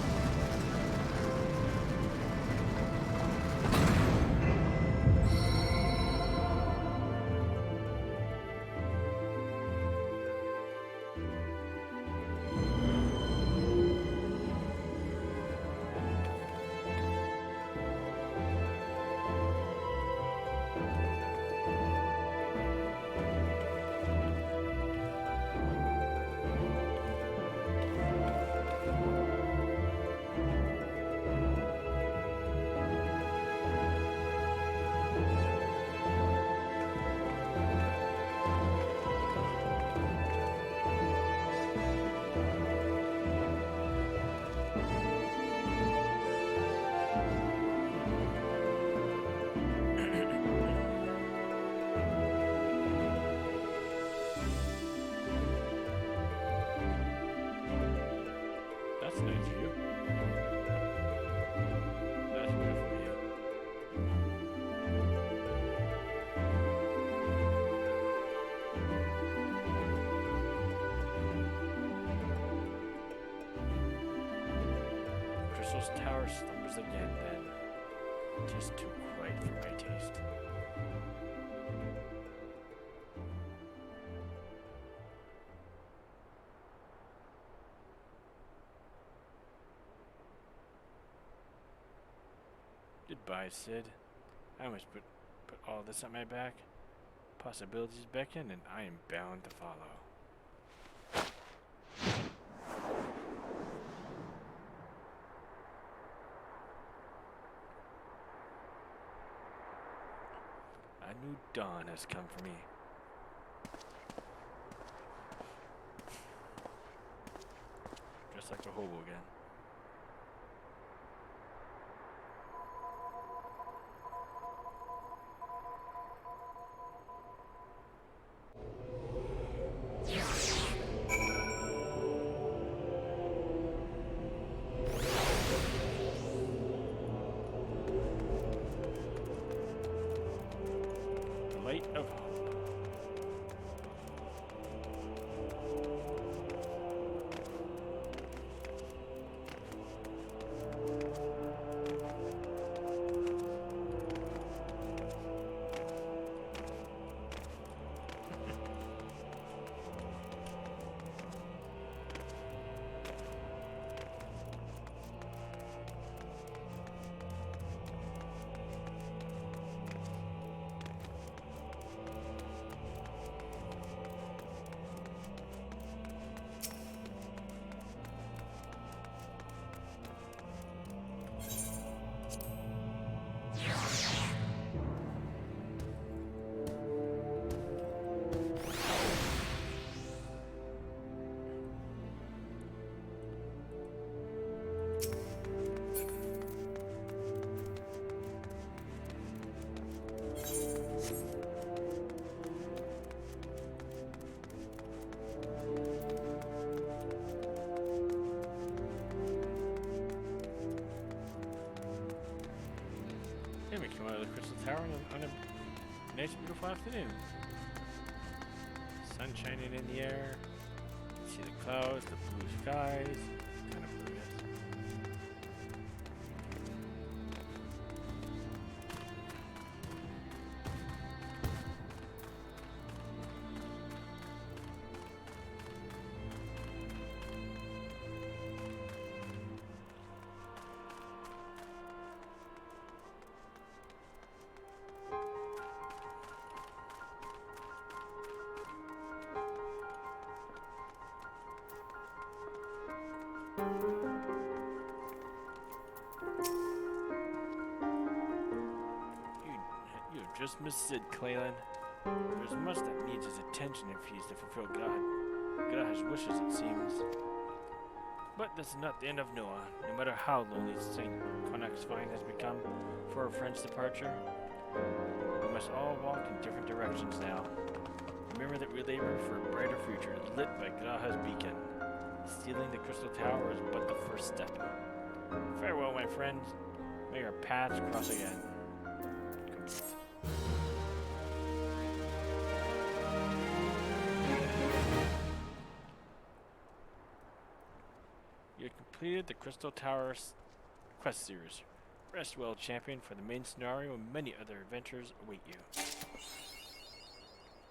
That's nice of you. That's good for you. Crystal's tower slumbers again then. Just too quiet for my taste. Goodbye, Sid. I must put all this on my back. Possibilities beckon, and I am bound to follow. A new dawn has come for me. Just like a hobo again. Light of hope. We came out of the Crystal Tower on a nice, beautiful afternoon. Sun shining in the air. See the clouds, the blue skies. Kind of blue, yes. You just missed Sid, Claylan. There's much that needs his attention if he's to fulfill God's wishes, it seems. But this is not the end of Noah. No matter how lonely St. Connacht's vine has become for our friend's departure, we must all walk in different directions now. Remember that we labor for a brighter future, lit by Graha's beacon. Stealing the Crystal Tower is but the first step. Farewell, my friends. May our paths cross again. You have completed the Crystal Tower quest series. Rest well, champion, for the main scenario and many other adventures await you.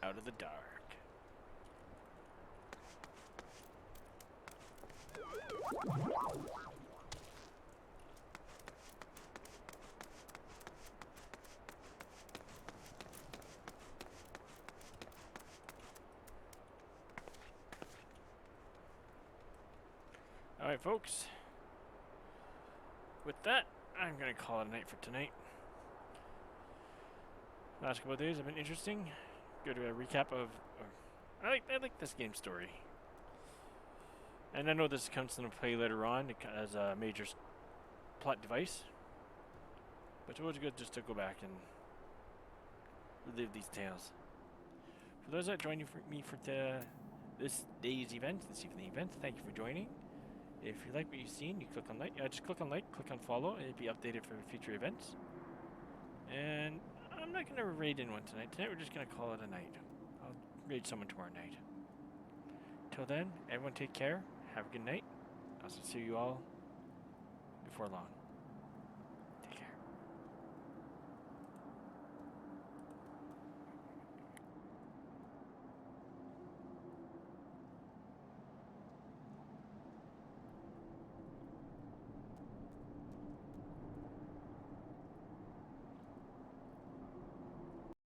Out of the dark. Alright, folks. With that, I'm going to call it a night for tonight. Last couple of days have been interesting. Go to a recap of... I like this game's story. And I know this comes into play later on as a major plot device. But it's always good just to go back and relive these tales. For those that join me for this day's event, this evening event, thank you for joining. If you like what you've seen, you click on like. Just click on like, click on follow, and it'll be updated for future events. And I'm not going to raid anyone tonight. Tonight we're just going to call it a night. I'll raid someone tomorrow night. Till then, everyone take care. Have a good night. I'll see you all before long.